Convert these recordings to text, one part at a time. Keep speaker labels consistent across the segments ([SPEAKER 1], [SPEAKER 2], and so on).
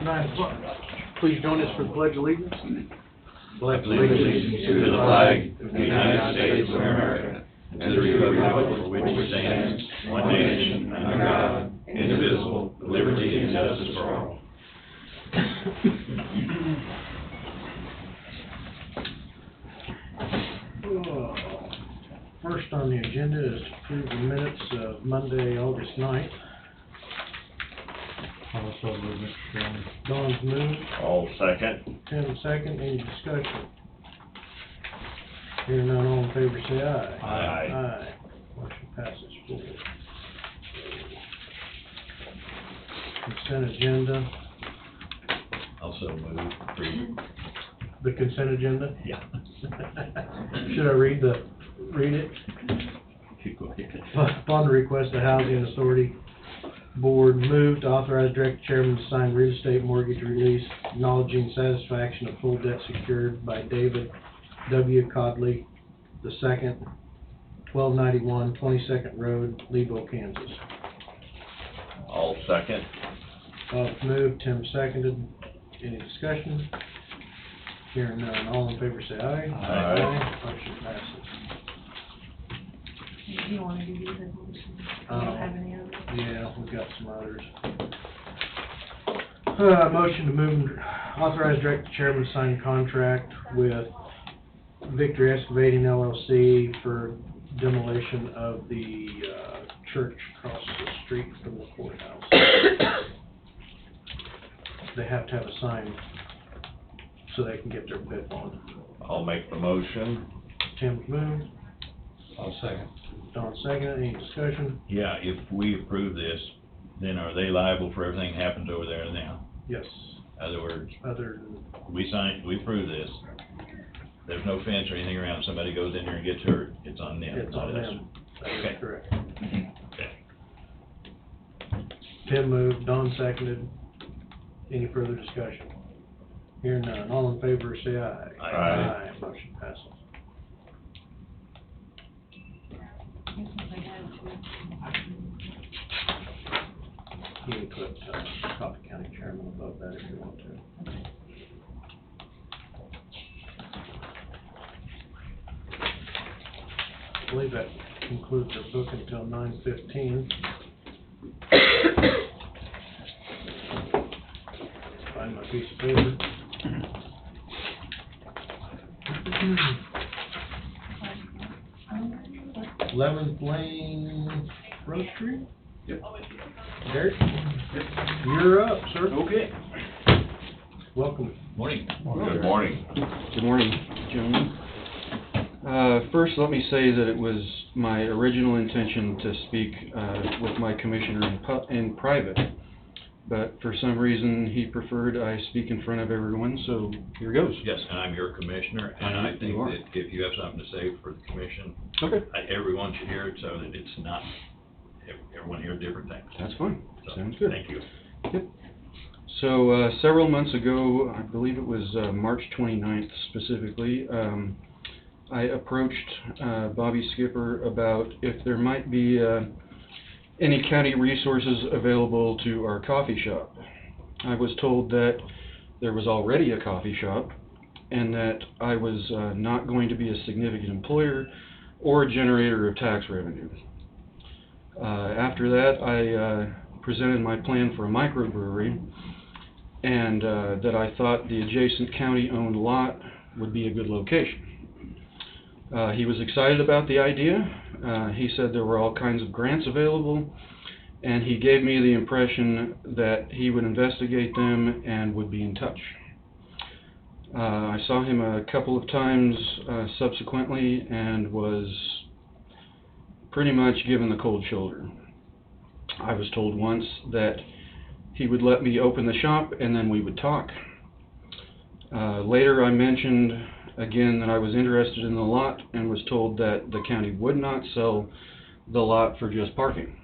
[SPEAKER 1] 9 o'clock. Please join us for the Pledge of Allegiance.
[SPEAKER 2] Pledge allegiance to the flag of the United States of America, and to the republic for which it stands, one nation, under God, indivisible, with liberty and justice for all.
[SPEAKER 1] First on the agenda is to approve the minutes of Monday, August 9th.
[SPEAKER 3] Also move, Mr. Chairman.
[SPEAKER 1] Don's moved,
[SPEAKER 2] All second.
[SPEAKER 1] Tim second, any discussion? Hearing none, all in favor say aye.
[SPEAKER 2] Aye.
[SPEAKER 1] Aye. Motion passes 4. Consent agenda,
[SPEAKER 2] Also move, approve.
[SPEAKER 1] the consent agenda.
[SPEAKER 2] Yeah.
[SPEAKER 1] Should I read it?
[SPEAKER 2] Go ahead.
[SPEAKER 1] Upon the request of the Housing Authority Board, move to authorize Director Chairman to sign real estate mortgage release acknowledging satisfaction of full debt secured by David W. Codley II, 1291 22nd Road, Lebo, Kansas.
[SPEAKER 2] All second.
[SPEAKER 1] Bob moved, Tim seconded. Any discussion? Hearing none, all in favor say aye.
[SPEAKER 2] Aye.
[SPEAKER 1] Motion passes.
[SPEAKER 4] Do you want to do these resolutions? You don't have any others?
[SPEAKER 1] Yeah, we've got some others. Motion to move, authorize Director Chairman to sign contract with Victory Excavating LLC for demolition of the church across the street from the courthouse. They have to have a sign so they can get their bid on.
[SPEAKER 2] I'll make the motion.
[SPEAKER 1] Tim's moved,
[SPEAKER 3] I'll second.
[SPEAKER 1] Don seconded, any discussion?
[SPEAKER 5] Yeah, if we approve this, then are they liable for everything that happens over there now?
[SPEAKER 1] Yes,
[SPEAKER 5] In other words,
[SPEAKER 1] other than,
[SPEAKER 5] we approve this, there's no fence or anything around, somebody goes in there and gets hurt, it's on them,
[SPEAKER 1] it's
[SPEAKER 5] not
[SPEAKER 1] on
[SPEAKER 5] us.
[SPEAKER 1] them. That is
[SPEAKER 5] Okay.
[SPEAKER 1] correct.
[SPEAKER 5] Okay.
[SPEAKER 1] Tim moved, Don seconded. Any further discussion? Hearing none, all in favor say aye.
[SPEAKER 2] Aye.
[SPEAKER 1] Motion passes.
[SPEAKER 4] Yes, I had to.
[SPEAKER 1] You can put Coffee County Chairman above that if you want to. I believe that concludes our book until 9:15. Find my piece of paper. 11th Lane Road Street?
[SPEAKER 2] Yep.
[SPEAKER 1] Derek? Yep. You're up, sir.
[SPEAKER 5] Okay.
[SPEAKER 1] Welcome.
[SPEAKER 5] Morning.
[SPEAKER 2] Good morning.
[SPEAKER 6] Good morning, gentlemen. First, let me say that it was my original intention to speak with my commissioner in private, but for some reason he preferred I speak in front of everyone, so here goes.
[SPEAKER 5] Yes, and I'm your commissioner, and I think
[SPEAKER 6] You are.
[SPEAKER 5] that if you have something to say for the commission,
[SPEAKER 6] Okay.
[SPEAKER 5] everyone should hear it so that it's not, everyone hears different things.
[SPEAKER 6] That's fine.
[SPEAKER 5] So,
[SPEAKER 6] Sounds good.
[SPEAKER 5] Thank you.
[SPEAKER 6] Yep. So, several months ago, I believe it was March 29th specifically, I approached Bobby Skipper about if there might be any county resources available to our coffee shop. I was told that there was already a coffee shop and that I was not going to be a significant employer or a generator of tax revenue. After that, I presented my plan for a microbrewery and that I thought the adjacent county-owned lot would be a good location. He was excited about the idea. He said there were all kinds of grants available, and he gave me the impression that he would investigate them and would be in touch. I saw him a couple of times subsequently and was pretty much given the cold shoulder. I was told once that he would let me open the shop and then we would talk. Later I mentioned again that I was interested in the lot and was told that the county would not sell the lot for just parking,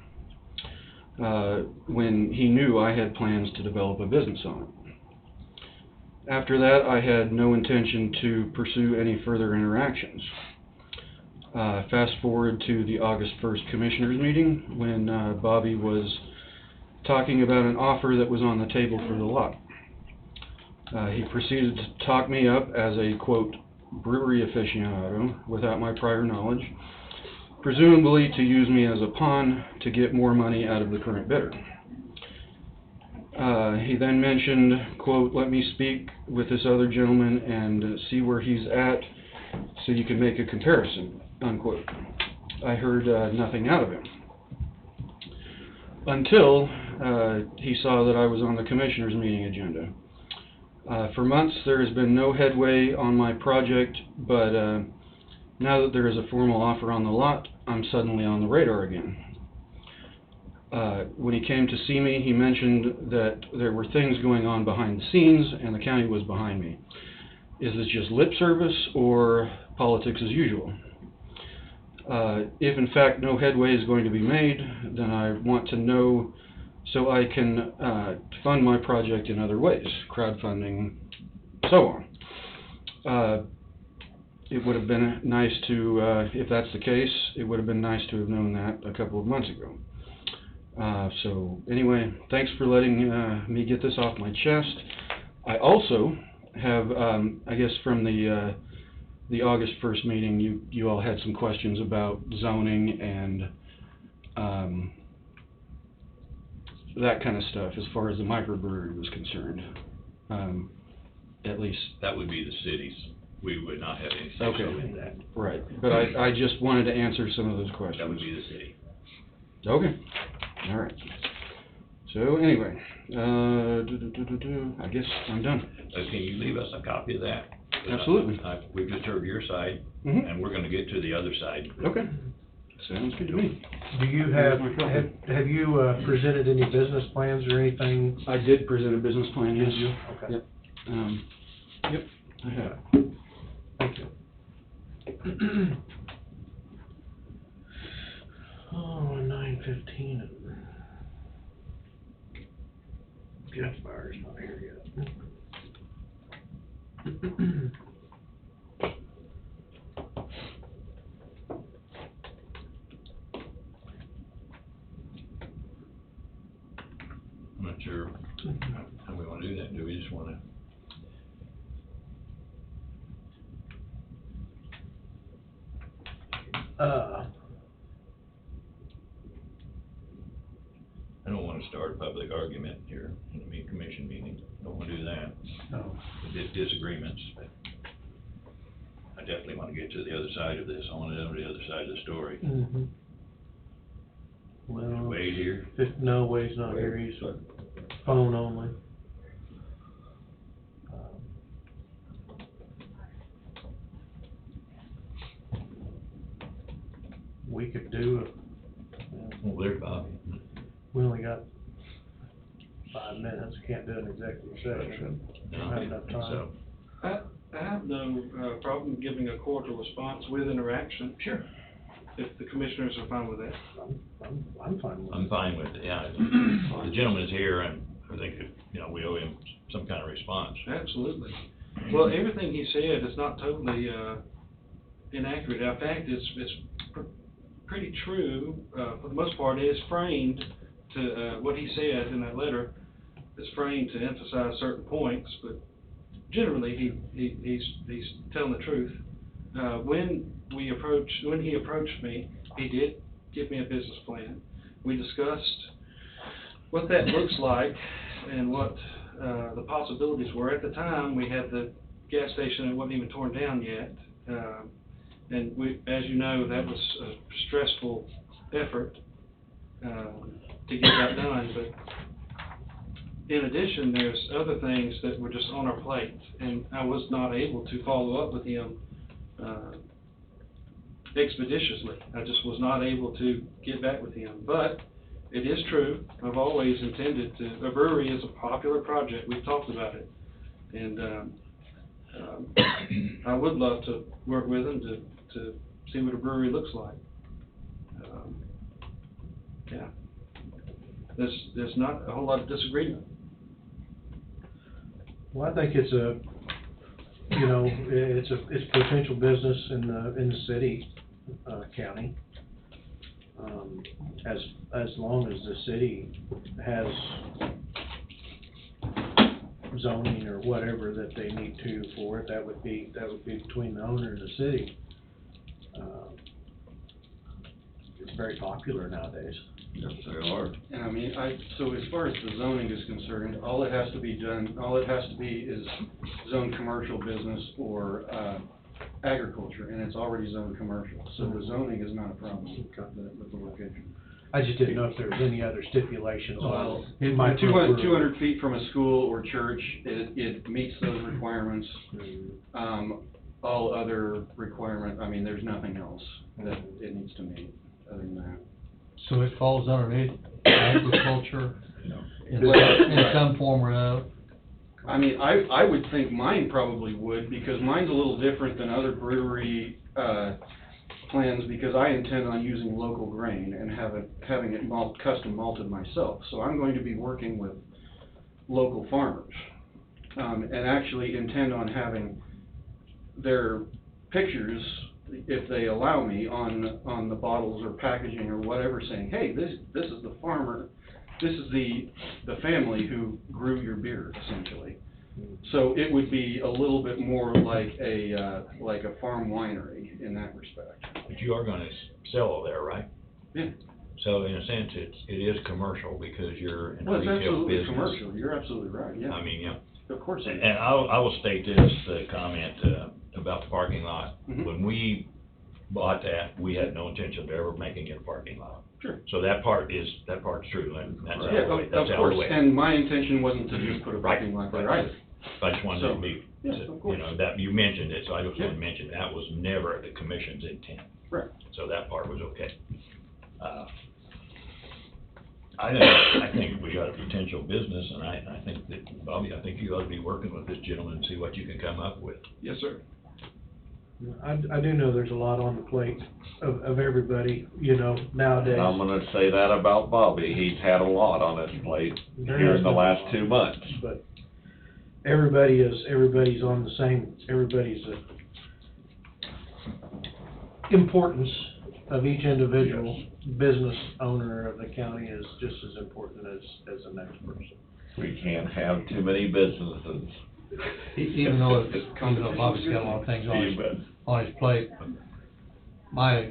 [SPEAKER 6] when he knew I had plans to develop a business on it. After that, I had no intention to pursue any further interactions. Fast forward to the August 1st Commissioners meeting when Bobby was talking about an offer that was on the table for the lot. He proceeded to talk me up as a, quote, brewery aficionado without my prior knowledge, presumably to use me as a pawn to get more money out of the current bidder. He then mentioned, quote, let me speak with this other gentleman and see where he's at so you can make a comparison, unquote. I heard nothing out of him. Until he saw that I was on the commissioners' meeting agenda. For months there has been no headway on my project, but now that there is a formal offer on the lot, I'm suddenly on the radar again. When he came to see me, he mentioned that there were things going on behind the scenes and the county was behind me. Is this just lip service or politics as usual? If in fact no headway is going to be made, then I want to know so I can fund my project in other ways, crowdfunding, so on. It would have been nice to, if that's the case, it would have been nice to have known that a couple of months ago. So anyway, thanks for letting me get this off my chest. I also have, I guess from the August 1st meeting, you all had some questions about zoning and that kind of stuff as far as the microbrewery was concerned. At least
[SPEAKER 5] That would be the cities. We would not have any say so in that.
[SPEAKER 6] right. But I just wanted to answer some of those questions.
[SPEAKER 5] That would be the city.
[SPEAKER 6] Okay. All right. So anyway, I guess I'm done.
[SPEAKER 5] Can you leave us a copy of that?
[SPEAKER 6] Absolutely.
[SPEAKER 5] We've just heard your side,
[SPEAKER 6] Mhm.
[SPEAKER 5] and we're gonna get to the other side.
[SPEAKER 6] Okay. Sounds good to me.
[SPEAKER 1] Do you have you presented any business plans or anything?
[SPEAKER 6] I did present a business plan, yes.
[SPEAKER 1] Did you? Okay.
[SPEAKER 6] Yep. Yep, I have.
[SPEAKER 1] Thank you. Oh, 9:15. Jeff Byers not here yet.
[SPEAKER 5] I'm not sure how we wanna do that. Do we just wanna? I don't wanna start a public argument here in a commission meeting. Don't wanna do that.
[SPEAKER 1] No.
[SPEAKER 5] Disagreements, but I definitely wanna get to the other side of this. I wanna know the other side of the story.
[SPEAKER 1] Mm-hmm. Well,
[SPEAKER 5] Wade here?
[SPEAKER 1] no, Wade's not here, he's phone only. We could do,
[SPEAKER 5] Well, there's Bobby.
[SPEAKER 1] we only got 5 minutes, can't do an executive session.
[SPEAKER 5] No,
[SPEAKER 1] Don't
[SPEAKER 5] I
[SPEAKER 1] have
[SPEAKER 5] don't
[SPEAKER 1] enough
[SPEAKER 5] think
[SPEAKER 1] time.
[SPEAKER 5] so.
[SPEAKER 7] I have no problem giving a cordial response with interaction,
[SPEAKER 5] Sure.
[SPEAKER 7] if the commissioners are fine with that.
[SPEAKER 1] I'm fine with it.
[SPEAKER 5] I'm fine with it, yeah. The gentleman is here, and I think, we owe him some kind of response.
[SPEAKER 7] Absolutely. Well, everything he said is not totally inaccurate. In fact, it's pretty true. For the most part, it is framed to, what he said in that letter is framed to emphasize certain points, but generally, he's telling the truth. When he approached me, he did give me a business plan. We discussed what that looks like and what the possibilities were. At the time, we had the gas station that wasn't even torn down yet. And as you know, that was a stressful effort to get that done. But in addition, there's other things that were just on our plate, and I was not able to follow up with him expeditiously. I just was not able to get back with him. But it is true, I've always intended to, a brewery is a popular project, we've talked about it. And I would love to work with him to see what a brewery looks like. Yeah. There's not a whole lot of disagreement.
[SPEAKER 1] Well, I think it's it's potential business in the city, county. As long as the city has zoning or whatever that they need to for it, that would be between the owner and the city. It's very popular nowadays.
[SPEAKER 2] Yes, they are.
[SPEAKER 6] And I mean, so as far as the zoning is concerned, all it has to be is zone commercial business or, agriculture, and it's already zoned commercial, so the zoning is not a problem with the location.
[SPEAKER 1] I just didn't know if there was any other stipulations on it.
[SPEAKER 6] My 200 feet from a school or church, it meets those requirements. All other requirement, I mean, there's nothing else that it needs to meet other than that.
[SPEAKER 3] So it falls underneath agriculture in
[SPEAKER 6] Well,
[SPEAKER 3] some form or another?
[SPEAKER 6] I mean, I would think mine probably would, because mine's a little different than other brewery, plans, because I intend on using local grain and having it custom malted myself. So I'm going to be working with local farmers, and actually intend on having their pictures, if they allow me, on the bottles or packaging or whatever, saying, hey, this is the farmer, this is the family who grew your beer, essentially. So it would be a little bit more like a farm winery in that respect.
[SPEAKER 5] But you are gonna sell there, right?
[SPEAKER 6] Yeah.
[SPEAKER 5] So in a sense, it is commercial because you're in a
[SPEAKER 6] Well, it's
[SPEAKER 5] retail
[SPEAKER 6] absolutely
[SPEAKER 5] business.
[SPEAKER 6] commercial, you're absolutely right, yeah.
[SPEAKER 5] I mean, yeah.
[SPEAKER 6] Of course it is.
[SPEAKER 5] And I will state this, comment, about the parking lot.
[SPEAKER 6] Mhm.
[SPEAKER 5] When we bought that, we had no intention of ever making it a parking lot.
[SPEAKER 6] Sure.
[SPEAKER 5] So that part's true, and that's out
[SPEAKER 6] Yeah,
[SPEAKER 5] of the way,
[SPEAKER 6] of
[SPEAKER 5] that's out of
[SPEAKER 6] course,
[SPEAKER 5] the way.
[SPEAKER 6] and my intention wasn't to just put a parking lot there either.
[SPEAKER 5] I just wanted to
[SPEAKER 6] So,
[SPEAKER 5] be,
[SPEAKER 6] yeah, of
[SPEAKER 5] you
[SPEAKER 6] course.
[SPEAKER 5] know, that, you mentioned it, so I just
[SPEAKER 6] Yeah.
[SPEAKER 5] want to mention, that was never the commission's intent.
[SPEAKER 6] Right.
[SPEAKER 5] So that part was okay. I think we got a potential business, and I think that, Bobby, I think you ought to be working with this gentleman and see what you can come up with.
[SPEAKER 7] Yes, sir.
[SPEAKER 1] I do know there's a lot on the plate of everybody, you know, nowadays.
[SPEAKER 2] I'm gonna say that about Bobby, he's had a lot on his plate here in the last 2 months.
[SPEAKER 1] But everybody's on the same, everybody's importance of each individual business owner of the county is just as important as the next person.
[SPEAKER 2] We can't have too many businesses.
[SPEAKER 3] Even though Bobby's got a lot of things on his plate, my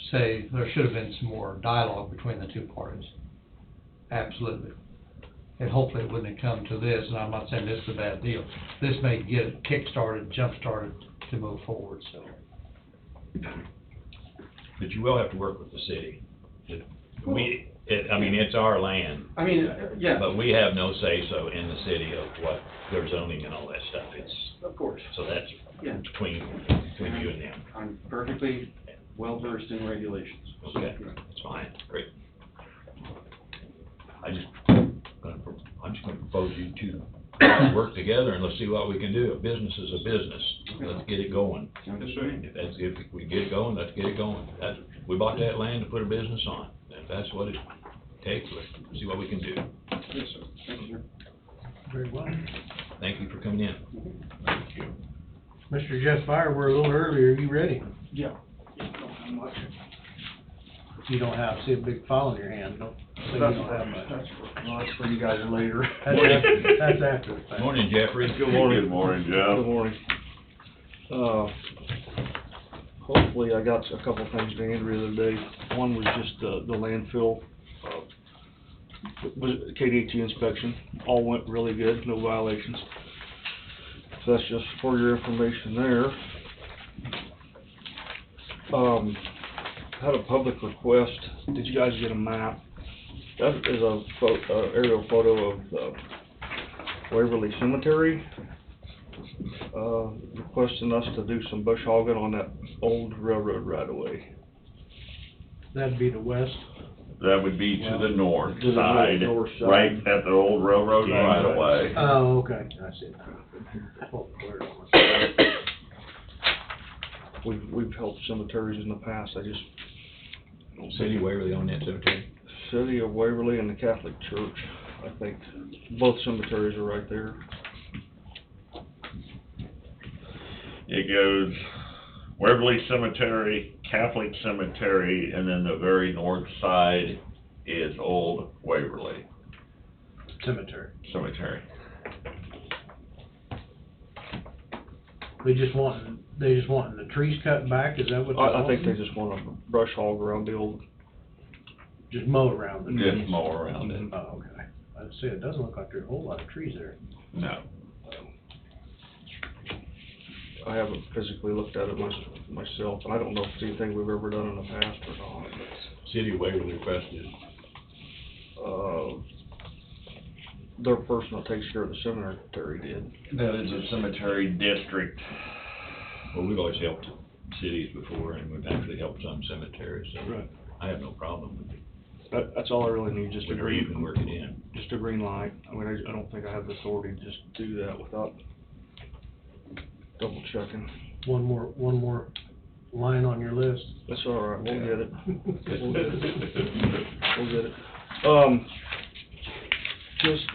[SPEAKER 3] say there should have been some more dialogue between the two parties. Absolutely. And hopefully it wouldn't have come to this, and I'm not saying this is a bad deal. This may get it kick-started, jump-started to move forward, so.
[SPEAKER 5] But you will have to work with the city. I mean, it's our land,
[SPEAKER 6] I mean, yeah,
[SPEAKER 5] but we have no say-so in the city of what their zoning and all that stuff is.
[SPEAKER 6] of course.
[SPEAKER 5] So that's
[SPEAKER 6] Yeah.
[SPEAKER 5] between you and them.
[SPEAKER 6] I'm perfectly well-versed in regulations.
[SPEAKER 5] Okay, that's fine, great. I'm just gonna propose you two work together and let's see what we can do. A business is a business. Let's get it going.
[SPEAKER 6] Sounds
[SPEAKER 7] Yes,
[SPEAKER 6] good.
[SPEAKER 7] sir.
[SPEAKER 5] If we get it going, let's get it going. We bought that land to put a business on. If that's what it takes, let's see what we can do.
[SPEAKER 6] Yes, sir. Thank you, sir.
[SPEAKER 1] Very well.
[SPEAKER 5] Thank you for coming in.
[SPEAKER 2] Thank you.
[SPEAKER 1] Mr. Jeff Fire, we're a little early, are you ready?
[SPEAKER 3] Yeah.
[SPEAKER 1] You don't have, see a big file in your hand, don't, so you don't have much.
[SPEAKER 3] That's for you guys later.
[SPEAKER 1] That's after the fact.
[SPEAKER 5] Morning, Jeffrey.
[SPEAKER 2] Good morning, Jeff.
[SPEAKER 8] Good morning. Hopefully I got a couple things to answer the other day. One was just the landfill, was KDHE inspection. All went really good, no violations. So that's just for your information there. Had a public request. Did you guys get a map? That is a aerial photo of Waverly Cemetery. Requesting us to do some bush hogging on that old railroad right away.
[SPEAKER 1] That'd be the west.
[SPEAKER 2] That would be to the north
[SPEAKER 8] To the
[SPEAKER 2] side,
[SPEAKER 8] north side.
[SPEAKER 2] right at the old railroad
[SPEAKER 5] Yeah.
[SPEAKER 2] right away.
[SPEAKER 1] Oh, okay, I see. Oh, where it was.
[SPEAKER 8] We've helped cemeteries in the past. I just
[SPEAKER 5] City Waverly on that cemetery?
[SPEAKER 8] City of Waverly and the Catholic Church. I think both cemeteries are right there.
[SPEAKER 2] It goes Waverly Cemetery, Catholic Cemetery, and then the very north side is Old Waverly.
[SPEAKER 1] cemetery.
[SPEAKER 2] cemetery.
[SPEAKER 1] They just wanting the trees cut back, is that what they're
[SPEAKER 8] I think they
[SPEAKER 1] wanting?
[SPEAKER 8] just want a brush hog around the old,
[SPEAKER 1] Just mow around the trees?
[SPEAKER 2] Just mow around it.
[SPEAKER 1] Oh, okay. I'd say it doesn't look like there's a whole lot of trees there.
[SPEAKER 2] No.
[SPEAKER 8] I haven't physically looked at it myself, and I don't know if it's anything we've ever done in the past or not,
[SPEAKER 5] City of Waverly requested,
[SPEAKER 8] but, their person that takes care of the cemetery did.
[SPEAKER 2] That is a cemetery district.
[SPEAKER 5] well, we've always helped cities before, and we've actually helped some cemeteries, so
[SPEAKER 8] Right.
[SPEAKER 5] I have no problem with it.
[SPEAKER 8] That's all I really need, just a
[SPEAKER 5] Whenever you can
[SPEAKER 8] green,
[SPEAKER 5] work it in.
[SPEAKER 8] just a green light. I mean, I don't think I have the authority to just do that without double checking.
[SPEAKER 1] One more line on your list.
[SPEAKER 8] That's all right, we'll get it. We'll get it.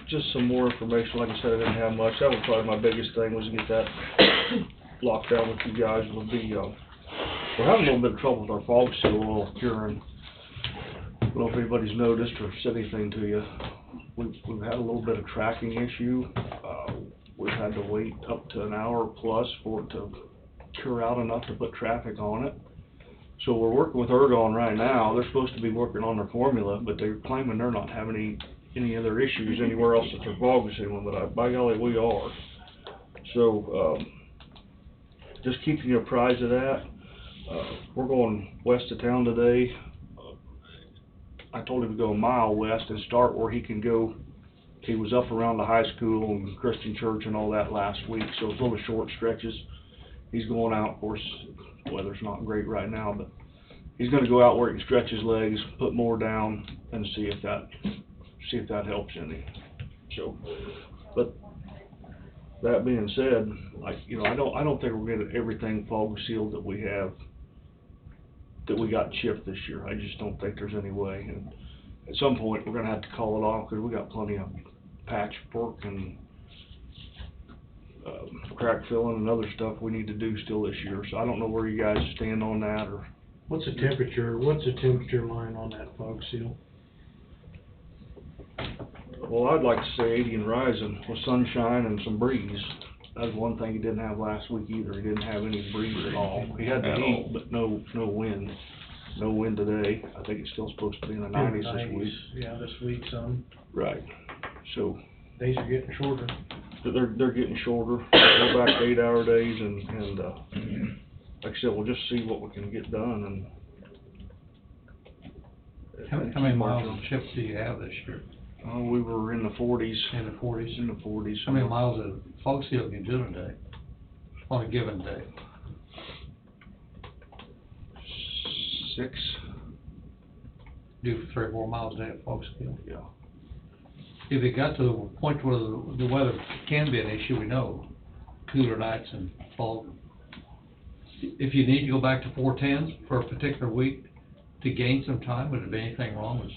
[SPEAKER 8] Just some more information, like I said, I didn't have much, that was probably my biggest thing, was to get that locked down with you guys, would be, we're having a little bit of trouble with our fog seal oil curing. I don't know if anybody's noticed or said anything to you, we've had a little bit of tracking issue, we've had to wait up to an hour plus for it to cure out enough to put traffic on it. So we're working with Ergon right now, they're supposed to be working on their formula, but they're claiming they're not having any other issues anywhere else that they're fog sealing, but by golly, we are. So, just keeping you apprised of that. We're going west of town today. I told him to go a mile west and start where he can go. He was up around the high school and Christian church and all that last week, so it's little short stretches. He's going out, of course, the weather's not great right now, but he's gonna go out where he can stretch his legs, put more down, and see if that helps any. So, but that being said, I don't think we're getting everything fog sealed that we got chipped this year. I just don't think there's any way. And at some point, we're gonna have to call it off, because we got plenty of patch work and crack filling and other stuff we need to do still this year. So I don't know where you guys stand on that, or.
[SPEAKER 1] What's the temperature line on that fog seal?
[SPEAKER 8] Well, I'd like to say 80 and rising with sunshine and some breeze. That was one thing he didn't have last week either. He didn't have any breeze at all. He had the
[SPEAKER 2] At
[SPEAKER 8] heat,
[SPEAKER 2] all.
[SPEAKER 8] but no wind. No wind today. I think it's still supposed to be in the 90s this week.
[SPEAKER 1] Yeah, this week some.
[SPEAKER 8] Right. So
[SPEAKER 1] Days are getting shorter.
[SPEAKER 8] they're getting shorter. We're back to 8-hour days, and like I said, we'll just see what we can get done. And
[SPEAKER 3] How many miles of chips do you have this year?
[SPEAKER 8] we were in the 40s.
[SPEAKER 3] In the 40s?
[SPEAKER 8] In the 40s.
[SPEAKER 3] How many miles of fog seal can you do in a day? On a given day?
[SPEAKER 8] 6.
[SPEAKER 3] Do 3 or 4 miles a day of fog seal?
[SPEAKER 8] Yeah.
[SPEAKER 3] If it got to the point where the weather can be an issue, we know, cooler nights and fog. If you need to go back to 410s for a particular week to gain some time, would there be anything wrong with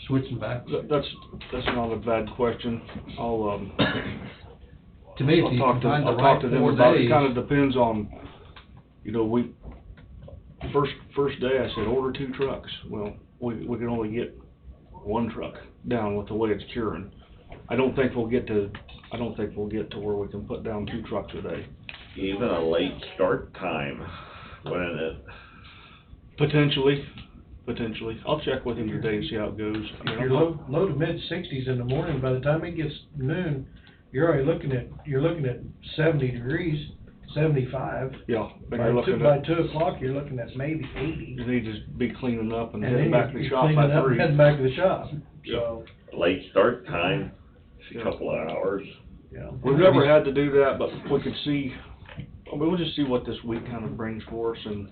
[SPEAKER 3] switching back?
[SPEAKER 8] That's not a bad question. I'll
[SPEAKER 3] To me, if
[SPEAKER 8] I'll
[SPEAKER 3] you
[SPEAKER 8] talk
[SPEAKER 3] can
[SPEAKER 8] to
[SPEAKER 3] find the
[SPEAKER 8] I'll
[SPEAKER 3] right
[SPEAKER 8] talk to them
[SPEAKER 3] 4
[SPEAKER 8] about it.
[SPEAKER 3] days.
[SPEAKER 8] It kinda depends on, first day I said, order 2 trucks. Well, we can only get 1 truck down with the way it's curing. I don't think we'll get to where we can put down 2 trucks a day.
[SPEAKER 2] Even a late start time, when it,
[SPEAKER 8] Potentially. I'll check with him today and see how it goes. I mean,
[SPEAKER 1] If you're low to mid-60s in the morning, by the time it gets noon, you're already looking at 70 degrees, 75.
[SPEAKER 8] Yeah, but
[SPEAKER 1] By
[SPEAKER 8] you're looking
[SPEAKER 1] by
[SPEAKER 8] at,
[SPEAKER 1] 2 o'clock, you're looking at maybe 80.
[SPEAKER 8] you need to be cleaning up and
[SPEAKER 1] And
[SPEAKER 8] heading
[SPEAKER 1] then
[SPEAKER 8] back to the
[SPEAKER 1] you're
[SPEAKER 8] shop by
[SPEAKER 1] cleaning up
[SPEAKER 8] 3.
[SPEAKER 1] and heading back to the shop,
[SPEAKER 8] Yeah.
[SPEAKER 1] so,
[SPEAKER 2] late start time, a couple of hours.
[SPEAKER 1] yeah.
[SPEAKER 8] We've never had to do that, but we could see, we'll just see what this week kind of brings for us, and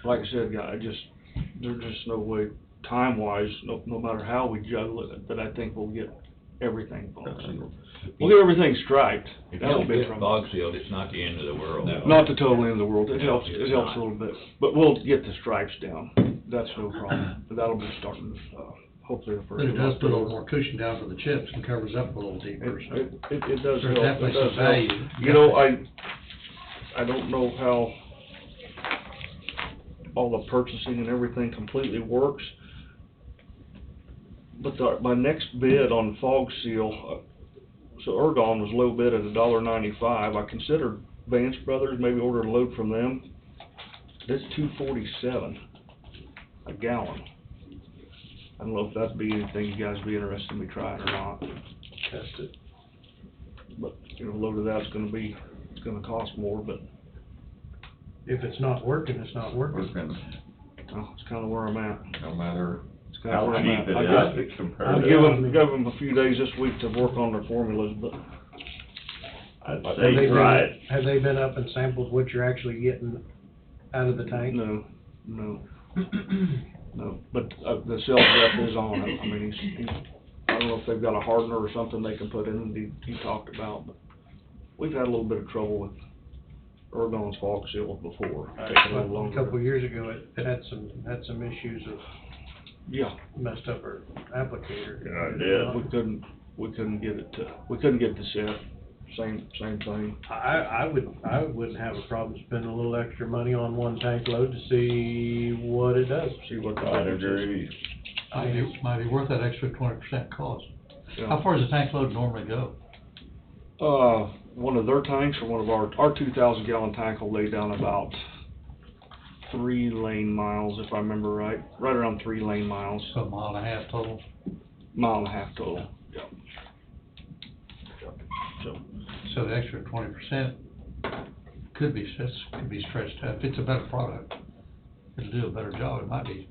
[SPEAKER 8] like I said, there's just no way, time-wise, no matter how we juggle it, that I think we'll get everything fog sealed. We'll get everything striped.
[SPEAKER 5] If you
[SPEAKER 8] That'll
[SPEAKER 5] don't
[SPEAKER 8] be
[SPEAKER 5] get
[SPEAKER 8] from,
[SPEAKER 5] fog sealed, it's not the end of the world.
[SPEAKER 2] No.
[SPEAKER 8] not the total end of the world, it
[SPEAKER 5] No,
[SPEAKER 8] helps
[SPEAKER 5] it's
[SPEAKER 8] a
[SPEAKER 5] not.
[SPEAKER 8] little bit, but we'll get the stripes down, that's no problem, but that'll be starting, hopefully the first.
[SPEAKER 3] But it
[SPEAKER 8] of
[SPEAKER 3] does put a little
[SPEAKER 8] October.
[SPEAKER 3] more cushion down for the chips and covers up a little deeper, so.
[SPEAKER 8] It does
[SPEAKER 3] There's
[SPEAKER 8] help.
[SPEAKER 3] definitely
[SPEAKER 8] It does
[SPEAKER 3] some
[SPEAKER 8] help.
[SPEAKER 3] value.
[SPEAKER 8] You know, I don't know how all the purchasing and everything completely works. But my next bid on fog seal, so Ergon was low bid at $1.95. I considered Vance Brothers, maybe order a load from them. That's $2.47 a gallon. I don't know if that'd be anything you guys would be interested in me trying or not.
[SPEAKER 1] Test it.
[SPEAKER 8] But, you know, a load of that's it's gonna cost more, but,
[SPEAKER 1] If it's not working, it's not working.
[SPEAKER 2] Working,
[SPEAKER 8] it's kinda where I'm at.
[SPEAKER 2] no matter
[SPEAKER 8] It's kinda
[SPEAKER 2] how
[SPEAKER 8] where I'm
[SPEAKER 2] cheap
[SPEAKER 8] at.
[SPEAKER 2] it
[SPEAKER 8] I got-
[SPEAKER 2] is, it's
[SPEAKER 8] I'll
[SPEAKER 2] comparative.
[SPEAKER 8] give them a few days this week to work on their formulas, but
[SPEAKER 2] I'd
[SPEAKER 1] Have
[SPEAKER 2] say
[SPEAKER 1] they
[SPEAKER 2] try
[SPEAKER 1] been,
[SPEAKER 2] it.
[SPEAKER 1] have they been up and sampled what you're actually getting out of the tank?
[SPEAKER 8] no. No, but the sales rep is on it. I mean, he's, I don't know if they've got a hardener or something they can put in, he talked about, but we've had a little bit of trouble with Ergon's fog seal before. Taking a little
[SPEAKER 1] A
[SPEAKER 8] longer.
[SPEAKER 1] couple of years ago, it had some issues of
[SPEAKER 8] Yeah,
[SPEAKER 1] messed up our applicator.
[SPEAKER 2] Yeah, it did.
[SPEAKER 8] we couldn't get it to set, same thing.
[SPEAKER 1] I wouldn't have a problem spending a little extra money on one tank load to see what it does.
[SPEAKER 8] See what the
[SPEAKER 2] I'd
[SPEAKER 8] difference is.
[SPEAKER 2] agree.
[SPEAKER 3] Might be worth that extra 20% cost.
[SPEAKER 8] Yeah.
[SPEAKER 3] How far does a tank load normally go?
[SPEAKER 8] One of their tanks or one of our 2,000 gallon tank will lay down about 3 lane miles, if I remember right around 3 lane miles,
[SPEAKER 3] So a mile and a half total?
[SPEAKER 8] mile and a half total. Yeah.
[SPEAKER 3] So the extra 20% could be stretched out. If it's a better product, it'll do a better job. It might be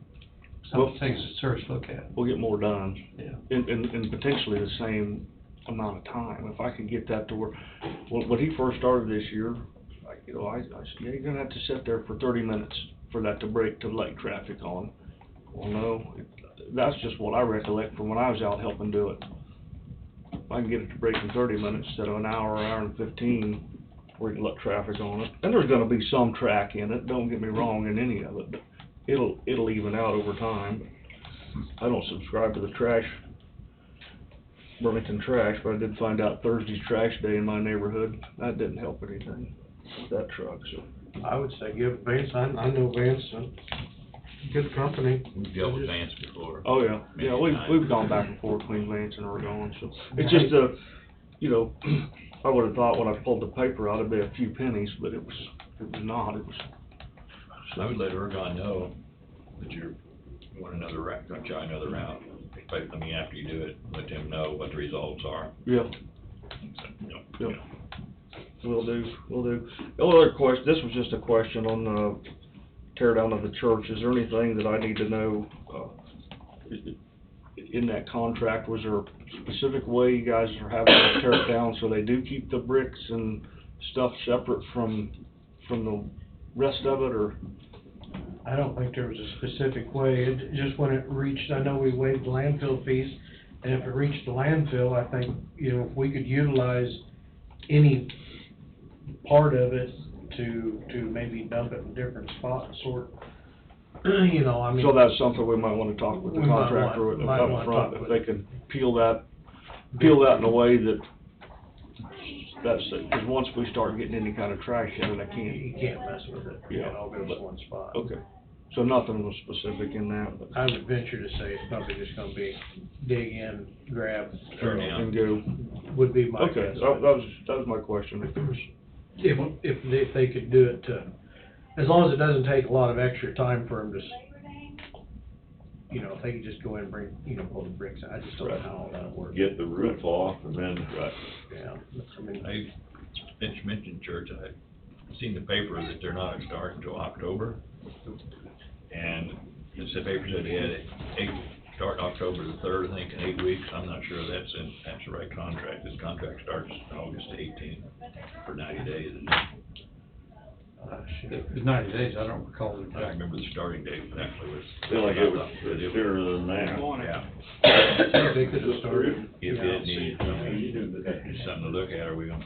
[SPEAKER 3] something to take a serious look at.
[SPEAKER 8] We'll get more done.
[SPEAKER 3] Yeah.
[SPEAKER 8] In potentially the same amount of time. If I could get that to where, when he first started this year, I said, yeah, you're gonna have to sit there for 30 minutes for that to break to let traffic on. Well, no, that's just what I recollect from when I was out helping do it. If I can get it to break in 30 minutes instead of an hour and 15, where you can let traffic on it. And there's gonna be some track in it, don't get me wrong, in any of it, but it'll even out over time. I don't subscribe to the Burlington Trash, but I did find out Thursday's trash day in my neighborhood. That didn't help anything with that truck, so.
[SPEAKER 1] I would say give Vance, I know Vance, good company.
[SPEAKER 5] We've dealt with Vance before.
[SPEAKER 8] Oh, yeah, yeah, we've gone back and forth between Vance and Ergon, so. It's just you know, I would've thought when I pulled the paper out, it'd be a few pennies, but it was not, it was.
[SPEAKER 5] I would let Ergon know that you want another route, gonna try another route. I mean, after you do it, let them know what the results are.
[SPEAKER 8] Yeah,
[SPEAKER 5] You know,
[SPEAKER 8] yeah. Will do. The only other question, this was just a question on the tear down of the church. Is there anything that I need to know, in that contract? Was there a specific way you guys are having to tear it down so they do keep the bricks and stuff separate from the rest of it, or?
[SPEAKER 1] I don't think there was a specific way, it just when it reached, I know we waived the landfill fees, and if it reached the landfill, I think, you know, if we could utilize any part of it to maybe dump it in different spots, or, you know, I mean.
[SPEAKER 8] So that's something we might wanna talk with the
[SPEAKER 1] We might
[SPEAKER 8] contractor
[SPEAKER 1] want- might
[SPEAKER 8] up
[SPEAKER 1] wanna
[SPEAKER 8] front,
[SPEAKER 1] talk
[SPEAKER 8] if
[SPEAKER 1] with-
[SPEAKER 8] they can peel that in a way that's it, cause once we start getting any kind of trash in it, I can't.
[SPEAKER 1] You can't mess with it,
[SPEAKER 8] Yeah.
[SPEAKER 1] it all goes in one spot.
[SPEAKER 8] Okay, so nothing was specific in that, but.
[SPEAKER 1] I would venture to say it's probably just gonna be dig in, grab,
[SPEAKER 5] Turn down.
[SPEAKER 8] And go.
[SPEAKER 1] would be my
[SPEAKER 8] Okay,
[SPEAKER 1] guess.
[SPEAKER 8] that was my question.
[SPEAKER 1] If they could do it to, as long as it doesn't take a lot of extra time for them to, you know, if they could just go in and bring, you know, pull the bricks out, I just don't know how all that works.
[SPEAKER 2] Get the roof off and then,
[SPEAKER 1] Yeah, I mean,
[SPEAKER 5] Since you mentioned church, I've seen the paper that they're not starting until October. And it's the paper said they had start October the 3rd, I think, in 8 weeks. I'm not sure that's the right contract. This contract starts August 18th for 90 days.
[SPEAKER 1] shit.
[SPEAKER 3] It was 90 days, I don't recall the
[SPEAKER 5] I
[SPEAKER 3] exact.
[SPEAKER 5] remember the starting date, but actually was.
[SPEAKER 2] feel like it was sooner than that.
[SPEAKER 5] Yeah.
[SPEAKER 1] They could have started.
[SPEAKER 5] If it needs, just something to look at, are we gonna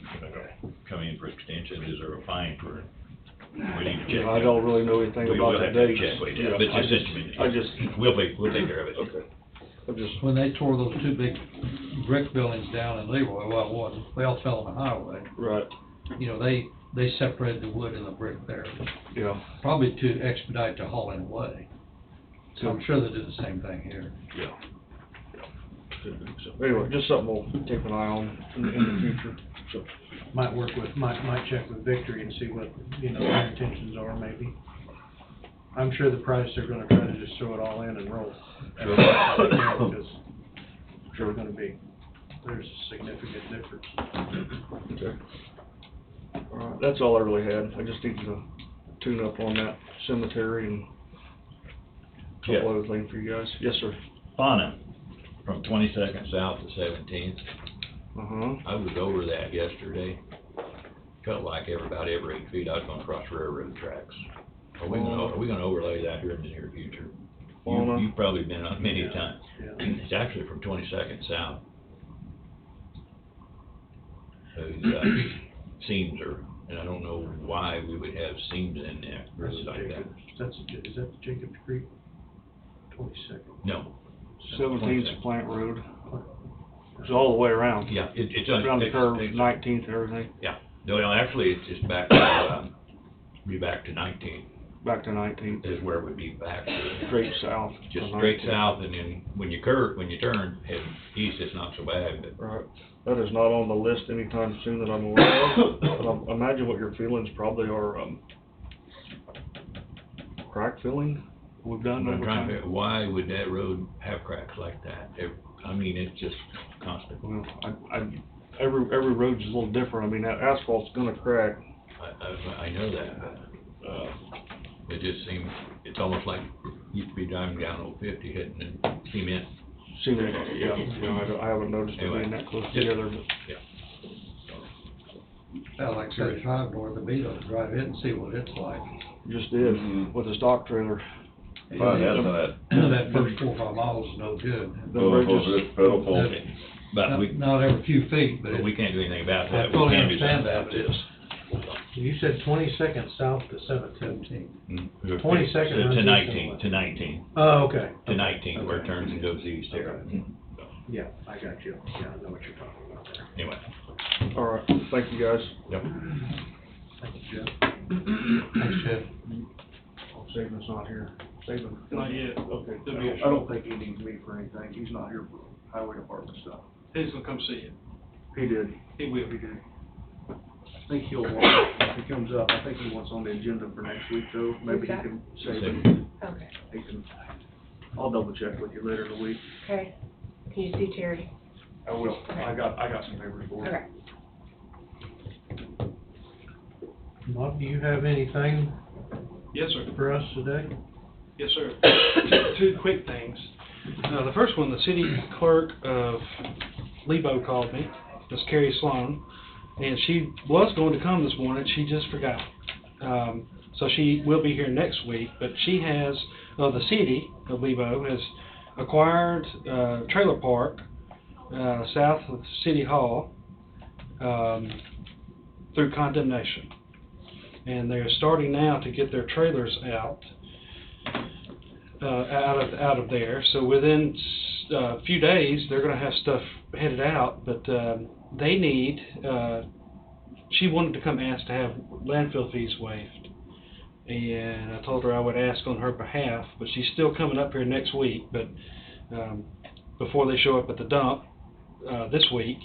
[SPEAKER 5] come in for extension, is there a fine for, we need to check.
[SPEAKER 8] I don't really know anything
[SPEAKER 5] We'll
[SPEAKER 8] about
[SPEAKER 5] have
[SPEAKER 8] the
[SPEAKER 5] to
[SPEAKER 8] dates.
[SPEAKER 5] check with you,
[SPEAKER 8] Yeah,
[SPEAKER 5] but
[SPEAKER 8] I
[SPEAKER 5] just, we'll take care of it.
[SPEAKER 8] Okay. I'm just,
[SPEAKER 3] When they tore those two big brick buildings down in Leroy, well, one, they all fell on the highway.
[SPEAKER 8] right,
[SPEAKER 3] You know, they separated the wood and the brick there,
[SPEAKER 8] yeah,
[SPEAKER 3] probably to expedite the hauling away. So I'm sure they did the same thing here.
[SPEAKER 8] yeah. So anyway, just something we'll keep an eye on in the future, so.
[SPEAKER 1] Might check with Victory and see what, their intentions are, maybe. I'm sure the price, they're gonna try to just throw it all in and roll. Because
[SPEAKER 8] Sure.
[SPEAKER 1] there's a significant difference.
[SPEAKER 8] Okay. All right, that's all I really had. I just needed to tune up on that cemetery and a couple
[SPEAKER 5] Yeah.
[SPEAKER 8] other things for you guys. Yes, sir.
[SPEAKER 5] Fana, from 22nd South to 17th,
[SPEAKER 8] Uh-huh.
[SPEAKER 5] I was over that yesterday. Felt like about every 8 feet I was gonna cross railroad tracks. Are we gonna overlay that here in the near future?
[SPEAKER 8] Fana.
[SPEAKER 5] You've probably been on many
[SPEAKER 1] Yeah.
[SPEAKER 5] times.
[SPEAKER 1] Yeah.
[SPEAKER 5] It's actually from 22nd South. Those, seams are, and I don't know why we would have seams in there, really like that.
[SPEAKER 1] Is that the Jacobs Creek? 22nd.
[SPEAKER 5] No.
[SPEAKER 8] 17th Plant Road. It's all the way around.
[SPEAKER 5] Yeah, it's.
[SPEAKER 8] Around the curve, 19th and everything,
[SPEAKER 5] Yeah, no, actually, it's just back to, be back to 19th
[SPEAKER 8] back to 19th,
[SPEAKER 5] is where it would be back to.
[SPEAKER 8] straight south.
[SPEAKER 5] Just
[SPEAKER 8] to
[SPEAKER 5] straight
[SPEAKER 8] 19th.
[SPEAKER 5] south, and then when you turn, heading east, it's not so bad, but
[SPEAKER 8] Right. That is not on the list anytime soon that I'm aware of. But I imagine what your feelings probably are, crack filling we've done
[SPEAKER 5] I'm
[SPEAKER 8] over
[SPEAKER 5] trying to
[SPEAKER 8] time.
[SPEAKER 5] figure, why would that road have cracks like that? I mean, it's just constant.
[SPEAKER 8] Well, every road's a little different. I mean, that asphalt's gonna crack.
[SPEAKER 5] I know that, but, it just seems, it's almost like you could be driving down Old 50 hitting in cement.
[SPEAKER 8] Cement, yeah, I haven't noticed it being that close together, but.
[SPEAKER 3] I like 35 north of Beetle, drive it and see what it's like.
[SPEAKER 8] Just did, with a stock trailer.
[SPEAKER 2] Well, that's that.
[SPEAKER 3] That first 4 or 5 miles is no good.
[SPEAKER 8] The
[SPEAKER 2] Well,
[SPEAKER 8] bridges,
[SPEAKER 2] this pedal pole.
[SPEAKER 5] But we,
[SPEAKER 3] Not every few feet, but
[SPEAKER 5] but we can't do anything about that.
[SPEAKER 3] I fully
[SPEAKER 5] We can do
[SPEAKER 3] understand
[SPEAKER 5] something
[SPEAKER 3] that,
[SPEAKER 5] about
[SPEAKER 3] but
[SPEAKER 5] this.
[SPEAKER 1] You said 22nd south to 17th.
[SPEAKER 3] 17.
[SPEAKER 1] 22nd runs
[SPEAKER 5] To
[SPEAKER 1] east
[SPEAKER 5] 19,
[SPEAKER 1] and
[SPEAKER 5] to 19,
[SPEAKER 1] Oh, okay.
[SPEAKER 5] to 19, where it turns and goes east there.
[SPEAKER 1] Okay. Yeah, I got you. Yeah, I know what you're talking about there.
[SPEAKER 5] Anyway,
[SPEAKER 8] all right, thank you guys.
[SPEAKER 5] yep.
[SPEAKER 1] Thank you, Jeff.
[SPEAKER 3] Thanks, Jeff.
[SPEAKER 8] Oh, Saban's not here. Saban?
[SPEAKER 7] Not yet.
[SPEAKER 8] Okay.
[SPEAKER 7] There'll be a
[SPEAKER 8] I don't think he needs me for anything. He's not here for highway department stuff.
[SPEAKER 7] He's gonna come see you.
[SPEAKER 8] He did.
[SPEAKER 7] He will.
[SPEAKER 8] He did. I think he'll want, if he comes up, I think he wants on the agenda for next week though. Maybe he
[SPEAKER 4] that?
[SPEAKER 8] can save
[SPEAKER 5] Save
[SPEAKER 8] it.
[SPEAKER 4] Okay,
[SPEAKER 8] He can, I'll double check with you later in the week.
[SPEAKER 4] okay. Can you see Terry?
[SPEAKER 8] I will. I got some papers for him.
[SPEAKER 4] Okay.
[SPEAKER 1] Bob, do you have anything
[SPEAKER 7] Yes, sir.
[SPEAKER 1] for us today?
[SPEAKER 7] Yes, sir. Two quick things. The first one, the city clerk of Lebo called me, Miss Carrie Sloan, and she was going to come this morning, she just forgot. So she will be here next week, but she has, the city of Lebo has acquired a trailer park south of City Hall through condemnation. And they're starting now to get their trailers out of there. So within a few days, they're going to have stuff headed out. But they need. She wanted to come ask to have landfill fees waived, and I told her I would ask on her behalf. But she's still coming up here next week. But before they show up at the dump this week,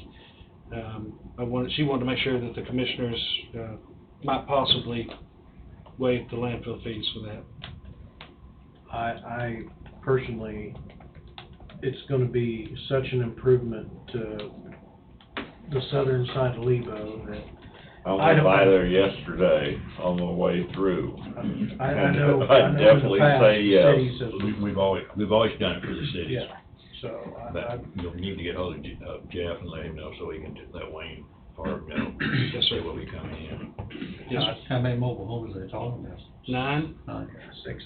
[SPEAKER 7] she wanted to make sure that the commissioners might possibly waive the landfill fees for that.
[SPEAKER 1] I personally, it's gonna be such an improvement to the southern side of Lebo that
[SPEAKER 2] I
[SPEAKER 1] I
[SPEAKER 2] went
[SPEAKER 1] don't-
[SPEAKER 2] by there yesterday on the way through.
[SPEAKER 1] I know.
[SPEAKER 2] I'd
[SPEAKER 1] in the
[SPEAKER 2] definitely
[SPEAKER 1] past,
[SPEAKER 2] say yes.
[SPEAKER 1] cities have-
[SPEAKER 5] We've always done it for the cities.
[SPEAKER 1] Yeah, so
[SPEAKER 5] But you'll need to get hold of Jeff and let him know so he can let Wayne Park know.
[SPEAKER 7] Yes, sir.
[SPEAKER 5] They will be coming in.
[SPEAKER 7] Yes, sir.
[SPEAKER 3] How many mobile homes are they talking about?
[SPEAKER 7] 9.
[SPEAKER 3] 9.
[SPEAKER 1] six,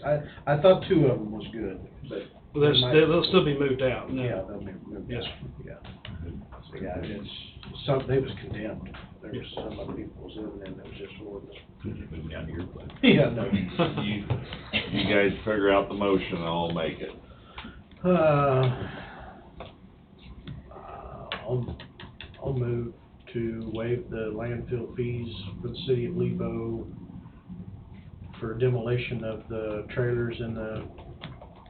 [SPEAKER 1] I thought 2 of them was good, but.
[SPEAKER 7] Well,
[SPEAKER 1] they might-
[SPEAKER 7] they'll still be moved out. No.
[SPEAKER 1] Yeah, they'll be moved
[SPEAKER 7] Yes,
[SPEAKER 1] out, yeah. So, yeah, it's, they was condemned. There was some other people was living in that was just horrible.
[SPEAKER 5] Moving down to your place.
[SPEAKER 1] Yeah, no.
[SPEAKER 2] You guys figure out the motion, and I'll make it.
[SPEAKER 1] I'll move to waive the landfill fees for the city of Lebo for demolition of the trailers in the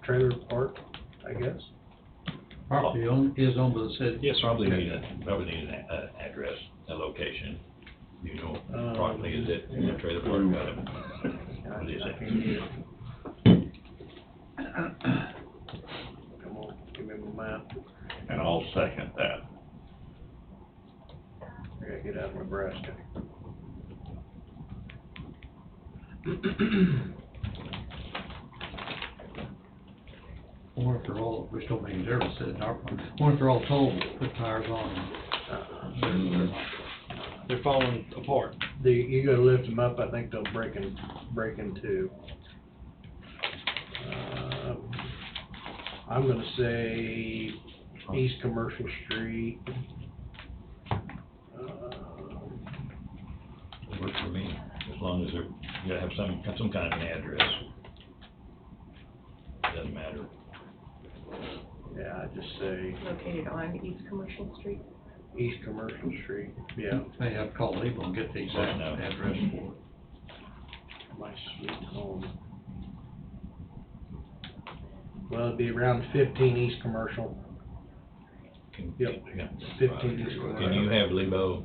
[SPEAKER 1] trailer park, I guess.
[SPEAKER 3] Property is owned by the city.
[SPEAKER 7] Yes, sir.
[SPEAKER 5] Probably need an address, a location. You know, approximately is it in the trailer park, what is it?
[SPEAKER 1] Come on, give me my map.
[SPEAKER 2] And I'll second that.
[SPEAKER 1] I gotta get out of Nebraska.
[SPEAKER 3] I wonder if they're all, which don't make a difference in our, I wonder if they're all told, put tires on them.
[SPEAKER 7] They're falling apart.
[SPEAKER 1] You gotta lift them up, I think they'll break in two. I'm gonna say East Commercial Street.
[SPEAKER 5] It works for me, as long as you gotta have some kind of an address. Doesn't matter.
[SPEAKER 1] Yeah, I'd just say
[SPEAKER 4] Located on East Commercial Street.
[SPEAKER 1] East Commercial Street, yeah,
[SPEAKER 3] May have to call Lebo and get the exact
[SPEAKER 5] No.
[SPEAKER 3] address for it.
[SPEAKER 1] my sweet home. Well, it'd be around 15 East Commercial. Yep, 15 East Commercial.
[SPEAKER 5] Can you have Lebo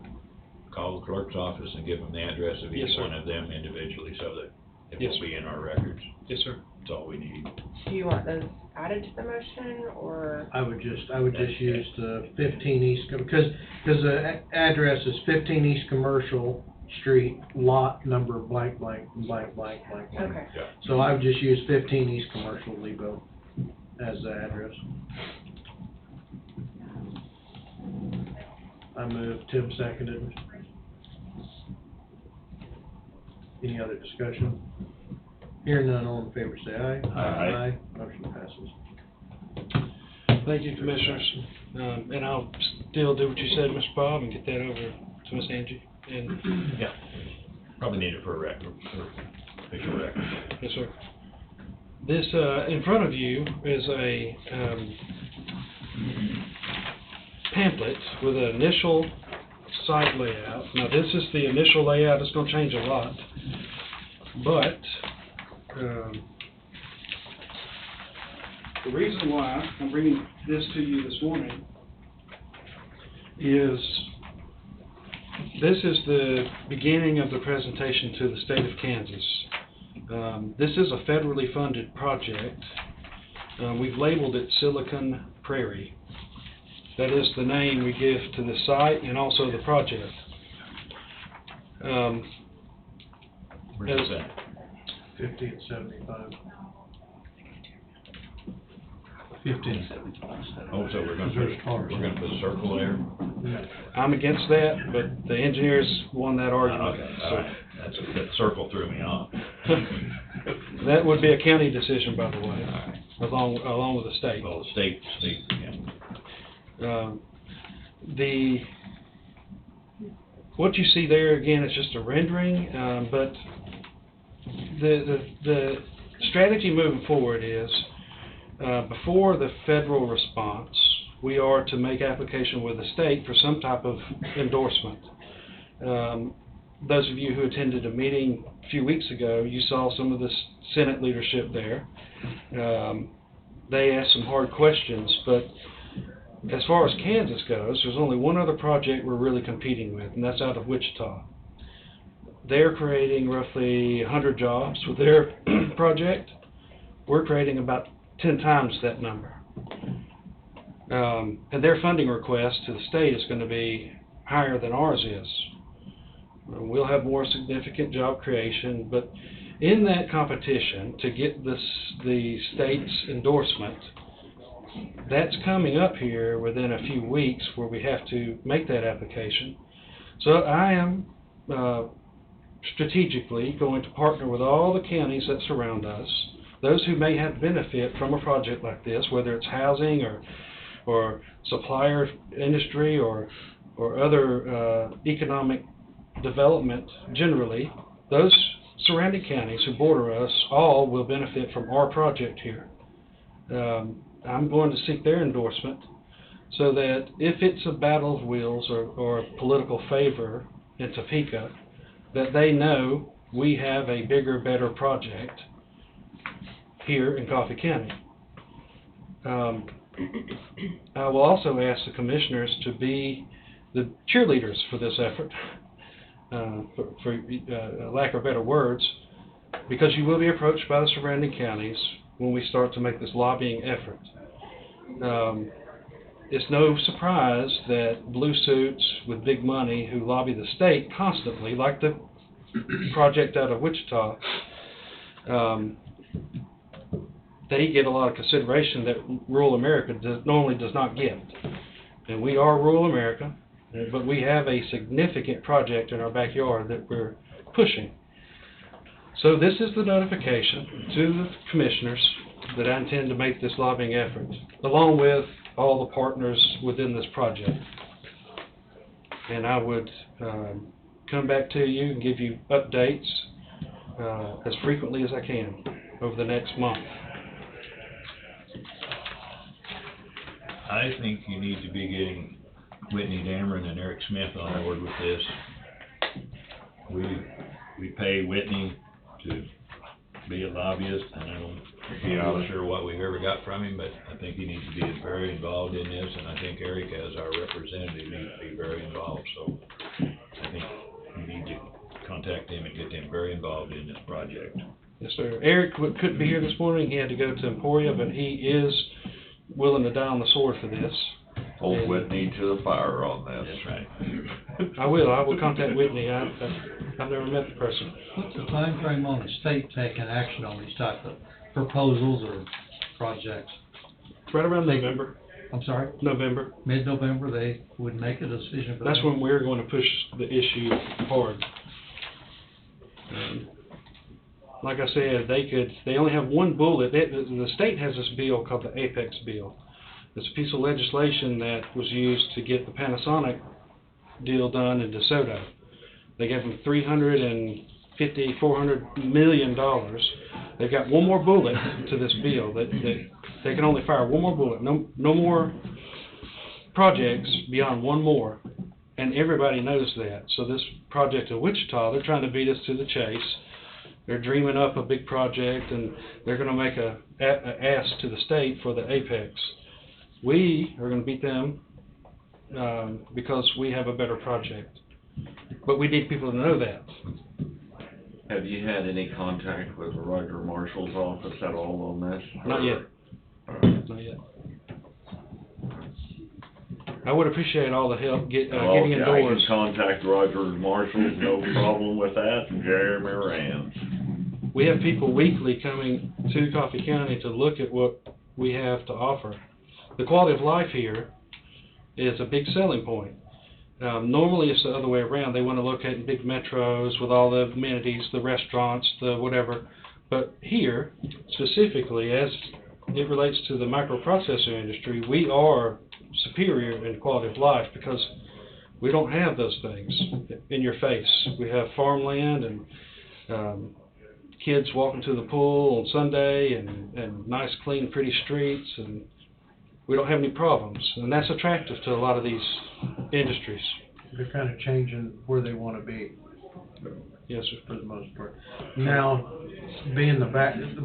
[SPEAKER 5] call the clerk's office and give them the address of
[SPEAKER 7] Yes,
[SPEAKER 5] each
[SPEAKER 7] sir.
[SPEAKER 5] one of them individually, so that it
[SPEAKER 7] Yes,
[SPEAKER 5] will
[SPEAKER 7] sir.
[SPEAKER 5] be in our records?
[SPEAKER 7] Yes, sir.
[SPEAKER 5] That's all we need.
[SPEAKER 4] Do you want those added to the motion, or?
[SPEAKER 1] I would just use the 15 East, because the address is 15 East Commercial Street, lot number blank, blank, blank, blank, blank, blank.
[SPEAKER 4] Okay.
[SPEAKER 1] So I would just use 15 East Commercial, Lebo, as the address. I moved, Tim seconded. Any other discussion? Hearing none, all in favor say aye.
[SPEAKER 2] Aye.
[SPEAKER 1] Motion passes.
[SPEAKER 7] Thank you, Commissioners. And I'll still do what you said, Mr. Bob, and get that over to Miss Angie. And,
[SPEAKER 5] Yeah. Probably need it for a record, for official record.
[SPEAKER 7] yes, sir. This, in front of you is a, pamphlet with an initial site layout. Now, this is the initial layout. It's gonna change a lot. But, the reason why I'm bringing this to you this morning is this is the beginning of the presentation to the state of Kansas. This is a federally funded project. We've labeled it Silicon Prairie. That is the name we give to the site and also the project.
[SPEAKER 5] Where's that?
[SPEAKER 1] 1575.
[SPEAKER 3] 1575.
[SPEAKER 5] Oh, so we're gonna
[SPEAKER 3] There's cars.
[SPEAKER 5] put a circle there?
[SPEAKER 7] I'm against that, but the engineers won that argument.
[SPEAKER 5] Okay, all right. That circle threw me off.
[SPEAKER 7] That would be a county decision, by the way, along with the state.
[SPEAKER 5] Well, the state, yeah.
[SPEAKER 7] What you see there, again, is just a rendering, but the strategy moving forward is, before the federal response, we are to make application with the state for some type of endorsement. Those of you who attended a meeting a few weeks ago, you saw some of the Senate leadership there. They asked some hard questions, but as far as Kansas goes, there's only one other project we're really competing with, and that's out of Wichita. They're creating roughly 100 jobs with their project. We're creating about 10 times that number. And their funding request to the state is going to be higher than ours is. We'll have more significant job creation, but in that competition, to get the state's endorsement, that's coming up here within a few weeks where we have to make that application. So I am strategically going to partner with all the counties that surround us, those who may have benefit from a project like this, whether it's housing or supplier industry or other economic development generally. Those surrounding counties who border us all will benefit from our project here. I'm going to seek their endorsement so that if it's a battle of wills or political favor in Topeka, that they know we have a bigger, better project here in Coffee County. I will also ask the commissioners to be the cheerleaders for this effort, for lack of better words, because you will be approached by the surrounding counties when we start to make this lobbying effort. It's no surprise that blue suits with big money who lobby the state constantly, like the project out of Wichita, they get a lot of consideration that rural America normally does not get. And we are rural America, but we have a significant project in our backyard that we're pushing. So this is the notification to the commissioners that I intend to make this lobbying effort, along with all the partners within this project. And I would come back to you and give you updates as frequently as I can over the next month.
[SPEAKER 5] I think you need to be getting Whitney Dameron and Eric Smith on board with this. We pay Whitney to be a lobbyist, and I'm not sure what we've ever got from him, but I think he needs to be very involved in this, and I think Eric, as our representative, needs to be very involved. So I think you need to contact them and get them very involved in this project.
[SPEAKER 7] Yes, sir. Eric couldn't be here this morning. He had to go to Emporia, but he is willing to die on the sword for this.
[SPEAKER 2] Hold Whitney to the fire on this.
[SPEAKER 5] That's right.
[SPEAKER 7] I will contact Whitney. I've never met the person.
[SPEAKER 3] What's the time frame on the state taking action on these type of proposals or projects?
[SPEAKER 7] Right around November.
[SPEAKER 3] I'm sorry,
[SPEAKER 7] November.
[SPEAKER 3] mid-November, they would make a decision for that?
[SPEAKER 7] That's when we're going to push the issue hard. Like I said, they only have one bullet. The state has this bill called the Apex bill. It's a piece of legislation that was used to get the Panasonic deal done in DeSoto. They gave them $400 million. They've got one more bullet to this bill that they can only fire one more bullet. No more projects beyond one more, and everybody knows that. So this project in Wichita, they're trying to beat us to the chase. They're dreaming up a big project, and they're going to make a ask to the state for the Apex. We are going to beat them because we have a better project. But we need people to know that.
[SPEAKER 2] Have you had any contact with Roger Marshall's office at all on this?
[SPEAKER 7] Not yet. Not yet. I would appreciate all the help getting indoors.
[SPEAKER 2] I can contact Roger Marshall, no problem with that, and Jeremy Rand.
[SPEAKER 7] We have people weekly coming to Coffee County to look at what we have to offer. The quality of life here is a big selling point. Normally it's the other way around. They want to locate in big metros with all the amenities, the restaurants, the whatever. But here, specifically, as it relates to the microprocessor industry, we are superior in quality of life because we don't have those things in your face. We have farmland and kids walking to the pool on Sunday and nice, clean, pretty streets, and we don't have any problems. And that's attractive to a lot of these industries.
[SPEAKER 1] They're kind of changing where they want to be.
[SPEAKER 7] Yes, sir.
[SPEAKER 1] For the most part. Now, being the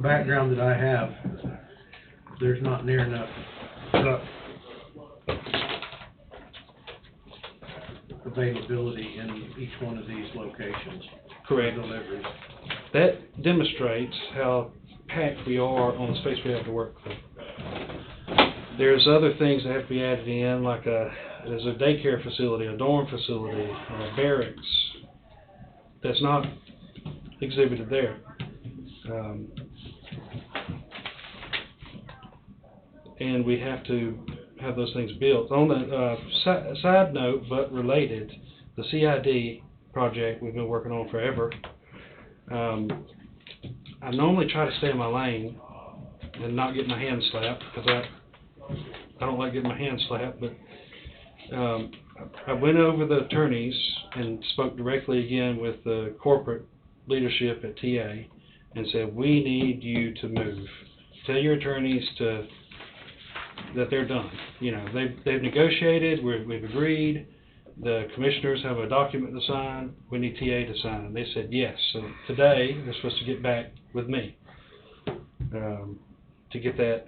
[SPEAKER 1] background that I have, there's not near enough truck availability in each one of these locations.
[SPEAKER 7] Correct.
[SPEAKER 1] For deliveries.
[SPEAKER 7] That demonstrates how packed we are on the space we have to work with. There's other things that have to be added in, like there's a daycare facility, a dorm facility, a barracks that's not exhibited there. And we have to have those things built. On the side note, but related, the CID project we've been working on forever. I normally try to stay in my lane and not get my hand slapped because I don't like getting my hand slapped, but I went over the attorneys and spoke directly again with the corporate leadership at TA and said, we need you to move. Tell your attorneys that they're done. You know, they've negotiated, we've agreed, the commissioners have a document to sign, we need TA to sign. And they said yes. So today, they're supposed to get back with me to get that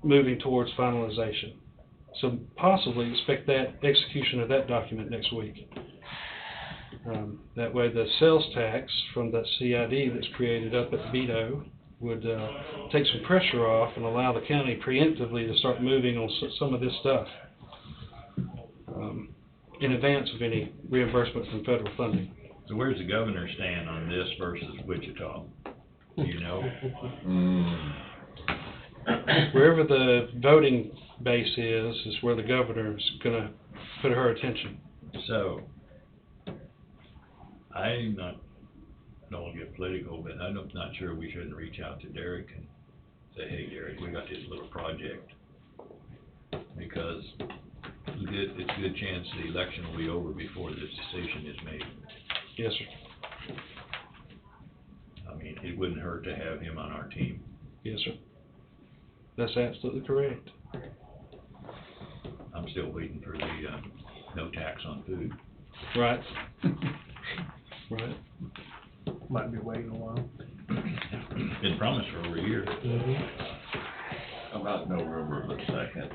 [SPEAKER 7] moving towards finalization. So possibly expect that execution of that document next week. That way the sales tax from the CID that's created up at Vito would take some pressure off and allow the county preemptively to start moving on some of this stuff in advance of any reimbursement from federal funding.
[SPEAKER 5] So where's the governor stand on this versus Wichita? Do you know?
[SPEAKER 7] Wherever the voting base is where the governor's gonna put her attention.
[SPEAKER 5] So, don't want to get political, but I'm not sure we shouldn't reach out to Derek and say, hey, Derek, we got this little project. Because it's a good chance the election will be over before this decision is made.
[SPEAKER 7] Yes, sir.
[SPEAKER 5] I mean, it wouldn't hurt to have him on our team.
[SPEAKER 7] Yes, sir. That's absolutely correct.
[SPEAKER 5] I'm still waiting for the no tax on food.
[SPEAKER 7] Right. Right.
[SPEAKER 1] Might be waiting a while.
[SPEAKER 5] Been promised for over a year.
[SPEAKER 2] About November the 2nd.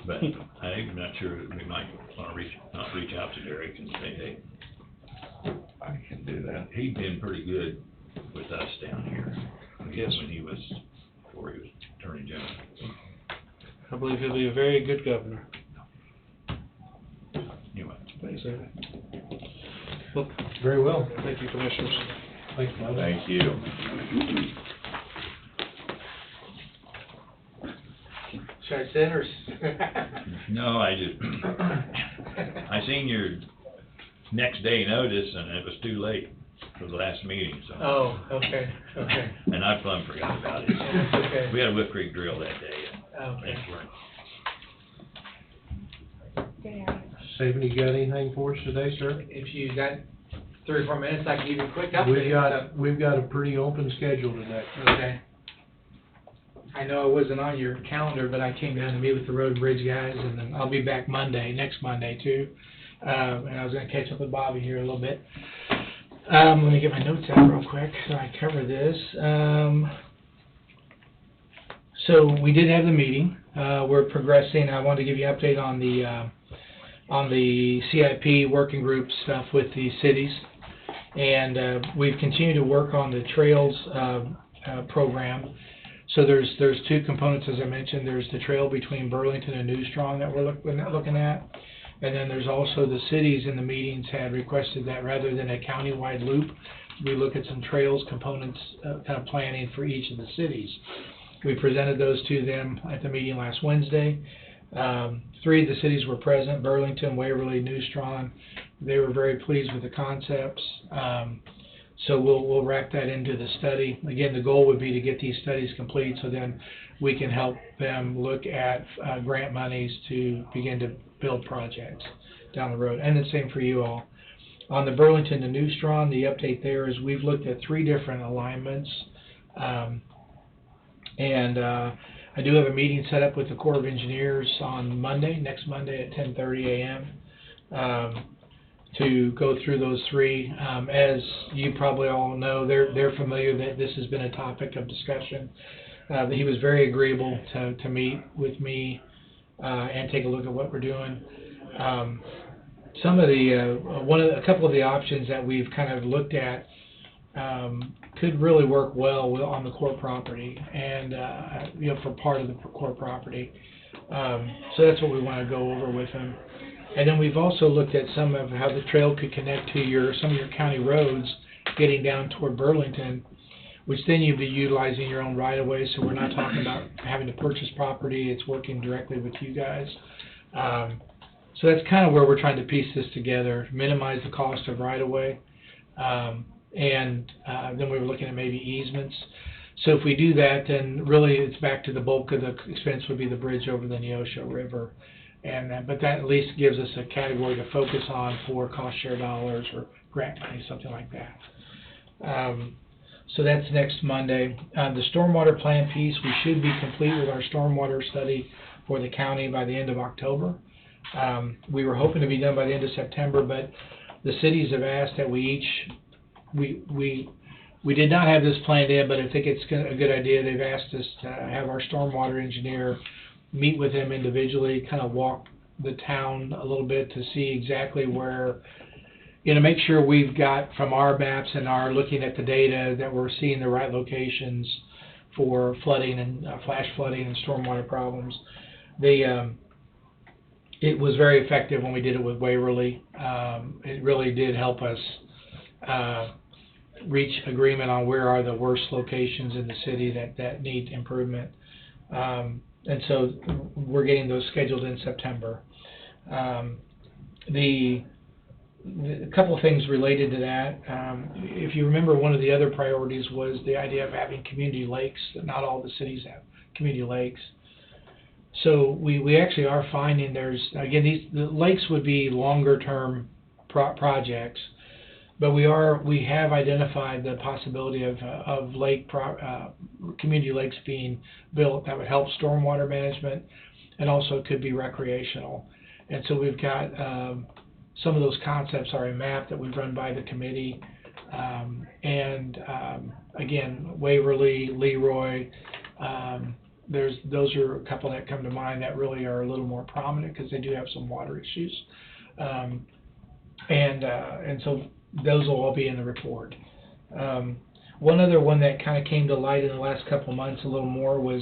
[SPEAKER 5] But I'm not sure, we might want to reach out to Derek and say, hey,
[SPEAKER 2] I can do that.
[SPEAKER 5] he'd been pretty good with us down here.
[SPEAKER 7] Yes.
[SPEAKER 5] Before he was Attorney General.
[SPEAKER 7] I believe he'll be a very good governor.
[SPEAKER 5] Anyway.
[SPEAKER 7] Thanks, sir. Well,
[SPEAKER 1] Very well.
[SPEAKER 7] thank you, commissioners.
[SPEAKER 1] Thanks, Bob.
[SPEAKER 2] Thank you.
[SPEAKER 9] Should I sit or?
[SPEAKER 5] No, I seen your next day notice and it was too late for the last meeting, so.
[SPEAKER 9] Oh, okay.
[SPEAKER 5] And I plumb forgot about it.
[SPEAKER 9] That's okay.
[SPEAKER 5] We had a Whip Creek drill that day.
[SPEAKER 9] Okay.
[SPEAKER 4] Yeah.
[SPEAKER 1] Saban, you got anything for us today, sir?
[SPEAKER 9] If you got 3 or 4 minutes, I can give you a quick update.
[SPEAKER 1] We've got a pretty open schedule today.
[SPEAKER 9] Okay. I know I wasn't on your calendar, but I came down to meet with the road and bridge guys, and then I'll be back next Monday too. And I was gonna catch up with Bobby here a little bit. Let me get my notes out real quick so I cover this. So we did have the meeting. We're progressing. I wanted to give you an update on the CIP working group stuff with the cities. And we've continued to work on the trails program. So there's 2 components, as I mentioned. There's the trail between Burlington and New Strong that we're looking at. And then there's also the cities in the meetings had requested that rather than a countywide loop, we look at some trails components kind of planning for each of the cities. We presented those to them at the meeting last Wednesday. 3 of the cities were present: Burlington, Waverly, New Strong. They were very pleased with the concepts. So we'll wrap that into the study. Again, the goal would be to get these studies complete so then we can help them look at grant monies to begin to build projects down the road. And the same for you all. On the Burlington to New Strong, the update there is we've looked at 3 different alignments. I do have a meeting set up with the Corps of Engineers on next Monday at 10:30 a.m. To go through those 3. As you probably all know, they're familiar that this has been a topic of discussion. He was very agreeable to meet with me and take a look at what we're doing. Some of a couple of the options that we've kind of looked at could really work well on the core property and for part of the core property. So that's what we want to go over with him. And then we've also looked at some of how the trail could connect to some of your county roads getting down toward Burlington, which then you'd be utilizing your own right-of-way, so we're not talking about having to purchase property. It's working directly with you guys. So that's kind of where we're trying to piece this together, minimize the cost of right-of-way. And then we were looking at maybe easements. So if we do that, then really it's back to the bulk of the expense would be the bridge over the Neosho River. But that at least gives us a category to focus on for cost share dollars or grant money, something like that. So that's next Monday. The stormwater plan piece, we should be complete with our stormwater study for the county by the end of October. We were hoping to be done by the end of September, but the cities have asked that we we did not have this planned in, but I think it's a good idea. They've asked us to have our stormwater engineer meet with them individually, kind of walk the town a little bit to see exactly where, make sure we've got from our maps and our looking at the data that we're seeing the right locations for flooding and flash flooding and stormwater problems. It was very effective when we did it with Waverly. It really did help us reach agreement on where are the worst locations in the city that need improvement. And so we're getting those scheduled in September. A couple of things related to that. If you remember, one of the other priorities was the idea of having community lakes. Not all the cities have community lakes. So we actually are finding the lakes would be longer term projects, but we have identified the possibility of community lakes being built that would help stormwater management, and also could be recreational. And so we've got some of those concepts are a map that we've run by the committee, again, Waverly, Leroy. Those are a couple that come to mind that really are a little more prominent because they do have some water issues, and so those will all be in the report. One other one that kind of came to light in the last couple of months a little more was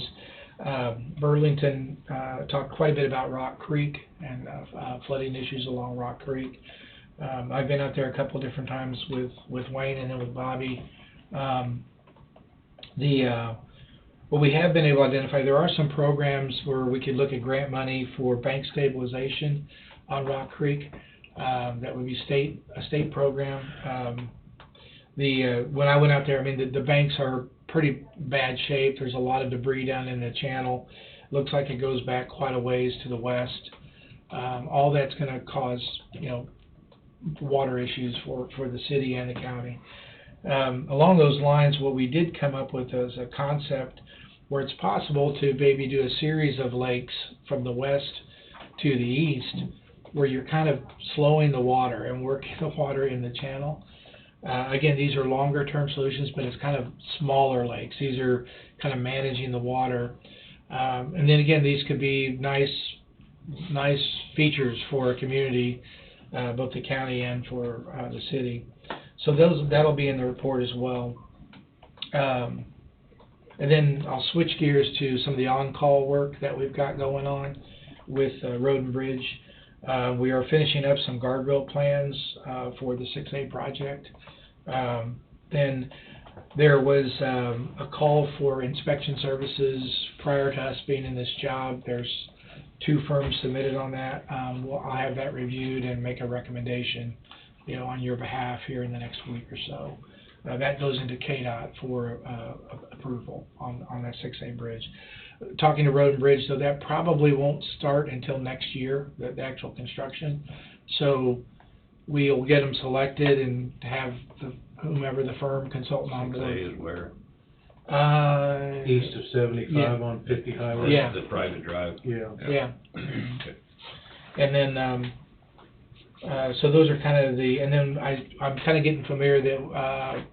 [SPEAKER 9] Burlington talked quite a bit about Rock Creek and flooding issues along Rock Creek. I've been out there a couple of different times with Wayne and then with Bobby. What we have been able to identify, there are some programs where we could look at grant money for bank stabilization on Rock Creek. That would be a state program. When I went out there, I mean, the banks are pretty bad shape. There's a lot of debris down in the channel. Looks like it goes back quite a ways to the west. All that's going to cause, water issues for the city and the county. Along those lines, what we did come up with is a concept where it's possible to maybe do a series of lakes from the west to the east, where you're kind of slowing the water and working the water in the channel. Again, these are longer term solutions, but it's kind of smaller lakes. These are kind of managing the water. And then again, these could be nice features for a community, both the county and for the city. So that'll be in the report as well. And then I'll switch gears to some of the on-call work that we've got going on with Road and Bridge. We are finishing up some guardrail plans for the 6A project. Then there was a call for inspection services prior to us being in this job. There's 2 firms submitted on that. I'll have that reviewed and make a recommendation, on your behalf here in the next week or so. That goes into KDOT for approval on that 6A bridge. Talking to Road and Bridge, so that probably won't start until next year, the actual construction. So we'll get them selected and have whomever the firm consultant on board.
[SPEAKER 5] 6A is where?
[SPEAKER 1] East of 75 on 50 highway.
[SPEAKER 9] Yeah.
[SPEAKER 5] The private drive.
[SPEAKER 1] Yeah.
[SPEAKER 9] And then, so those are kind of and then I'm kind of getting familiar that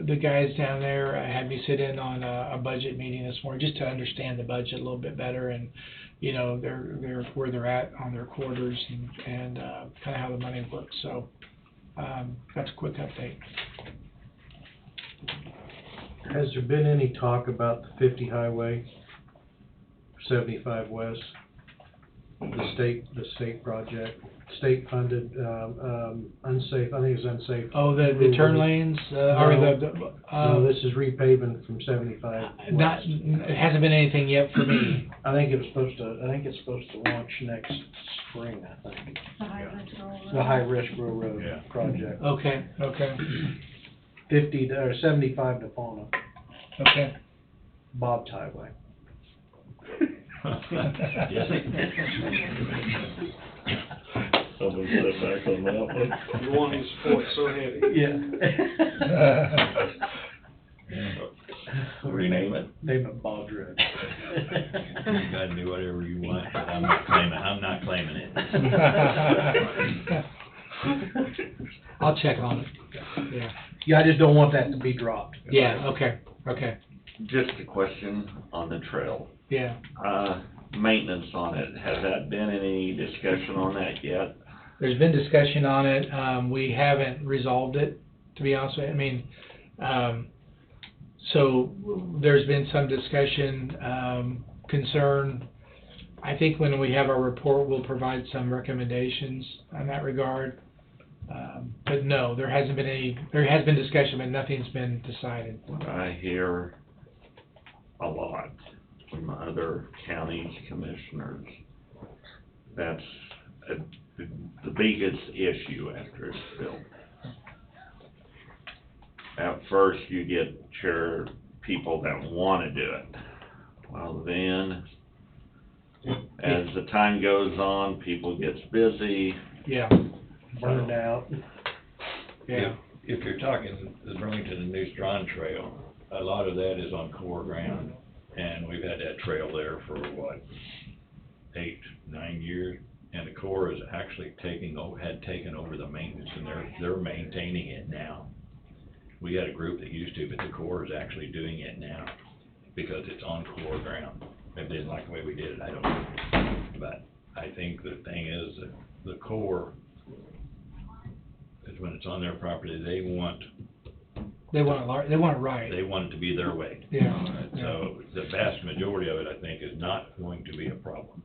[SPEAKER 9] the guys down there had me sit in on a budget meeting this morning just to understand the budget a little bit better, and they're where they're at on their quarters and kind of how the money works. So that's a quick update.
[SPEAKER 1] Has there been any talk about the 50 highway, 75 west, the state project, state funded, unsafe, I think it's unsafe.
[SPEAKER 9] Oh, the turn lanes,
[SPEAKER 1] No, this is repaving from 75 west.
[SPEAKER 9] It hasn't been anything yet for me.
[SPEAKER 1] I think it's supposed to launch next spring, I think. The high risk road project.
[SPEAKER 9] Okay.
[SPEAKER 1] 50 or 75 to Fauna,
[SPEAKER 9] Okay.
[SPEAKER 1] Bob's Highway.
[SPEAKER 5] Yes.
[SPEAKER 8] Somebody step back on that one.
[SPEAKER 7] The one whose voice so heavy.
[SPEAKER 5] Rename it.
[SPEAKER 1] Name it Bob's Road.
[SPEAKER 5] You gotta do whatever you want, but I'm not claiming it.
[SPEAKER 9] I'll check on it. Yeah.
[SPEAKER 1] Yeah, I just don't want that to be dropped.
[SPEAKER 9] Yeah, okay, okay,
[SPEAKER 2] Just a question on the trail.
[SPEAKER 9] yeah.
[SPEAKER 2] Maintenance on it, has that been any discussion on that yet?
[SPEAKER 9] There's been discussion on it, we haven't resolved it, to be honest with you, I mean, so there's been some discussion, concern. I think when we have our report, we'll provide some recommendations in that regard. But no, there has been discussion, but nothing's been decided.
[SPEAKER 2] What I hear a lot from other counties, commissioners, that's the biggest issue after it's built. At first, you get people that wanna do it. Well, then, as the time goes on, people gets busy.
[SPEAKER 9] Yeah,
[SPEAKER 1] Burned out.
[SPEAKER 9] yeah,
[SPEAKER 5] If you're talking the Burlington and New Strand Trail, a lot of that is on core ground, and we've had that trail there for, what, 8, 9 years? And the Corps is actually taken over the maintenance, and they're maintaining it now. We had a group that used to, but the Corps is actually doing it now, because it's on core ground. If they didn't like the way we did it, I don't know. But I think the thing is, that the Corps, is when it's on their property, they want
[SPEAKER 9] they want it right.
[SPEAKER 5] They want it to be their way.
[SPEAKER 9] Yeah.
[SPEAKER 5] So the vast majority of it, I think, is not going to be a problem.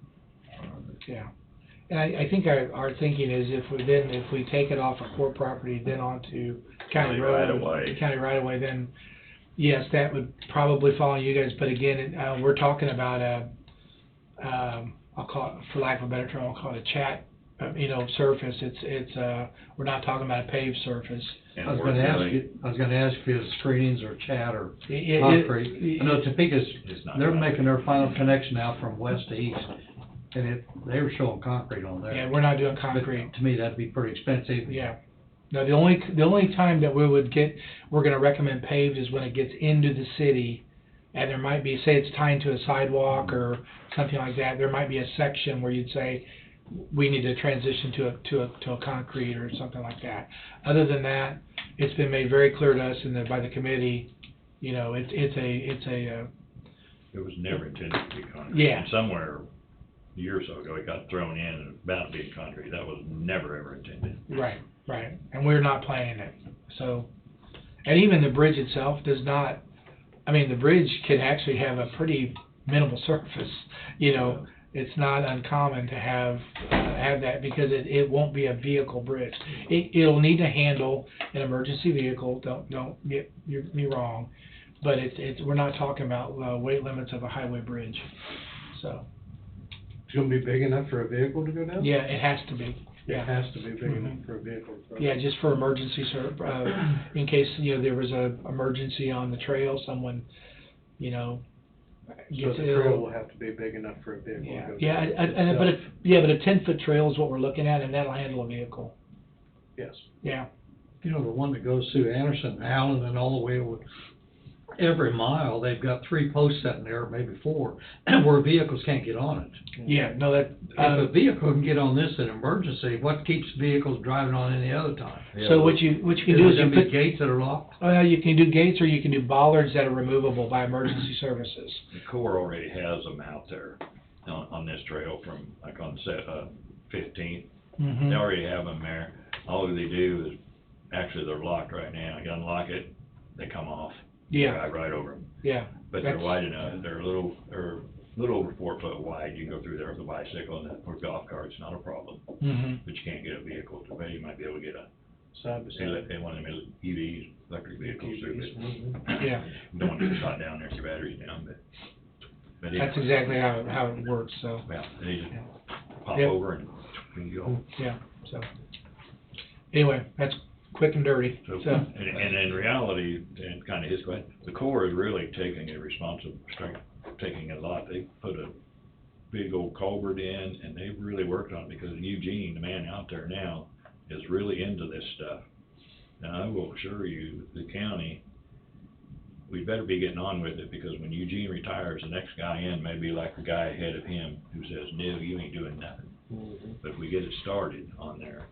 [SPEAKER 9] Yeah, and I think our thinking is if we take it off of court property, then onto county road.
[SPEAKER 2] Right-of-way.
[SPEAKER 9] County right away, then, yes, that would probably fall on you guys, but again, we're talking about I'll call it, for lack of a better term, I'll call it a chat, surface. It's we're not talking about a paved surface.
[SPEAKER 2] And
[SPEAKER 3] I was
[SPEAKER 2] we're
[SPEAKER 3] gonna ask
[SPEAKER 2] doing-
[SPEAKER 3] you, if it was screenings or chat or
[SPEAKER 9] It-
[SPEAKER 3] concrete. I know Topeka's,
[SPEAKER 5] It's not
[SPEAKER 3] they're
[SPEAKER 5] right.
[SPEAKER 3] making their final connection out from west to east, and they were showing concrete on there.
[SPEAKER 9] Yeah, we're not doing
[SPEAKER 3] But
[SPEAKER 9] concrete.
[SPEAKER 3] to me, that'd be pretty expensive.
[SPEAKER 9] Yeah. No, the only time that we're gonna recommend paved is when it gets into the city, and there might be, say it's tying to a sidewalk or something like that, there might be a section where you'd say, we need to transition to a concrete or something like that. Other than that, it's been made very clear to us by the committee, it's a
[SPEAKER 5] It was never intended to be concrete.
[SPEAKER 9] Yeah.
[SPEAKER 5] And somewhere, a year or so ago, it got thrown in and it's bound to be concrete. That was never, ever intended.
[SPEAKER 9] right, and we're not planning it, so. And even the bridge itself does not, the bridge can actually have a pretty minimal surface, It's not uncommon to have that because it won't be a vehicle bridge. It'll need to handle an emergency vehicle, don't get me wrong, but we're not talking about weight limits of a highway bridge, so.
[SPEAKER 1] It's gonna be big enough for a vehicle to go down?
[SPEAKER 9] Yeah, it has to be,
[SPEAKER 1] It
[SPEAKER 9] yeah.
[SPEAKER 1] has to be big enough for a vehicle to go down.
[SPEAKER 9] Yeah, just for emergency in case, there was a emergency on the trail, someone,
[SPEAKER 1] So
[SPEAKER 9] gets
[SPEAKER 1] the trail
[SPEAKER 9] ill.
[SPEAKER 1] will have to be big enough for a vehicle to
[SPEAKER 9] Yeah,
[SPEAKER 1] go
[SPEAKER 9] yeah,
[SPEAKER 1] down.
[SPEAKER 9] but a 10-foot trail is what we're looking at, and that'll handle a vehicle,
[SPEAKER 1] Yes.
[SPEAKER 9] yeah.
[SPEAKER 3] The one that goes through Anderson, Allen, and all the way over, every mile, they've got 3 posts sitting there, maybe 4, where vehicles can't get on it.
[SPEAKER 9] Yeah, no, that,
[SPEAKER 3] If a vehicle can get on this in emergency, what keeps vehicles driving on any other time?
[SPEAKER 9] so what you can do is you
[SPEAKER 3] Is there
[SPEAKER 9] put,
[SPEAKER 3] gates that are locked?
[SPEAKER 9] you can do gates or you can do bollards that are removable by emergency services.
[SPEAKER 5] The Corps already has them out there on this trail from, like on 15th.
[SPEAKER 9] Mm-hmm.
[SPEAKER 5] They already have them there. All they do is, actually, they're locked right now. You unlock it, they come off.
[SPEAKER 9] Yeah,
[SPEAKER 5] Drive right over them.
[SPEAKER 9] yeah,
[SPEAKER 5] But they're
[SPEAKER 9] That's-
[SPEAKER 5] wide enough. They're a little over 4 foot wide. You can go through there with a bicycle or golf cart. It's not a problem.
[SPEAKER 9] mm-hmm,
[SPEAKER 5] But you can't get a vehicle. Well, you might be able to get
[SPEAKER 1] Side by side.
[SPEAKER 5] one of them EVs, electric vehicles through,
[SPEAKER 1] Mhm.
[SPEAKER 5] but
[SPEAKER 9] yeah.
[SPEAKER 5] don't want to get shot down there if your battery's down, but
[SPEAKER 9] That's
[SPEAKER 5] anyway,
[SPEAKER 9] exactly how it works, so,
[SPEAKER 5] well, they just pop
[SPEAKER 9] Yep.
[SPEAKER 5] over and you go.
[SPEAKER 9] yeah, so. Anyway, that's quick and dirty,
[SPEAKER 5] So,
[SPEAKER 9] so,
[SPEAKER 5] and in reality, and kind of his question, the Corps is really taking taking a lot. They put a big old culvert in, and they've really worked on it, because Eugene, the man out there now, is really into this stuff. And I will assure you, the county, we better be getting on with it, because when Eugene retires, the next guy in may be like the guy ahead of him, who says, no, you ain't doing nothing.
[SPEAKER 1] Mhm.
[SPEAKER 5] But if we get it started on there,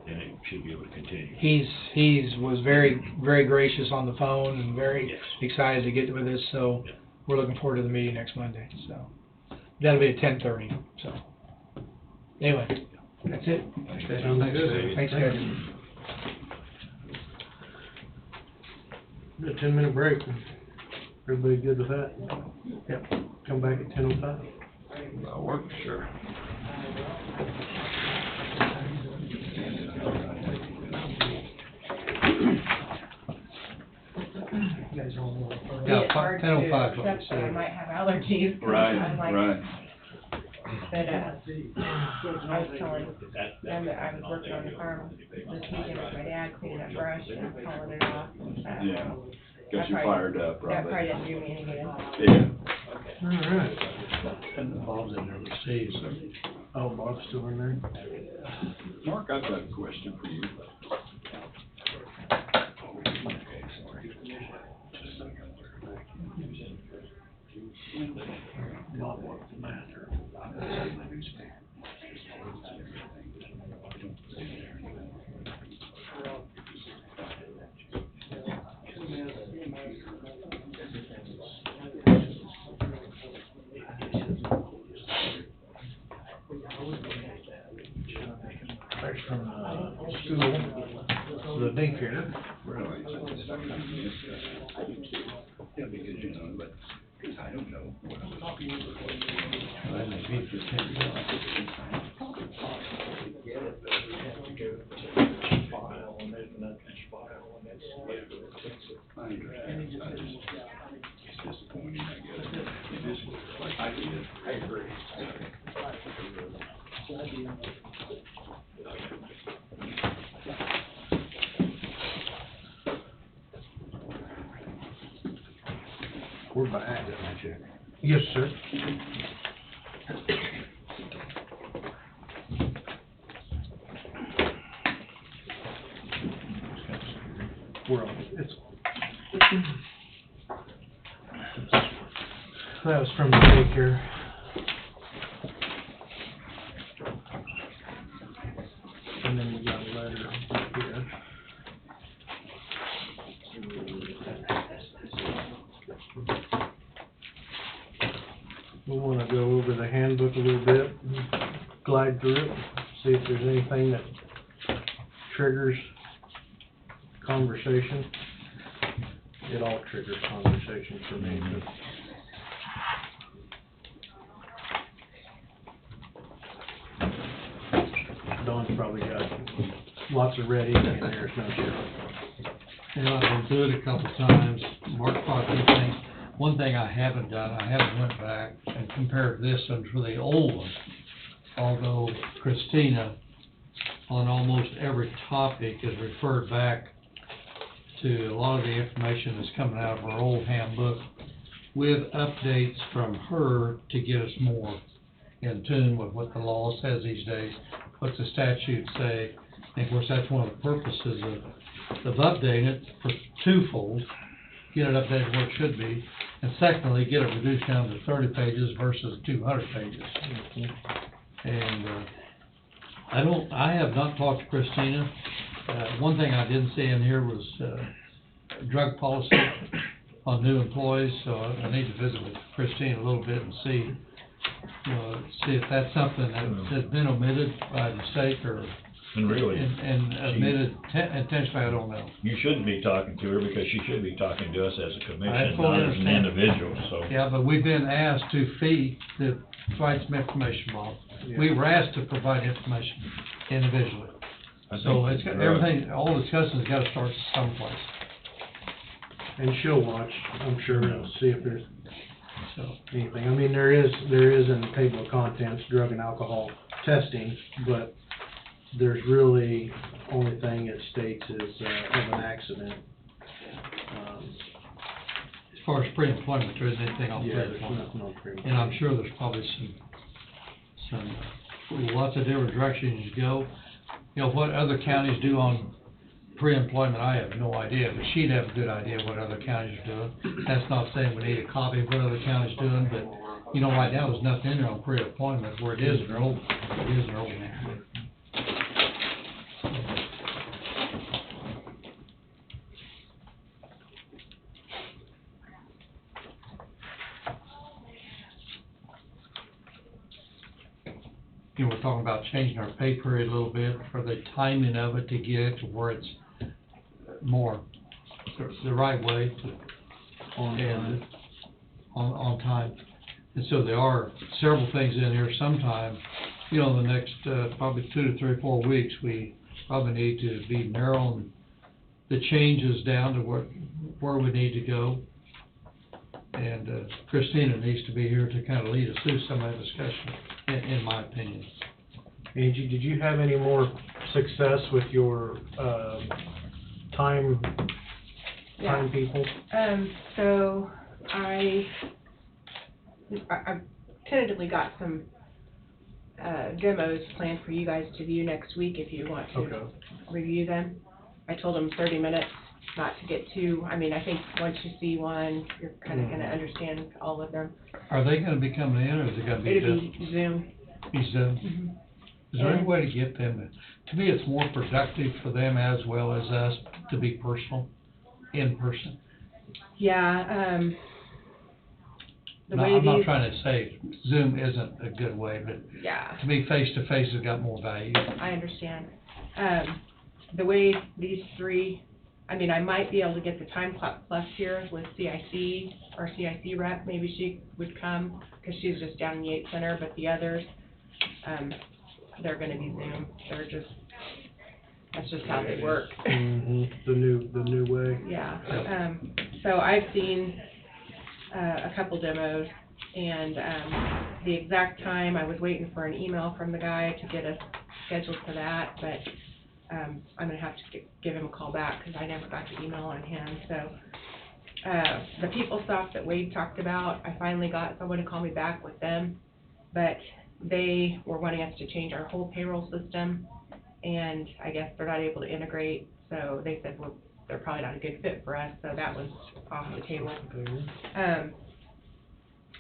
[SPEAKER 5] then it should be able to continue.
[SPEAKER 9] He's was very, very gracious on the phone and very
[SPEAKER 5] Yes.
[SPEAKER 9] excited to get with us, so
[SPEAKER 5] Yeah.
[SPEAKER 9] we're looking forward to the meeting next Monday, so. That'll be at 10:30, so. Anyway, that's it.
[SPEAKER 5] Thanks,
[SPEAKER 1] Sounds
[SPEAKER 5] Dave.
[SPEAKER 1] good.
[SPEAKER 9] Thanks, guys.
[SPEAKER 1] A 10-minute break. Everybody good with that?
[SPEAKER 9] Yep.
[SPEAKER 1] Come back at 10:05.
[SPEAKER 5] That'll work, sure.
[SPEAKER 9] You guys are all over.
[SPEAKER 3] Yeah,
[SPEAKER 4] It's hard to
[SPEAKER 3] 10:05 is what we
[SPEAKER 4] accept that I
[SPEAKER 3] said.
[SPEAKER 4] might have allergies. 'cause I'm like, But, I was telling them that I was working on the farm this weekend with my dad, cleaning up brush and hauling it off.
[SPEAKER 2] Yeah.
[SPEAKER 4] That
[SPEAKER 2] Got you
[SPEAKER 4] probably-
[SPEAKER 2] fired up,
[SPEAKER 4] That
[SPEAKER 2] probably.
[SPEAKER 4] probably didn't do me any good.
[SPEAKER 2] Yeah.
[SPEAKER 1] All right.
[SPEAKER 3] And Bob's in there with Steve, so.
[SPEAKER 1] Oh, Bob's still in there?
[SPEAKER 2] Mark, I've got a question for you.
[SPEAKER 1] Bob wants the master. That's from, school, the daycare.
[SPEAKER 2] Really? I do too. Yeah, because, you know, but, because I don't know what I'm talking about. I understand. It's disappointing, I guess. It is, like, I agree.
[SPEAKER 1] We're back. Yes, sir. We're on, it's. That was from the daycare. And then we got a letter here. We wanna go over the handbook a little bit, glide through it, see if there's anything that triggers conversation. It all triggers conversation for me, but Dawn's probably got lots of red ink in there, don't you?
[SPEAKER 3] Yeah, I've been through it a couple of times. Mark probably thinks, one thing I haven't done, I haven't went back and compared this one to the old one. Although Christina, on almost every topic, has referred back to a lot of the information that's coming out of our old handbook with updates from her to get us more in tune with what the law says these days, what the statutes say. And of course, that's one of the purposes of updating it for twofold, get it updated where it should be, and secondly, get it reduced down to 30 pages versus 200 pages. And, I have not talked to Christina. One thing I didn't see in here was, drug policy on new employees, so I need to visit with Christina a little bit and see if that's something that has been omitted by mistake or,
[SPEAKER 5] And really,
[SPEAKER 3] and omitted intentionally, I don't know.
[SPEAKER 5] you shouldn't be talking to her because she should be talking to us as a
[SPEAKER 3] I
[SPEAKER 5] commission,
[SPEAKER 3] fully
[SPEAKER 5] not as an
[SPEAKER 3] understand.
[SPEAKER 5] individual, so.
[SPEAKER 3] Yeah, but we've been asked to provide some information, Bob. We were asked to provide information individually.
[SPEAKER 5] I think
[SPEAKER 3] So it's,
[SPEAKER 5] you're right.
[SPEAKER 3] everything, all discussion's gotta start someplace,
[SPEAKER 1] And she'll watch, I'm sure, and see if there's
[SPEAKER 3] so.
[SPEAKER 1] anything. I mean, there is in the table of contents, drug and alcohol testing, but there's really, only thing it states is, of an accident.
[SPEAKER 3] As far as pre-employment, there isn't anything on
[SPEAKER 1] Yeah, there's
[SPEAKER 3] pre-employment.
[SPEAKER 1] nothing on pre-employment.
[SPEAKER 3] And I'm sure there's probably lots of different directions you go. You know, what other counties do on pre-employment, I have no idea, but she'd have a good idea what other counties are doing. That's not saying we need a copy of what other counties doing, but, you know, right now, there's nothing in there on pre-employment, where it is in their old, it is in their old handbook. talking about changing our pay period a little bit for the timing of it to get it to where it's more the right way to, and on time. And so there are several things in here. Sometime, the next, probably 2 to 3 or 4 weeks, we probably need to be narrowing the changes down to where we need to go. And Christina needs to be here to kind of lead us through some of that discussion, in my opinion.
[SPEAKER 1] Angie, did you have any more success with your, time people?
[SPEAKER 4] So I've tentatively got some, demos planned for you guys to view next week if you want to
[SPEAKER 1] Okay.
[SPEAKER 4] review them. I told them 30 minutes, not to get too, I think once you see one, you're kind of gonna understand all of them.
[SPEAKER 3] Are they gonna be coming in, or is it gonna be
[SPEAKER 4] It'll be Zoom.
[SPEAKER 3] Zoom?
[SPEAKER 4] Mhm.
[SPEAKER 3] Is there any
[SPEAKER 4] And-
[SPEAKER 3] way to get them, to me, it's more productive for them as well as us to be personal, in person.
[SPEAKER 4] Yeah, the
[SPEAKER 3] No,
[SPEAKER 4] way
[SPEAKER 3] I'm not
[SPEAKER 4] these,
[SPEAKER 3] trying to say Zoom isn't a good way, but
[SPEAKER 4] yeah.
[SPEAKER 3] to me, face-to-face has got more value.
[SPEAKER 4] I understand. The way these three, I might be able to get the time clock plus here with CIC, our CIC rep, maybe she would come, because she's just down in Yates Center, but the others, they're gonna be Zoom, that's just how they work.
[SPEAKER 1] The new way.
[SPEAKER 4] Yeah, so I've seen, a couple demos, and, the exact time, I was waiting for an email from the guy to get us scheduled for that, but, I'm gonna have to give him a call back, because I never got the email on him, so. The PeopleSoft that Wade talked about, I finally got someone to call me back with them, but they were wanting us to change our whole payroll system, and I guess they're not able to integrate, so they said, well, they're probably not a good fit for us, so that was off the table.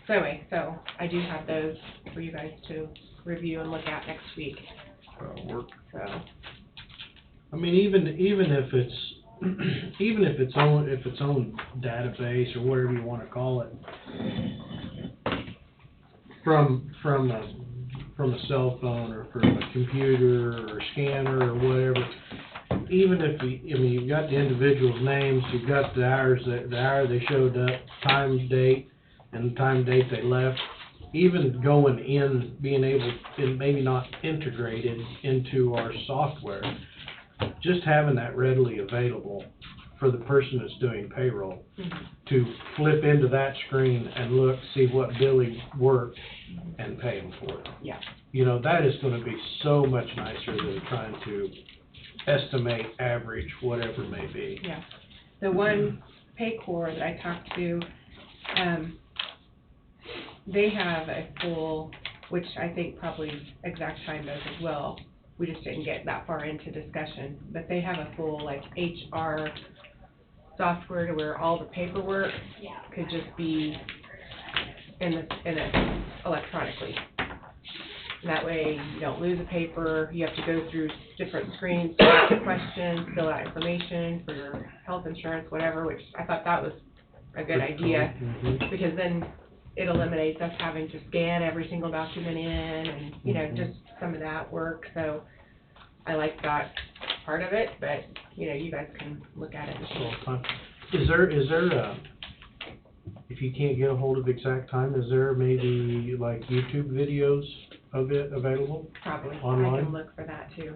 [SPEAKER 4] So anyway, so I do have those for you guys to review and look at next week,
[SPEAKER 1] Work.
[SPEAKER 4] so.
[SPEAKER 1] Even if it's, even if its own database or whatever you wanna call it, from a cell phone or from a computer or scanner or whatever, even if you've got the individual's names, you've got the hour they showed up, time, date, and the time, date they left, even going in, being able, and maybe not integrated into our software, just having that readily available for the person that's doing payroll, to flip into that screen and look, see what Billy worked, and pay him for it.
[SPEAKER 4] Yeah.
[SPEAKER 1] That is gonna be so much nicer than trying to estimate, average, whatever it may be.
[SPEAKER 4] Yeah, the one Paycor that I talked to, they have a full, which I think probably Exact Time does as well, we just didn't get that far into discussion, but they have a full, HR software to where all the paperwork could just be in it electronically. That way, you don't lose a paper, you have to go through different screens, to ask questions, fill out information for your health insurance, whatever, which I thought that was a good idea, because then it eliminates us having to scan every single document in, and, just some of that work, so I like that part of it, but, you guys can look at it and see.
[SPEAKER 1] Is there if you can't get a hold of Exact Time, is there maybe YouTube videos of it available?
[SPEAKER 4] Probably,
[SPEAKER 1] Online?
[SPEAKER 4] I can look for that too,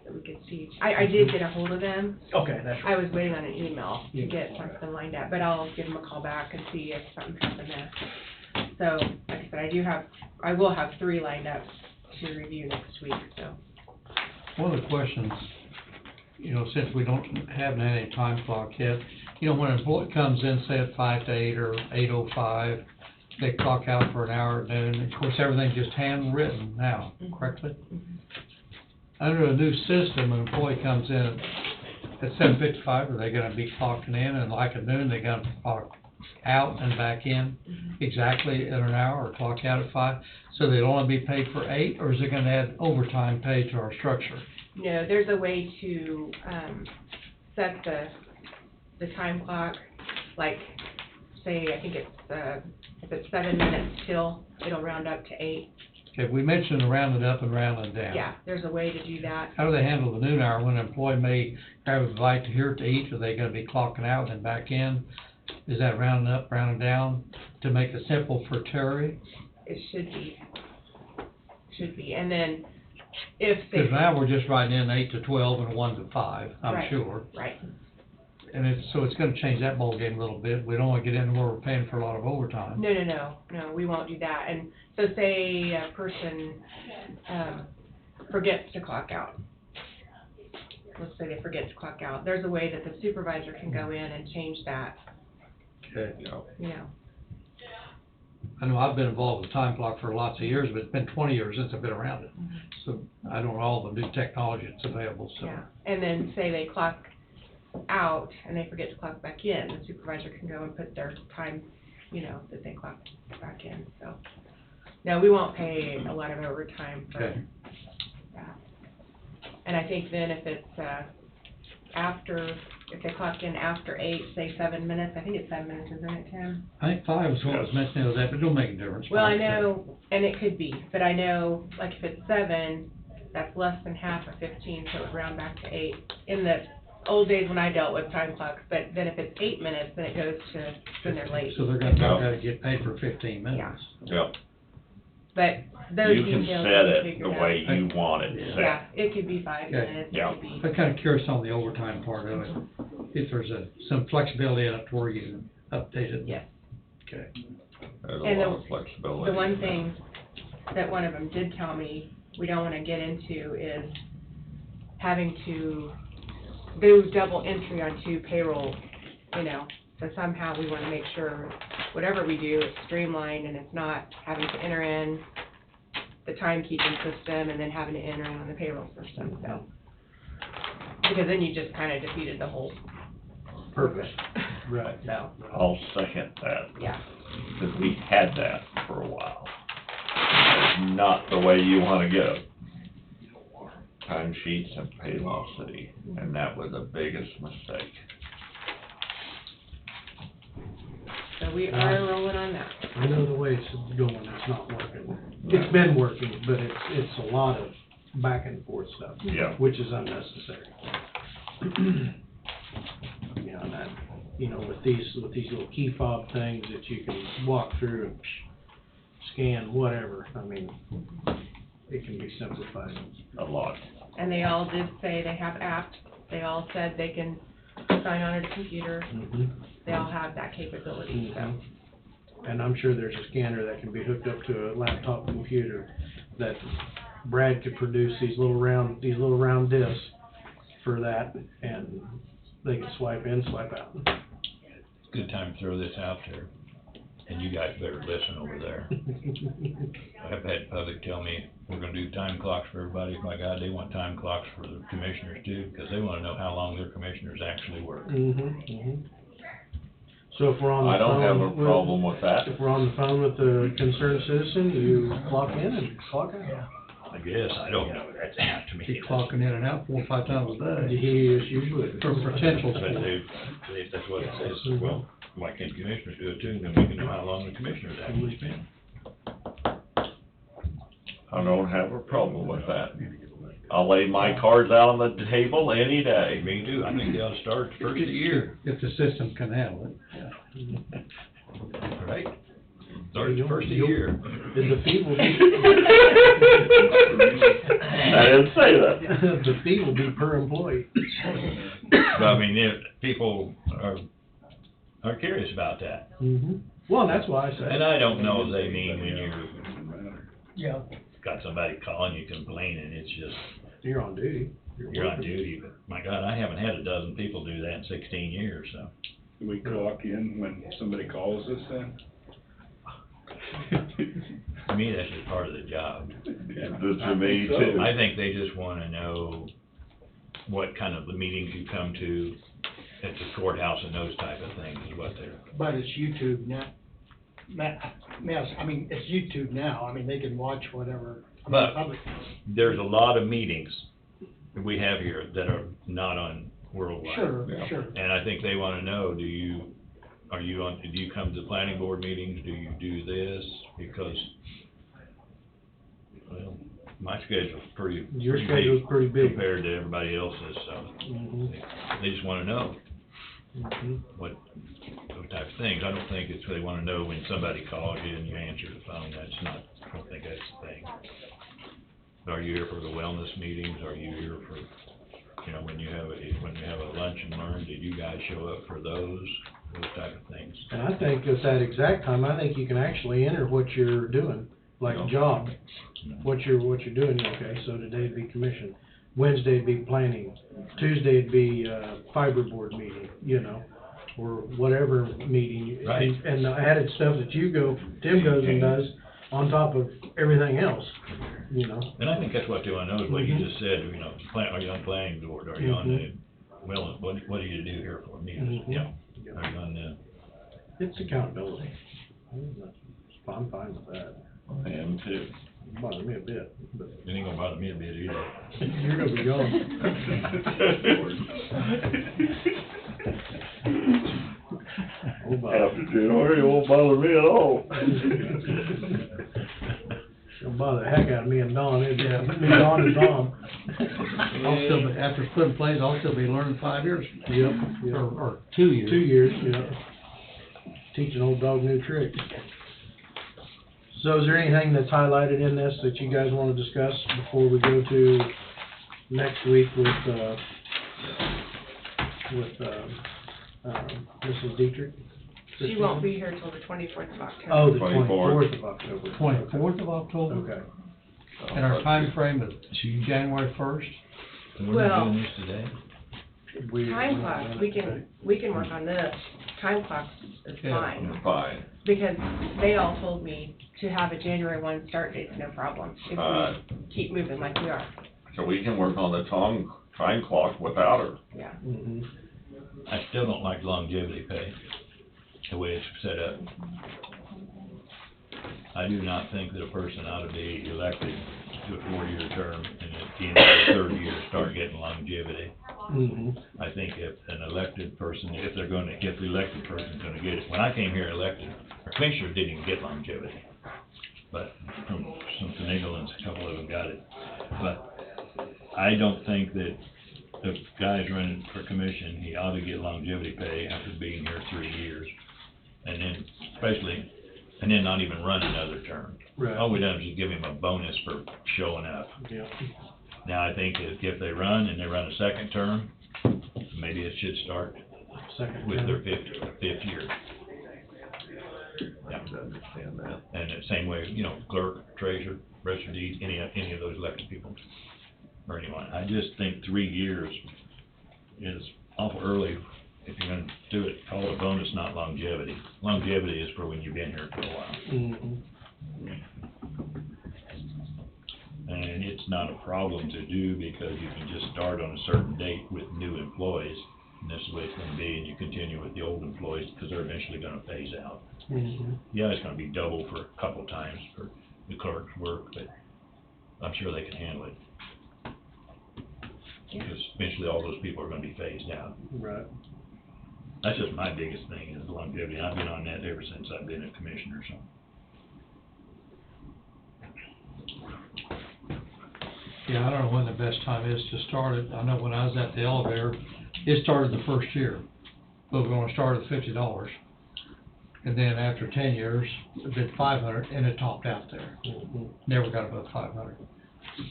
[SPEAKER 4] so we can see. I did get a hold of them.
[SPEAKER 1] Okay, that's
[SPEAKER 4] I was waiting on an email to get something lined up, but I'll give them a call back and see if something happened there. So, like I said, I will have 3 lined up to review next week, so.
[SPEAKER 3] One of the questions, since we haven't had any time clock yet, when an employee comes in, say at 5 to 8 or 8:05, they clock out for an hour at noon, of course, everything's just handwritten now, correctly? Under the new system, an employee comes in at 7:55, are they gonna be clocking in, and at noon, they're gonna clock out and back in exactly at an hour, or clock out at 5? So they'll only be paid for 8, or is it gonna add overtime pay to our structure?
[SPEAKER 4] No, there's a way to, set the time clock, say, I think it's, if it's 7 minutes till, it'll round up to 8,
[SPEAKER 3] Okay, we mentioned rounding up and rounding down.
[SPEAKER 4] Yeah, there's a way to do that.
[SPEAKER 3] How do they handle the noon hour when an employee may have a bite here to eat? Are they gonna be clocking out and back in? Is that rounding up, rounding down to make it simple for Terry?
[SPEAKER 4] It should be, and then if they.
[SPEAKER 3] Because now we're just writing in 8 to 12 and 1 to 5, I'm
[SPEAKER 4] Right.
[SPEAKER 3] sure.
[SPEAKER 4] Right,
[SPEAKER 3] And so it's gonna change that ballgame a little bit. We don't wanna get into where we're paying for a lot of overtime.
[SPEAKER 4] no, we won't do that, and so say a person, forgets to clock out. Let's say they forget to clock out, there's a way that the supervisor can go in and change that,
[SPEAKER 3] Okay.
[SPEAKER 4] you know.
[SPEAKER 3] I know I've been involved with time clock for lots of years, but it's been 20 years since I've been around it. So I don't know all the new technology that's available, so.
[SPEAKER 4] Yeah, and then say they clock out and they forget to clock back in, the supervisor can go and put their time, you know, that they clocked back in, so. No, we won't pay a lot of overtime for
[SPEAKER 3] Okay.
[SPEAKER 4] that. And I think then if it's, if they clock in after 8, say 7 minutes, I think it's 7 minutes, isn't it, Tim?
[SPEAKER 3] I think 5 is what was mentioned, the other day, but it don't make a difference.
[SPEAKER 4] Well, I know, and it could be, but I know, like, if it's 7, that's less than half of 15, so it would round back to 8. In the old days when I dealt with time clocks, but then if it's 8 minutes, then it goes to when they're late.
[SPEAKER 3] So they're gonna get paid for 15 minutes.
[SPEAKER 2] Yep.
[SPEAKER 4] But those
[SPEAKER 2] You can
[SPEAKER 4] details
[SPEAKER 2] set
[SPEAKER 4] can be
[SPEAKER 2] it the
[SPEAKER 4] figured
[SPEAKER 2] way
[SPEAKER 4] out.
[SPEAKER 2] you want it
[SPEAKER 4] Yeah,
[SPEAKER 2] set.
[SPEAKER 4] it could be 5
[SPEAKER 3] Okay.
[SPEAKER 4] minutes,
[SPEAKER 2] Yeah.
[SPEAKER 4] it could be,
[SPEAKER 3] I'm kinda curious on the overtime part of it, if there's some flexibility in it where you can update it.
[SPEAKER 4] yes.
[SPEAKER 3] Okay.
[SPEAKER 2] There's a
[SPEAKER 4] And
[SPEAKER 2] lot of flexibility.
[SPEAKER 4] The one thing that one of them did tell me we don't wanna get into is having to do double entry on 2 payroll, you know. So somehow we wanna make sure whatever we do is streamlined and it's not having to enter in the timekeeping system and then having to enter in on the payroll system, so. Because then you just kinda defeated the whole
[SPEAKER 1] Purpose.
[SPEAKER 4] purpose.
[SPEAKER 1] Right.
[SPEAKER 4] So,
[SPEAKER 2] I'll second that,
[SPEAKER 4] yeah,
[SPEAKER 2] because we had that for a while. It's not the way you wanna go. Time sheets and Paylocity, and that was the biggest mistake.
[SPEAKER 4] so we are rolling on that.
[SPEAKER 1] I know the way it's going, it's not working. It's been working, but it's a lot of back and forth stuff.
[SPEAKER 2] Yeah.
[SPEAKER 1] Which is unnecessary. You know, and that, you know, with these little key fob things that you can walk through and scan, whatever, I mean, it can be simplified.
[SPEAKER 2] A lot.
[SPEAKER 4] And they all did say they have apps, they all said they can sign on to the computer,
[SPEAKER 1] Mhm.
[SPEAKER 4] they all have that capability, so.
[SPEAKER 1] Mhm. And I'm sure there's a scanner that can be hooked up to a laptop computer that Brad could produce these little round discs for that, and they can swipe in, swipe out.
[SPEAKER 5] Good time to throw this out there, and you guys better listen over there. I've had public tell me, we're gonna do time clocks for everybody. My God, they want time clocks for the commissioners too, because they wanna know how long their commissioners actually work.
[SPEAKER 1] So if we're on the
[SPEAKER 2] I don't have a
[SPEAKER 1] phone
[SPEAKER 2] problem with that.
[SPEAKER 1] if we're on the phone with the concerned citizen, you clock in and clock out.
[SPEAKER 5] I guess, I don't know, that's up to me.
[SPEAKER 3] Keep clocking in and out 4 or 5 times a day.
[SPEAKER 1] He is usually.
[SPEAKER 3] For potential.
[SPEAKER 5] But that's what it says, well, why can't commissioners do it too, then we can know how long the commissioners actually spend.
[SPEAKER 2] I don't have a problem with that. I'll lay my cards out on the table any day.
[SPEAKER 5] Me too, I think they ought to start the first of the year,
[SPEAKER 3] If the system can handle it.
[SPEAKER 5] right? Start the first of the year.
[SPEAKER 1] Is the fee will be.
[SPEAKER 2] I didn't say that.
[SPEAKER 1] The fee will be per employee.
[SPEAKER 5] But I mean, if people are curious about that.
[SPEAKER 1] Well, that's why I said.
[SPEAKER 5] And I don't know if they mean when you're,
[SPEAKER 9] Yeah.
[SPEAKER 5] got somebody calling you complaining, it's just,
[SPEAKER 1] You're on duty.
[SPEAKER 5] you're on duty, but my God, I haven't had a dozen people do that in 16 years, so.
[SPEAKER 10] Do we clock in when somebody calls us then?
[SPEAKER 5] To me, that's just part of the job.
[SPEAKER 2] To me too.
[SPEAKER 5] I think they just wanna know what kind of the meetings you come to at the courthouse and those type of things is what they're.
[SPEAKER 9] But it's YouTube now. Yes, I mean, it's YouTube now, I mean, they can watch whatever. I mean,
[SPEAKER 5] But-
[SPEAKER 9] public-
[SPEAKER 5] There's a lot of meetings that we have here that are not on worldwide.
[SPEAKER 9] Sure,
[SPEAKER 2] Yeah.
[SPEAKER 9] sure.
[SPEAKER 5] And I think they wanna know, do you come to planning board meetings, do you do this? Because Well, my schedule's pretty.
[SPEAKER 1] Your
[SPEAKER 5] pretty
[SPEAKER 1] schedule's
[SPEAKER 5] big
[SPEAKER 1] pretty big.
[SPEAKER 5] compared to everybody else's, so
[SPEAKER 1] Mhm.
[SPEAKER 5] they just wanna know
[SPEAKER 1] Mhm.
[SPEAKER 5] what type of things. I don't think it's, they wanna know when somebody calls you and you answer the phone, that's not, I don't think that's the thing. Are you here for the wellness meetings, are you here for, you know, when you have a lunch and learn, did you guys show up for those type of things?
[SPEAKER 1] And I think at that exact time, I think you can actually enter what you're doing, like
[SPEAKER 2] Yeah.
[SPEAKER 1] job, what you're doing, okay, so today'd be commission, Wednesday'd be planning, Tuesday'd be, fiber board meeting, you know, or whatever meeting.
[SPEAKER 5] Right.
[SPEAKER 1] And the added stuff that Tim goes and does on top of everything else, you know.
[SPEAKER 5] And I think that's what they wanna know, is what you
[SPEAKER 1] Mhm.
[SPEAKER 5] just said, you know, are you on planning board, are you on the, well, what do you do here for me?
[SPEAKER 1] Mhm.
[SPEAKER 5] You know, are you on the,
[SPEAKER 1] It's accountability. I'm fine with that.
[SPEAKER 2] I am too.
[SPEAKER 1] It bothers me a bit, but
[SPEAKER 5] it ain't gonna bother me a bit either.
[SPEAKER 1] you're gonna be gone. Oh, Bob.
[SPEAKER 8] After January, it won't bother me at all.
[SPEAKER 1] It'll bother the heck out of me and Don, me, Don and Tom.
[SPEAKER 3] I'll still be, after splitting plays, I'll still be learning 5 years,
[SPEAKER 1] Yep, yep.
[SPEAKER 3] or 2 years.
[SPEAKER 1] 2 years, yeah. Teach an old dog new tricks. So is there anything that's highlighted in this that you guys wanna discuss before we go to next week with Mrs. Dietrich?
[SPEAKER 4] She won't be here till the 24th of October.
[SPEAKER 1] Oh, the
[SPEAKER 2] 24th.
[SPEAKER 1] 24th of October.
[SPEAKER 3] 24th of October,
[SPEAKER 1] Okay.
[SPEAKER 3] and our time frame is January 1st.
[SPEAKER 5] And we're not
[SPEAKER 4] Well-
[SPEAKER 5] doing this today?
[SPEAKER 4] Time clocks, we can work on this. Time clocks is
[SPEAKER 3] Yeah.
[SPEAKER 4] fine,
[SPEAKER 2] Fine.
[SPEAKER 4] because they all told me to have a January 1 start date's no problem, if we keep moving like we are,
[SPEAKER 2] So we can work on the time clock without her.
[SPEAKER 4] yeah.
[SPEAKER 1] Mhm.
[SPEAKER 5] I still don't like longevity pay, the way it's set up. I do not think that a person ought to be elected to a 4-year term and at the end of the 3rd year start getting longevity.
[SPEAKER 1] Mhm.
[SPEAKER 5] I think if an elected person, if the elected person's gonna get it, when I came here elected, our commissioners didn't even get longevity. But from some England's, a couple of them got it. But I don't think that the guy's running for commission, he ought to get longevity pay after being here 3 years. And then, and then not even run another term.
[SPEAKER 1] Right.
[SPEAKER 5] All we done is just give him a bonus for showing up.
[SPEAKER 1] Yeah.
[SPEAKER 5] Now, I think if they run and they run a second term, maybe it should start
[SPEAKER 1] Second
[SPEAKER 5] with
[SPEAKER 1] term.
[SPEAKER 5] their fifth year. Yeah.
[SPEAKER 2] Understand that.
[SPEAKER 5] And the same way, you know, clerk, treasurer, register of deeds, any of those elected people, or anyone. I just think 3 years is awful early. If you're gonna do it, call it a bonus, not longevity. Longevity is for when you've been here for a while.
[SPEAKER 1] Mhm.
[SPEAKER 5] And it's not a problem to do because you can just start on a certain date with new employees. And this is the way it's gonna be, and you continue with the old employees because they're eventually gonna phase out.
[SPEAKER 1] Mhm.
[SPEAKER 5] Yeah, it's gonna be double for a couple times for the clerk's work, but I'm sure they can handle it. Because eventually all those people are gonna be phased out.
[SPEAKER 1] Right.
[SPEAKER 5] That's just my biggest thing is longevity. I've been on that ever since I've been a commissioner, so.
[SPEAKER 3] Yeah, I don't know when the best time is to start it. I know when I was at the elevator, it started the first year, but we're gonna start at $50. And then after 10 years, it did 500, and it topped out there.
[SPEAKER 1] Mhm.
[SPEAKER 3] Never got above 500.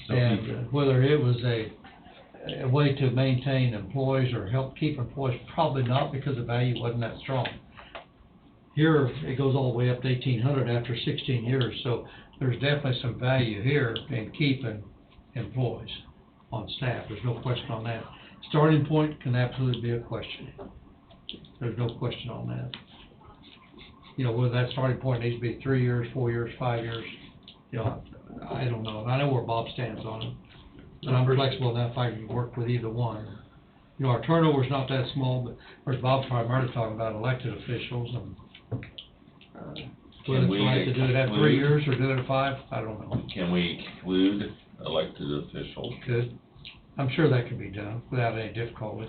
[SPEAKER 5] So
[SPEAKER 3] And whether it was a way to maintain employees or help keep employees, probably not, because the value wasn't that strong. Here, it goes all the way up to 1,800 after 16 years, so there's definitely some value here in keeping employees on staff, there's no question on that. Starting point can absolutely be a question. There's no question on that. You know, whether that starting point needs to be 3 years, 4 years, 5 years, you know, I don't know, and I know where Bob stands on it. And I'm flexible enough, I can work with either one. You know, our turnover's not that small, but, of course, Bob's primarily talking about elected officials, and, whether it's
[SPEAKER 2] we
[SPEAKER 3] right to do it at 3
[SPEAKER 2] exclude-
[SPEAKER 3] years or do it at 5, I don't know.
[SPEAKER 2] Can we exclude elected officials?
[SPEAKER 3] Good. I'm sure that can be done without any difficulty.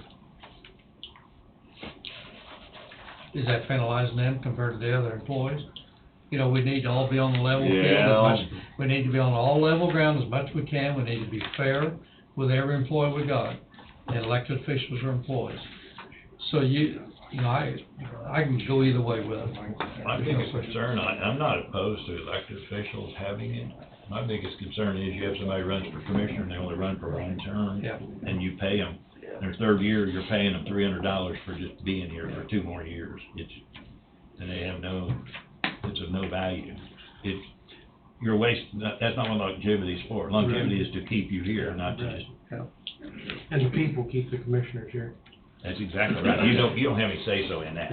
[SPEAKER 3] Is that penalizing them compared to the other employees? you know, we need to all be on the level field.
[SPEAKER 2] Yeah.
[SPEAKER 3] as much- We need to be on all level ground as much as we can. We need to be fair with every employee we got. And elected officials are employees. So you know, I can go either way with it.
[SPEAKER 5] My biggest concern, I'm not opposed to elected officials having it. My biggest concern is you have somebody runs for commissioner and they only run for one term.
[SPEAKER 3] Yeah.
[SPEAKER 5] And you pay them, their third year, you're paying them $300 for just being here for 2 more years. And they have it's of no value. You're wasting, that's not what longevity is for. Longevity is to keep you here, not to just,
[SPEAKER 1] And the people keep the commissioners here.
[SPEAKER 5] that's exactly right. You don't have any say-so in that.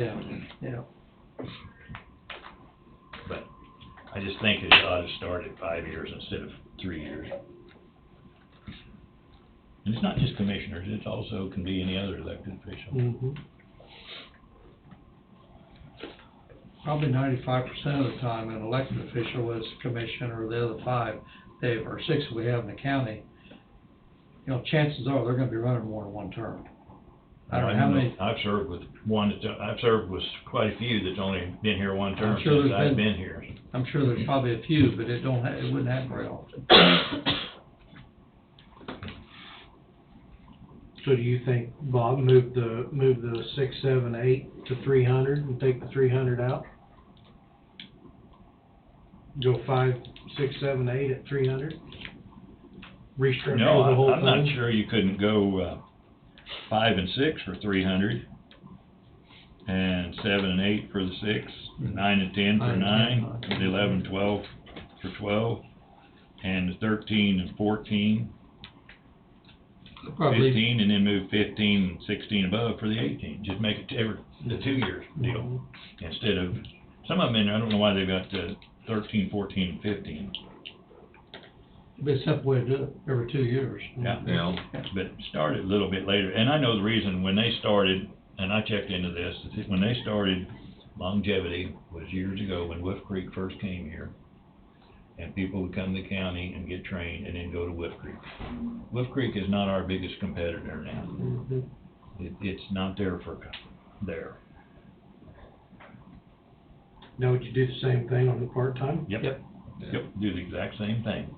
[SPEAKER 3] Yeah.
[SPEAKER 5] But I just think it ought to start at 5 years instead of 3 years. And it's not just commissioners, it also can be any other elected official.
[SPEAKER 1] Mm-hmm.
[SPEAKER 3] Probably 95% of the time, an elected official is commissioner, or the other 5, or 6 we have in the county. You know, chances are they're gonna be running more than one term. I don't know how many.
[SPEAKER 5] I've served with I've served with quite a few that's only been here one term
[SPEAKER 3] I'm sure
[SPEAKER 5] since
[SPEAKER 3] there's
[SPEAKER 5] I've
[SPEAKER 3] been-
[SPEAKER 5] been here.
[SPEAKER 3] I'm sure there's probably a few, but it wouldn't happen very often.
[SPEAKER 1] So do you think, Bob, move the 6, 7, 8 to 300 and take the 300 out? Go 5, 6, 7, 8 at 300? Restructure the
[SPEAKER 5] No,
[SPEAKER 1] whole
[SPEAKER 5] I'm not
[SPEAKER 1] thing?
[SPEAKER 5] sure you couldn't go 5 and 6 for 300, and 7 and 8 for the 6, 9 and 10 for 9, 11, 12 for 12, and 13 and 14,
[SPEAKER 3] Probably,
[SPEAKER 5] 15, and then move 15 and 16 above for the 18. Just make it the 2 years deal, instead of, some of them, I don't know why they've got 13, 14, and 15.
[SPEAKER 3] it'd be a simple way to do it, every 2 years.
[SPEAKER 5] Yeah, but start it a little bit later, and I know the reason when they started, and I checked into this, when they started longevity was years ago when Wolf Creek first came here, and people would come to the county and get trained and then go to Wolf Creek. Wolf Creek is not our biggest competitor now.
[SPEAKER 1] Mhm.
[SPEAKER 5] It's not there there.
[SPEAKER 1] Now, would you do the same thing on the part-time?
[SPEAKER 5] Yep, do the exact same thing.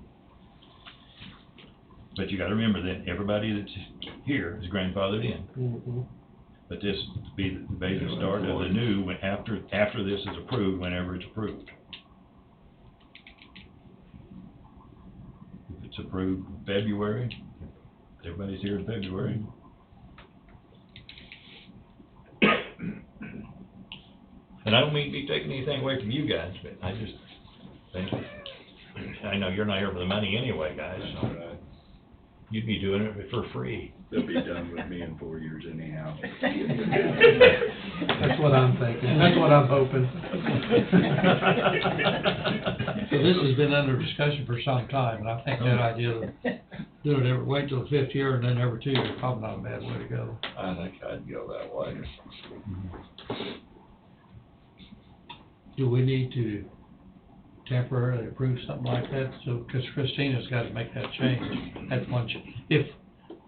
[SPEAKER 5] But you gotta remember that everybody that's here is grandfathered in.
[SPEAKER 1] Mm-hmm.
[SPEAKER 5] But this would be the basic start of the new, after this is approved, whenever it's approved. If it's approved in February, everybody's here in February. And I don't mean to be taking anything away from you guys, but I just think, I know you're not here for the money anyway, guys, so
[SPEAKER 10] Right.
[SPEAKER 5] you'd be doing it for free.
[SPEAKER 10] They'll be done with me in 4 years anyhow.
[SPEAKER 1] That's what I'm thinking, that's what I'm hoping.
[SPEAKER 3] So this has been under discussion for some time, and I think that idea of do it wait till the 5th year and then every 2 years, probably not a bad way to go.
[SPEAKER 2] I think I'd go that way.
[SPEAKER 3] Do we need to temporarily approve something like that? So, because Christina's got to make that change at one, if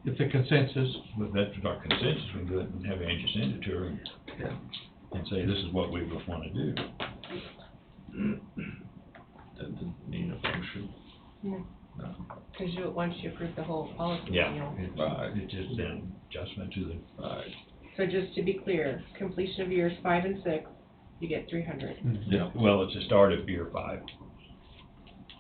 [SPEAKER 3] the consensus,
[SPEAKER 5] But that's our consensus, we can go ahead and have Angie send it to her and say, this is what we would wanna do.
[SPEAKER 2] Doesn't need a motion.
[SPEAKER 4] Because once you approve the whole policy,
[SPEAKER 5] Yeah,
[SPEAKER 4] you'll.
[SPEAKER 5] it's just an adjustment to the,
[SPEAKER 2] Right.
[SPEAKER 4] So just to be clear, completion of years 5 and 6, you get 300.
[SPEAKER 5] well, it's the start of year 5.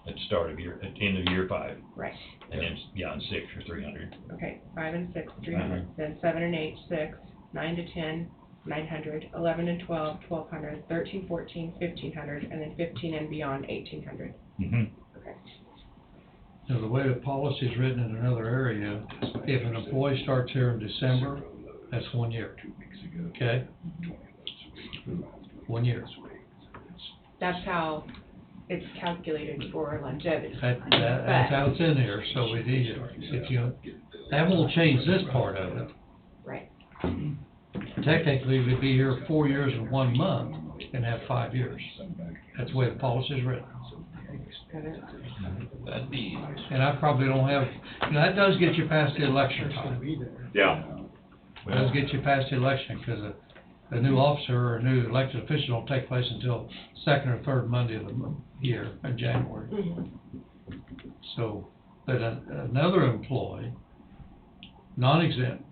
[SPEAKER 5] At the start of at the end of year 5,
[SPEAKER 4] Right,
[SPEAKER 5] and then, on 6 or 300.
[SPEAKER 4] okay, 5 and 6, 300, then 7 and 8, 6, 9 to 10, 900, 11 and 12, 1200, 13, 14, 1500, and then 15 and beyond, 1800.
[SPEAKER 5] Mm-hmm.
[SPEAKER 4] Okay.
[SPEAKER 3] now the way the policy is written in another area, if an employee starts here in December, that's 1 year. Okay? 1 year.
[SPEAKER 4] That's how it's calculated for longevity.
[SPEAKER 3] That's how it's in there, so we need it. If you, that won't change this part of it.
[SPEAKER 4] Right.
[SPEAKER 3] Technically, we'd be here 4 years and 1 month and have 5 years. That's the way the policy is written.
[SPEAKER 2] That'd be,
[SPEAKER 3] And I probably don't have, that does get you past the election time.
[SPEAKER 10] Yeah.
[SPEAKER 3] It does get you past the election, because a new officer or a new elected official don't take place until second or third Monday of the year in January. So, but another employee, non-exempt,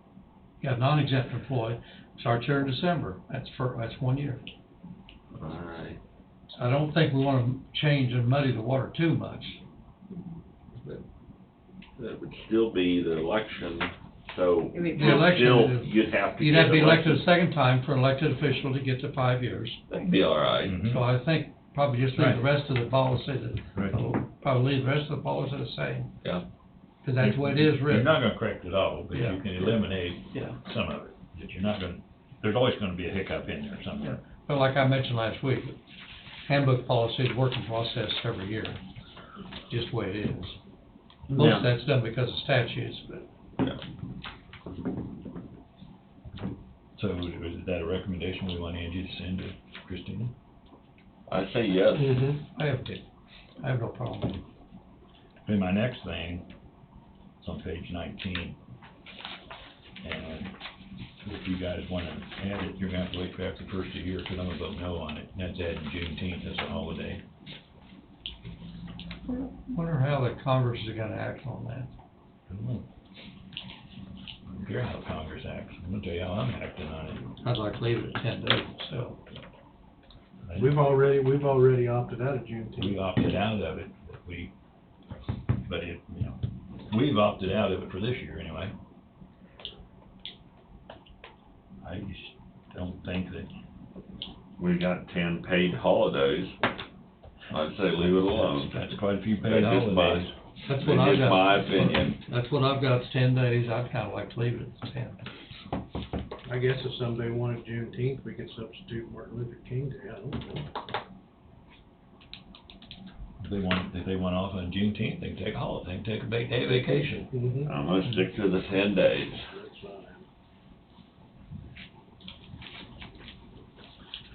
[SPEAKER 3] non-exempt employee, starts here in December. That's 1 year.
[SPEAKER 2] Alright.
[SPEAKER 3] I don't think we wanna change and muddy the water too much.
[SPEAKER 2] That would still be the election, so
[SPEAKER 4] It would be
[SPEAKER 3] The election
[SPEAKER 2] still,
[SPEAKER 3] is-
[SPEAKER 2] you'd have to
[SPEAKER 3] You'd
[SPEAKER 2] get
[SPEAKER 3] have to be elected
[SPEAKER 2] elected.
[SPEAKER 3] a second time for an elected official to get to 5 years.
[SPEAKER 2] That'd be alright.
[SPEAKER 5] Mhm.
[SPEAKER 3] So I think probably just leave the
[SPEAKER 5] Right.
[SPEAKER 3] rest of the policy,
[SPEAKER 5] Right.
[SPEAKER 3] probably leave the rest of the policy the same.
[SPEAKER 2] Yeah.
[SPEAKER 3] Cause that's the way it is
[SPEAKER 5] You're
[SPEAKER 3] written.
[SPEAKER 5] not gonna correct it all, but
[SPEAKER 3] Yeah.
[SPEAKER 5] you can eliminate
[SPEAKER 3] Yeah.
[SPEAKER 5] some of it, that you're not gonna, there's always gonna be a hiccup in there somewhere.
[SPEAKER 3] But like I mentioned last week, handbook policy is a working process every year, just the way it is. Most of that's done because of statutes, but
[SPEAKER 2] Yeah.
[SPEAKER 5] So is that a recommendation we want Angie to send to Christina?
[SPEAKER 2] I say yes.
[SPEAKER 3] I have no problem.
[SPEAKER 5] Okay, my next thing, it's on page 19. And if you guys wanna add it, you're gonna have to wait for after the first of the year, cause I'm gonna vote no on it. That's adding Juneteenth as a holiday.
[SPEAKER 3] Wonder how the Congress is gonna act on that.
[SPEAKER 5] I don't know. I don't care how Congress acts, I'm gonna tell you how I'm acting on it.
[SPEAKER 3] I'd like to leave it at 10 days, so.
[SPEAKER 1] We've already opted out of
[SPEAKER 5] We
[SPEAKER 1] Juneteenth.
[SPEAKER 5] opted out of it, but it, we've opted out of it for this year anyway. I just don't think that,
[SPEAKER 2] We got 10 paid holidays. I'd say leave it alone.
[SPEAKER 5] that's quite a few paid
[SPEAKER 2] That's just my-
[SPEAKER 5] holidays.
[SPEAKER 3] That's
[SPEAKER 2] That's
[SPEAKER 3] what I've
[SPEAKER 2] just
[SPEAKER 3] got.
[SPEAKER 2] my opinion.
[SPEAKER 3] That's what I've got, it's 10 days, I'd kinda like to leave it at 10.
[SPEAKER 1] I guess if somebody wanted Juneteenth, we could substitute Martin Luther King Day, I don't know.
[SPEAKER 5] If they want off on Juneteenth, they can take a holiday, they can take a day vacation.
[SPEAKER 2] I'm gonna stick to the 10 days.
[SPEAKER 1] That's fine.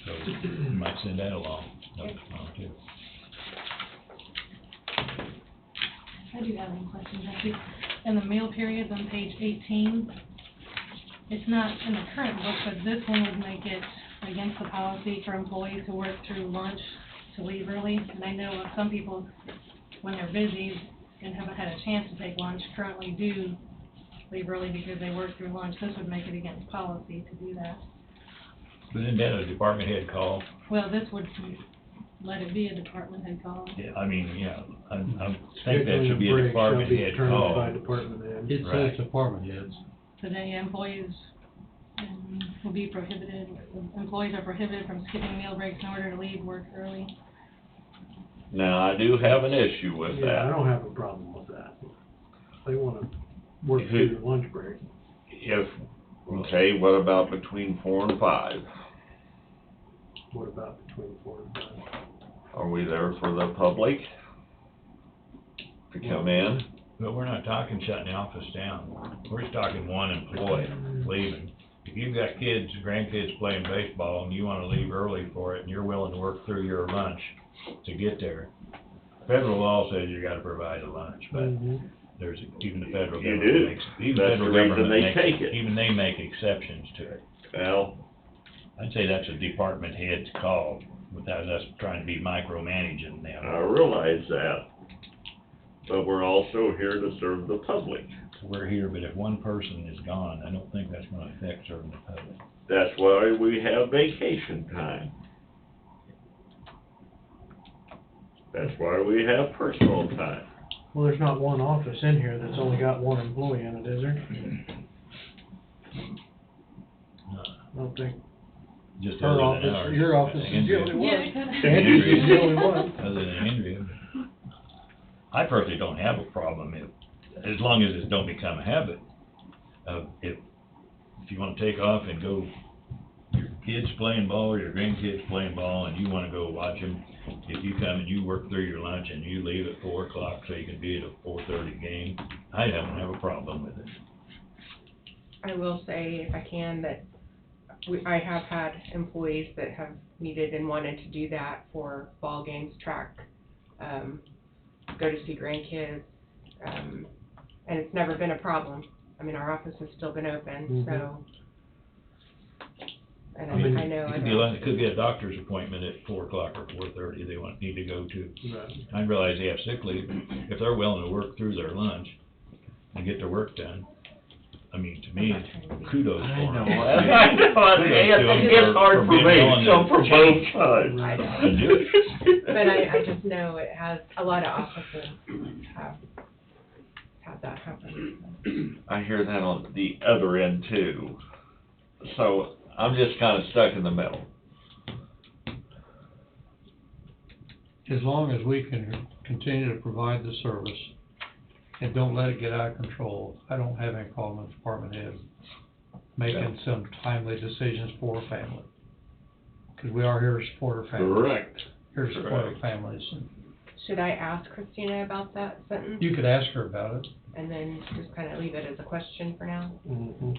[SPEAKER 5] So you might send that along, that's fine too.
[SPEAKER 11] I do have one question, actually. In the meal periods on page 18, it's not in the current book, but this one would make it against the policy for employees who work through lunch to leave early. And I know some people, when they're busy and haven't had a chance to take lunch, currently do leave early because they work through lunch. This would make it against policy to do that.
[SPEAKER 5] But isn't that a department head call?
[SPEAKER 11] Well, this would let it be a department head call.
[SPEAKER 5] Yeah, I mean, I think that should be a department head
[SPEAKER 1] By
[SPEAKER 5] call.
[SPEAKER 1] department head.
[SPEAKER 3] It
[SPEAKER 5] Right.
[SPEAKER 3] says department heads.
[SPEAKER 11] Today, employees will be prohibited, employees are prohibited from skipping meal breaks in order to leave work early.
[SPEAKER 2] Now, I do have an issue with
[SPEAKER 1] Yeah, I
[SPEAKER 2] that.
[SPEAKER 1] don't have a problem with that. They wanna work through their lunch break.
[SPEAKER 2] Okay, what about between 4 and 5?
[SPEAKER 1] What about between 4 and 5?
[SPEAKER 2] Are we there for the public to come in?
[SPEAKER 5] But we're not talking shutting the office down. We're just talking one employee leaving. If you've got kids, grandkids playing baseball and you wanna leave early for it and you're willing to work through your lunch to get there, federal law says you gotta provide a lunch, but there's, even the federal
[SPEAKER 2] You
[SPEAKER 5] government
[SPEAKER 2] do.
[SPEAKER 5] makes, even
[SPEAKER 2] That's
[SPEAKER 5] federal
[SPEAKER 2] the reason
[SPEAKER 5] government
[SPEAKER 2] they
[SPEAKER 5] makes,
[SPEAKER 2] take it.
[SPEAKER 5] even they make exceptions to it.
[SPEAKER 2] Well,
[SPEAKER 5] I'd say that's a department head's call, without us trying to be micromanaging
[SPEAKER 2] I
[SPEAKER 5] them.
[SPEAKER 2] realize that, but we're also here to serve the public.
[SPEAKER 5] We're here, but if one person is gone, I don't think that's gonna affect serving the public.
[SPEAKER 2] That's why we have vacation time. That's why we have personal time.
[SPEAKER 1] Well, there's not one office in here that's only got one employee in it, is there? I don't think.
[SPEAKER 5] Just
[SPEAKER 1] Her
[SPEAKER 5] other than
[SPEAKER 1] office,
[SPEAKER 5] ours.
[SPEAKER 1] your office is the
[SPEAKER 5] Andrea.
[SPEAKER 1] only one.
[SPEAKER 11] Yeah.
[SPEAKER 1] Andrews is the only one.
[SPEAKER 5] Other than Andrea. I personally don't have a problem as long as it don't become a habit of if you wanna take off and go, your kids playing ball or your grandkids playing ball and you wanna go watch them, if you come and you work through your lunch and you leave at 4 o'clock so you can be at a 4:30 game, I don't have a problem with it.
[SPEAKER 4] I will say, if I can, that I have had employees that have needed and wanted to do that for ball games, track, go to see grandkids, and it's never been a problem. I mean, our office has still been open, so And
[SPEAKER 1] I mean,
[SPEAKER 4] I know,
[SPEAKER 5] It could be a doctor's appointment at 4 o'clock or 4:30 they need to go to.
[SPEAKER 1] Right.
[SPEAKER 5] I realize they have sick leave. If they're willing to work through their lunch and get their work done, I mean, to me, kudos for them.
[SPEAKER 2] I know, it's hard for me, so for both sides.
[SPEAKER 4] I know.
[SPEAKER 5] And do it.
[SPEAKER 4] But I just know it has, a lot of offices have that happen.
[SPEAKER 2] I hear that on the other end too. So I'm just kinda stuck in the middle.
[SPEAKER 3] As long as we can continue to provide the service and don't let it get out of control, I don't have any problem with department heads making some timely decisions for a family. Because we are here to support our families.
[SPEAKER 2] Correct.
[SPEAKER 3] Here to support our families.
[SPEAKER 4] Should I ask Christina about that sentence?
[SPEAKER 3] You could ask her about it.
[SPEAKER 4] And then just kind of leave it as a question for now?
[SPEAKER 1] Mhm.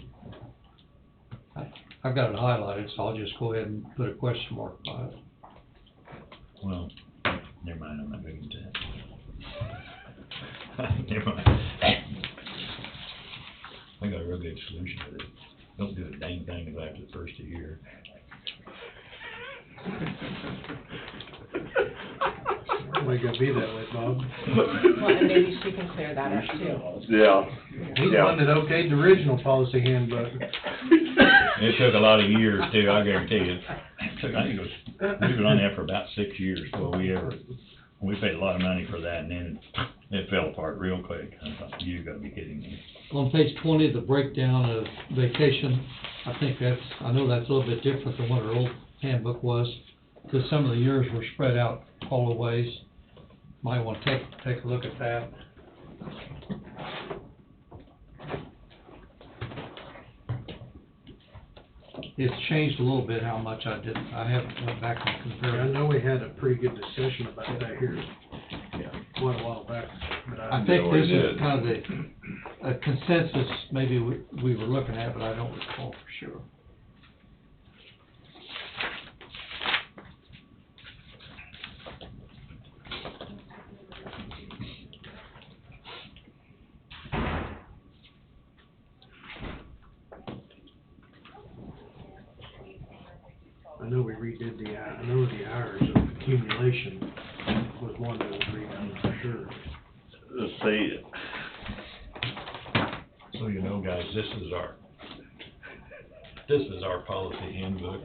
[SPEAKER 3] I've got it highlighted, so I'll just go ahead and put a question mark by it.
[SPEAKER 5] Well, never mind, I'm not big into that. Never mind. I got a real good solution to it. Don't do a dang thing until after the first of the year.
[SPEAKER 1] Why you gotta be that way, Bob?
[SPEAKER 4] Well, and maybe she can clear that up too.
[SPEAKER 2] Yeah.
[SPEAKER 1] He's the one that okayed the original policy handbook.
[SPEAKER 5] It took a lot of years too, I guarantee you. It took, I think it was, we've been on that for about 6 years before we paid a lot of money for that, and then it fell apart real quick. I thought, you gotta be kidding me.
[SPEAKER 3] On page 20, the breakdown of vacation, I know that's a little bit different than what our old handbook was, because some of the years were spread out all the ways. Might want to take a look at that. It's changed a little bit how much I haven't went back and
[SPEAKER 1] I
[SPEAKER 3] compared.
[SPEAKER 1] know we had a pretty good discussion about that here quite a while back, but
[SPEAKER 3] I think this is kind of a consensus maybe we were looking at, but I don't recall for sure.
[SPEAKER 1] I know we redid I know the hours of accumulation was one that was redone for sure.
[SPEAKER 2] Let's see,
[SPEAKER 5] So you know, guys, this is our policy handbook.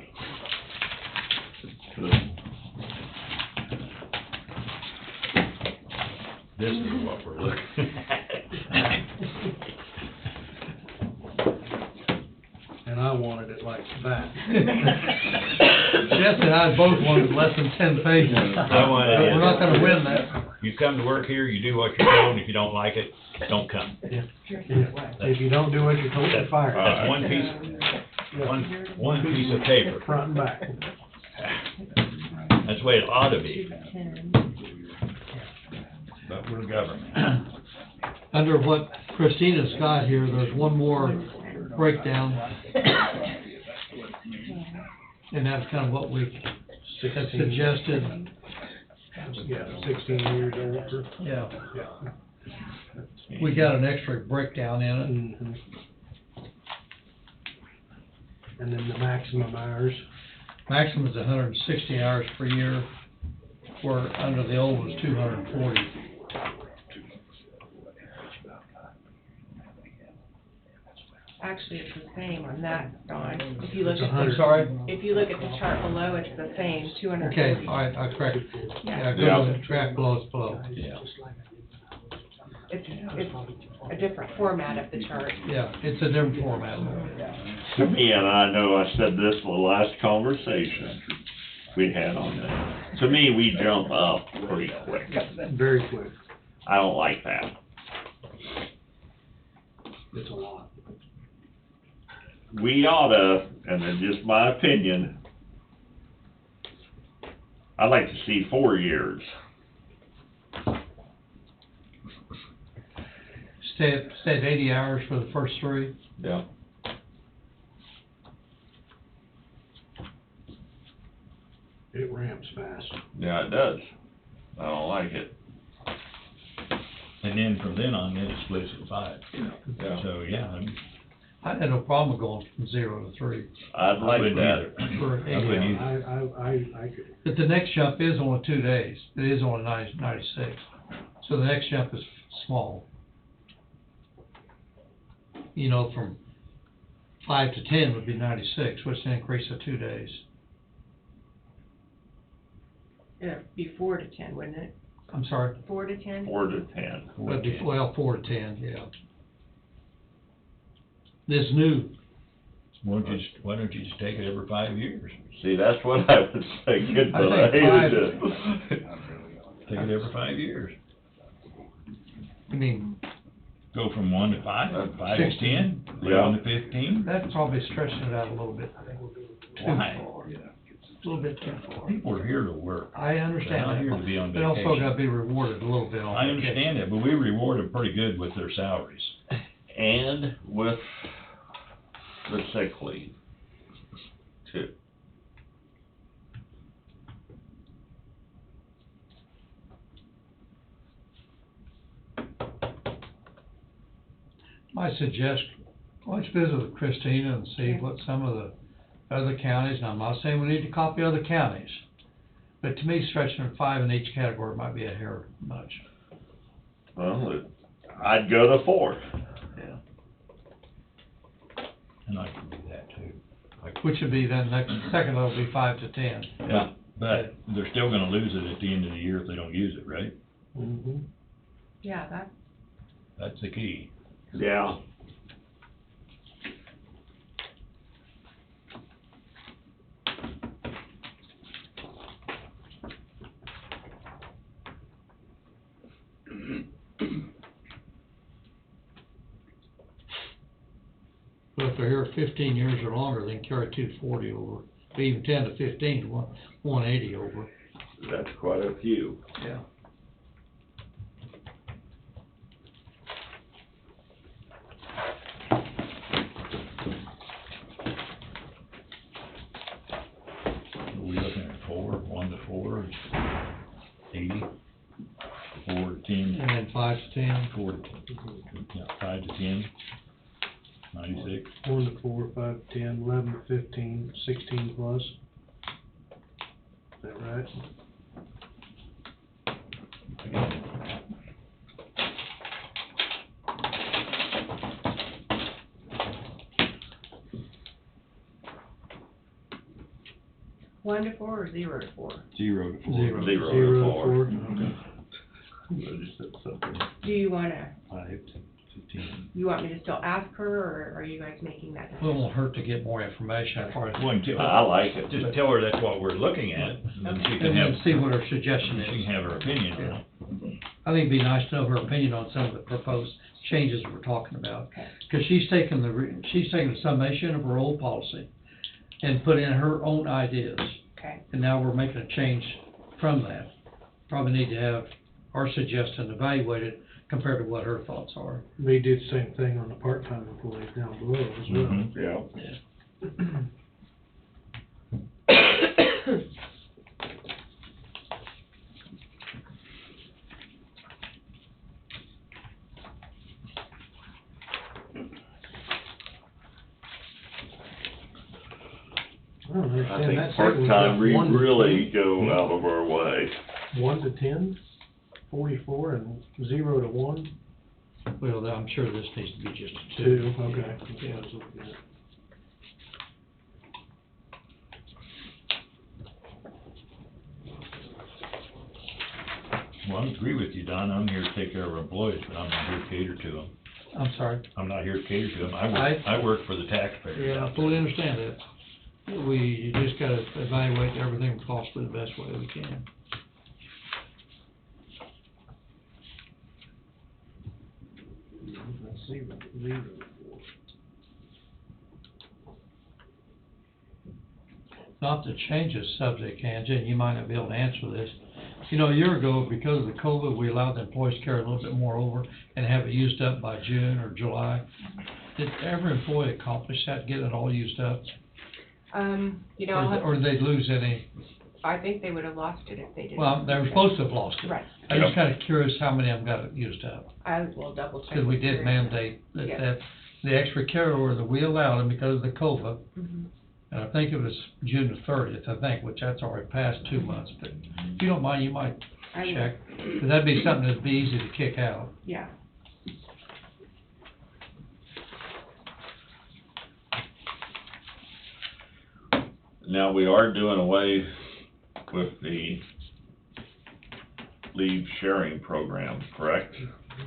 [SPEAKER 5] This is what we're looking at.
[SPEAKER 1] And I wanted it like that.
[SPEAKER 3] Jess and I both wanted less than 10 pages.
[SPEAKER 5] I wanted it.
[SPEAKER 3] We're not gonna win that.
[SPEAKER 5] You come to work here, you do what you're told, and if you don't like it, don't come.
[SPEAKER 1] If you don't do what you're told, you're fired.
[SPEAKER 5] That's one piece of paper.
[SPEAKER 1] Front and back.
[SPEAKER 5] That's the way it ought to be. But we're government.
[SPEAKER 3] Under what Christina's got here, there's one more breakdown. And that's kind of what we had suggested.
[SPEAKER 1] Yeah, 16 years older.
[SPEAKER 3] Yeah.
[SPEAKER 1] Yeah.
[SPEAKER 3] We got an extra breakdown in it.
[SPEAKER 1] Mhm. And then the maximum hours.
[SPEAKER 3] Maximum is 160 hours per year, where under the old was 240.
[SPEAKER 4] Actually, it's the same on that, Dawn. If you look
[SPEAKER 1] It's
[SPEAKER 4] at,
[SPEAKER 1] 100.
[SPEAKER 3] I'm sorry?
[SPEAKER 4] if you look at the chart below, it's the same, 240.
[SPEAKER 3] Okay, all right, I correct. Yeah, go to the track below, it's below.
[SPEAKER 5] Yeah.
[SPEAKER 4] It's a different format of the chart.
[SPEAKER 3] Yeah, it's a different format.
[SPEAKER 2] to me, and I know I said this in the last conversation we had on that, to me, we jump up pretty quick.
[SPEAKER 1] Very quick.
[SPEAKER 2] I don't like that.
[SPEAKER 1] It's a lot.
[SPEAKER 2] We oughta, and it's just my opinion, I'd like to see 4 years.
[SPEAKER 3] Stay at 80 hours for the first 3.
[SPEAKER 2] Yeah.
[SPEAKER 1] It ramps fast.
[SPEAKER 2] Yeah, it does. I don't like it.
[SPEAKER 5] And then from then on, then it splits at 5.
[SPEAKER 2] Yeah.
[SPEAKER 5] So, yeah,
[SPEAKER 3] I had no problem going from 0 to 3.
[SPEAKER 2] I'd like
[SPEAKER 5] wouldn't
[SPEAKER 2] that.
[SPEAKER 5] either.
[SPEAKER 3] For
[SPEAKER 5] I wouldn't
[SPEAKER 3] eight.
[SPEAKER 5] either.
[SPEAKER 1] I could,
[SPEAKER 3] But the next jump is only 2 days. It is only 96. So the next jump is small. You know, from 5 to 10 would be 96, which is an increase of 2 days.
[SPEAKER 4] It'd be 4 to 10, wouldn't it?
[SPEAKER 3] I'm sorry,
[SPEAKER 4] 4 to 10?
[SPEAKER 2] 4 to 10.
[SPEAKER 3] would be, well, 4 to 10, yeah. This new,
[SPEAKER 5] Why don't you just take it every 5 years?
[SPEAKER 2] See, that's what I was thinking,
[SPEAKER 3] I
[SPEAKER 2] but I
[SPEAKER 3] think
[SPEAKER 2] hated
[SPEAKER 3] five-
[SPEAKER 2] it.
[SPEAKER 5] Take it every 5 years.
[SPEAKER 3] I mean,
[SPEAKER 5] Go from 1 to 5, 5 to 10, 11 to 15.
[SPEAKER 3] that's probably stretching it out a little bit.
[SPEAKER 5] Why?
[SPEAKER 3] A little bit too far.
[SPEAKER 5] People are here to work.
[SPEAKER 3] I
[SPEAKER 5] They're
[SPEAKER 3] understand
[SPEAKER 5] not here
[SPEAKER 3] that.
[SPEAKER 5] to be on
[SPEAKER 3] They also
[SPEAKER 5] vacation.
[SPEAKER 3] gotta be rewarded a little bit on
[SPEAKER 5] I
[SPEAKER 3] vacation.
[SPEAKER 5] understand that, but we reward them pretty good with their salaries.
[SPEAKER 2] And with the sick leave, too.
[SPEAKER 3] I suggest, let's visit with Christina and see
[SPEAKER 4] Yeah.
[SPEAKER 3] what some of the other counties, and I'm not saying we need to copy other counties, but to me, stretching at 5 in each category might be a hair much.
[SPEAKER 2] Well, I'd go to 4.
[SPEAKER 3] Yeah.
[SPEAKER 5] And I can do that too.
[SPEAKER 3] Which would be then, next, second level would be 5 to 10.
[SPEAKER 5] Yeah, but they're still gonna lose it at the end of the year if they don't use it, right?
[SPEAKER 1] mhm.
[SPEAKER 4] Yeah,
[SPEAKER 5] That's the key.
[SPEAKER 2] Yeah.
[SPEAKER 3] But if they're here 15 years or longer, they can carry 240 over, or even 10 to 15 to 180 over.
[SPEAKER 2] That's quite a few.
[SPEAKER 3] Yeah.
[SPEAKER 5] Are we looking at 1 to 4, 80, 4 to 10,
[SPEAKER 3] And then 5 to 10.
[SPEAKER 5] 4 to, yeah, 5 to 10, 96.
[SPEAKER 1] 1 to 4, 5 to 10, 11 to 15, 16 plus. Is that right?
[SPEAKER 4] One to 4 or 0 to 4?
[SPEAKER 5] 0 to 4.
[SPEAKER 3] Zero.
[SPEAKER 2] 0
[SPEAKER 1] 0
[SPEAKER 2] to
[SPEAKER 1] to
[SPEAKER 2] 4.
[SPEAKER 1] 4, okay.
[SPEAKER 2] I just said something.
[SPEAKER 4] Do you wanna,
[SPEAKER 5] 5 to 10.
[SPEAKER 4] you want me to still ask her, or are you guys making that
[SPEAKER 3] Well, it
[SPEAKER 4] decision?
[SPEAKER 3] won't hurt to get more information as far as,
[SPEAKER 5] Well, until,
[SPEAKER 2] I like it.
[SPEAKER 5] just tell her that's what we're looking at, and then she can
[SPEAKER 3] and
[SPEAKER 5] have,
[SPEAKER 3] then see what her suggestion
[SPEAKER 5] she
[SPEAKER 3] is.
[SPEAKER 5] can have her opinion on it.
[SPEAKER 3] I think it'd be nice to know her opinion on some of the proposed changes we're talking about.
[SPEAKER 4] Okay.
[SPEAKER 3] Because she's taken she's taken the summation of her old policy and put in her own ideas.
[SPEAKER 4] Okay,
[SPEAKER 3] And now we're making a change from that. Probably need to have our suggestion evaluated compared to what her thoughts are.
[SPEAKER 1] They did the same thing on the part-time employees down below as well.
[SPEAKER 5] Mhm.
[SPEAKER 2] Yeah.
[SPEAKER 1] I don't
[SPEAKER 2] I
[SPEAKER 1] understand
[SPEAKER 2] think
[SPEAKER 1] that second
[SPEAKER 2] part-time, we
[SPEAKER 1] one to
[SPEAKER 2] really go out of our way.
[SPEAKER 1] 1 to 10, 44, and 0 to 1,
[SPEAKER 3] Well, I'm sure this needs to be just a
[SPEAKER 1] 2,
[SPEAKER 3] 2.
[SPEAKER 1] okay.
[SPEAKER 3] Yeah.
[SPEAKER 1] That's what I was looking at.
[SPEAKER 5] Well, I agree with you, Don, I'm here to take care of our employees, but I'm not here to cater to them.
[SPEAKER 3] I'm sorry.
[SPEAKER 5] I'm not here to cater to them, I
[SPEAKER 3] I-
[SPEAKER 5] work for the taxpayers.
[SPEAKER 3] Yeah, I fully understand that. You just gotta evaluate everything possibly the best way we can.
[SPEAKER 1] That's 0 to 4.
[SPEAKER 3] Not to change the subject, Angie, and you might not be able to answer this. You know, a year ago, because of the COVID, we allowed the employees to carry a little bit more over and have it used up by June or July. Did every employee accomplish that, get it all used up?
[SPEAKER 4] you know, I'll have-
[SPEAKER 3] Or did they lose any?
[SPEAKER 4] I think they would have lost it if they didn't.
[SPEAKER 3] Well, they were supposed to have lost it.
[SPEAKER 4] Right,
[SPEAKER 3] I'm just kinda curious how many of them got it used up.
[SPEAKER 4] I will double check.
[SPEAKER 3] Because we
[SPEAKER 4] with
[SPEAKER 3] did
[SPEAKER 4] Terry.
[SPEAKER 3] mandate
[SPEAKER 4] Yeah.
[SPEAKER 3] that the extra carryover that we allowed them because of the COVA,
[SPEAKER 4] Mhm.
[SPEAKER 3] and I think it was June the 30th, I think, which that's already past 2 months, but if you don't mind, you might
[SPEAKER 4] I will.
[SPEAKER 3] check, because that'd be something that'd be easy to kick out.
[SPEAKER 4] Yeah.
[SPEAKER 2] Now, we are doing away with the leave sharing program, correct?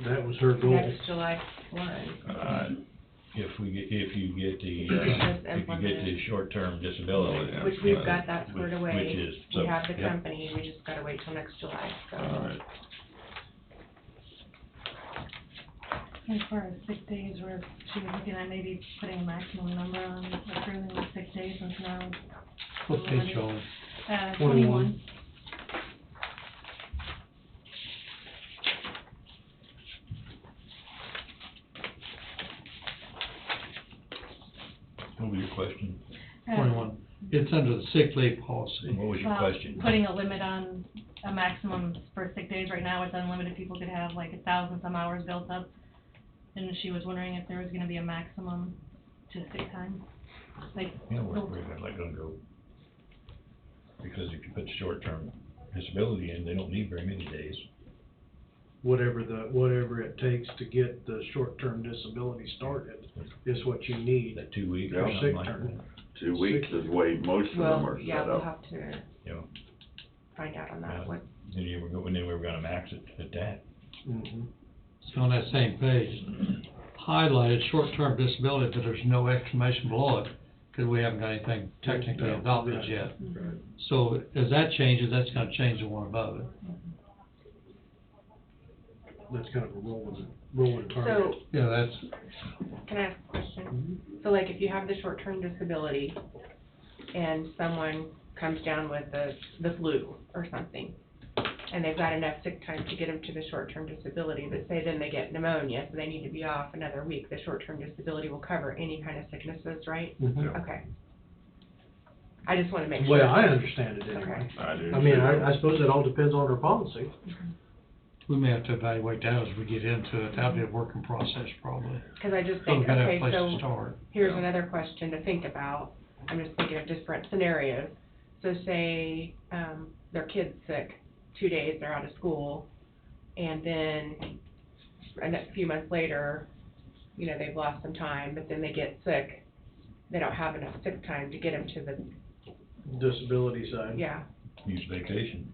[SPEAKER 1] That was her goal.
[SPEAKER 4] Next July 1.
[SPEAKER 5] If you get the,
[SPEAKER 4] Just
[SPEAKER 5] if you get
[SPEAKER 4] implemented.
[SPEAKER 5] the short-term disability.
[SPEAKER 4] Which we've got that squared
[SPEAKER 5] Which
[SPEAKER 4] away.
[SPEAKER 5] is,
[SPEAKER 4] We
[SPEAKER 5] so,
[SPEAKER 4] have the
[SPEAKER 5] yeah.
[SPEAKER 4] company, we just gotta wait till next July, so.
[SPEAKER 2] Alright,
[SPEAKER 11] As far as sick days, she was looking at maybe putting a maximum number on approving the sick days since now.
[SPEAKER 3] What page, Charlie?
[SPEAKER 11] 21.
[SPEAKER 5] What was your question?
[SPEAKER 3] 21. It's under the sick leave policy.
[SPEAKER 5] What was your question?
[SPEAKER 11] Putting a limit on a maximum for sick days. Right now, it's unlimited. People could have like 1,000 some hours built up. And she was wondering if there was gonna be a maximum to sick time. Like,
[SPEAKER 5] You know, we're gonna go, because if you put short-term disability in, they don't need very many days.
[SPEAKER 1] Whatever it takes to get the short-term disability started is what you need.
[SPEAKER 5] That 2 weeks
[SPEAKER 1] for
[SPEAKER 5] or
[SPEAKER 1] sick
[SPEAKER 5] something like
[SPEAKER 1] term.
[SPEAKER 5] that.
[SPEAKER 2] 2 weeks is the way most of them
[SPEAKER 4] Well,
[SPEAKER 2] are
[SPEAKER 4] yeah,
[SPEAKER 2] set
[SPEAKER 4] we'll
[SPEAKER 2] up.
[SPEAKER 4] have to
[SPEAKER 5] You know,
[SPEAKER 4] find out on that,
[SPEAKER 5] Yeah.
[SPEAKER 4] what,
[SPEAKER 5] and then we were gonna max it at that.
[SPEAKER 1] Mhm.
[SPEAKER 3] So on that same page, highlighted short-term disability, but there's no exclamation below it, because we haven't got anything technically
[SPEAKER 1] No,
[SPEAKER 3] adopted
[SPEAKER 1] right.
[SPEAKER 3] yet.
[SPEAKER 1] Right.
[SPEAKER 3] So as that changes, that's gonna change the one above it.
[SPEAKER 1] That's kind of a rolling target.
[SPEAKER 4] so,
[SPEAKER 3] Yeah, that's,
[SPEAKER 4] can I ask a question?
[SPEAKER 1] Mhm.
[SPEAKER 4] So like, if you have the short-term disability, and someone comes down with the flu or something, and they've got enough sick time to get them to the short-term disability, but say then they get pneumonia, so they need to be off another week, the short-term disability will cover any kind of sicknesses, right?
[SPEAKER 1] Mhm.
[SPEAKER 4] Okay. I just wanna make sure.
[SPEAKER 1] Well, I understand it anyway.
[SPEAKER 4] Okay.
[SPEAKER 2] I do.
[SPEAKER 1] I mean,
[SPEAKER 2] too.
[SPEAKER 1] I suppose it all depends on our policy.
[SPEAKER 3] we may have to evaluate that as we get into it. That'll be a working process probably.
[SPEAKER 4] Cause I just
[SPEAKER 3] So we've
[SPEAKER 4] think,
[SPEAKER 3] got to have a
[SPEAKER 4] okay,
[SPEAKER 3] place to
[SPEAKER 4] so
[SPEAKER 3] start.
[SPEAKER 4] here's another question to think about. I'm just thinking of different scenarios. So say, their kid's sick, 2 days, they're out of school, and then a few months later, you know, they've lost some time, but then they get sick. They don't have enough sick time to get them to the,
[SPEAKER 1] Disability side.
[SPEAKER 4] yeah,
[SPEAKER 5] Use vacation.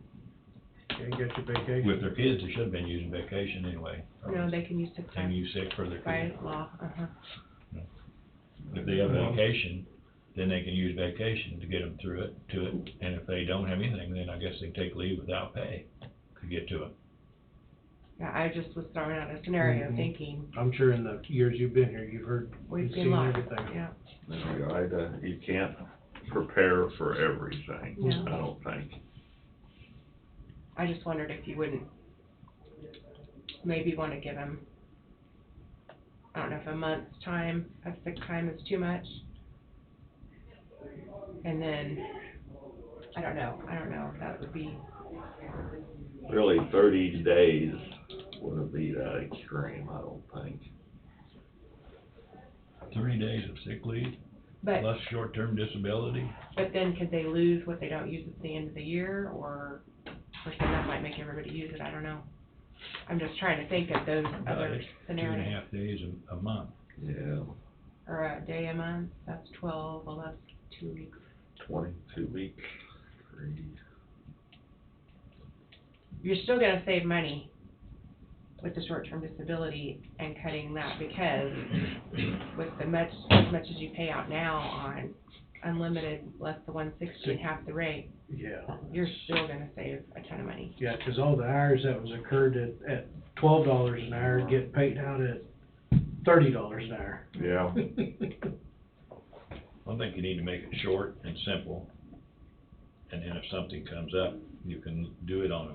[SPEAKER 1] And get your vacation.
[SPEAKER 5] With their kids, they should have been using vacation anyway.
[SPEAKER 4] no, they can use sick
[SPEAKER 5] They can
[SPEAKER 4] time
[SPEAKER 5] use sick for their
[SPEAKER 4] by
[SPEAKER 5] kids.
[SPEAKER 4] law,
[SPEAKER 5] If they have vacation, then they can use vacation to get them through it, and if they don't have anything, then I guess they take leave without pay to get to it.
[SPEAKER 4] Yeah, I just was throwing out a scenario
[SPEAKER 1] Mhm.
[SPEAKER 4] thinking,
[SPEAKER 1] I'm sure in the years you've been here, you've heard,
[SPEAKER 4] we've
[SPEAKER 1] you've
[SPEAKER 4] seen
[SPEAKER 1] seen
[SPEAKER 4] lots,
[SPEAKER 1] everything.
[SPEAKER 4] yeah.
[SPEAKER 2] You can't prepare for everything,
[SPEAKER 4] No.
[SPEAKER 2] I don't think.
[SPEAKER 4] I just wondered if you wouldn't maybe wanna give them, I don't know if a month's time of sick time is too much. And then, I don't know if that would be,
[SPEAKER 2] Really, 30 days wouldn't be that extreme, I don't think.
[SPEAKER 5] 30 days of sick leave,
[SPEAKER 4] but,
[SPEAKER 5] plus short-term disability.
[SPEAKER 4] but then could they lose what they don't use at the end of the year, or some that might make everybody use it, I don't know. I'm just trying to think of those other
[SPEAKER 5] It's
[SPEAKER 4] scenarios.
[SPEAKER 5] 2.5 days a month.
[SPEAKER 2] Yeah,
[SPEAKER 4] Or a day a month, that's 12, well, that's 2 weeks.
[SPEAKER 2] 22 weeks, 3.
[SPEAKER 4] You're still gonna save money with the short-term disability and cutting that, because with as much as you pay out now on unlimited, less the 160 and half the rate,
[SPEAKER 1] Yeah.
[SPEAKER 4] you're still gonna save a ton of money.
[SPEAKER 1] Yeah, 'cause all the hours that was occurred at $12 an hour get paid out at $30 an hour.
[SPEAKER 2] Yeah.
[SPEAKER 5] I think you need to make it short and simple, and then if something comes up, you can do it on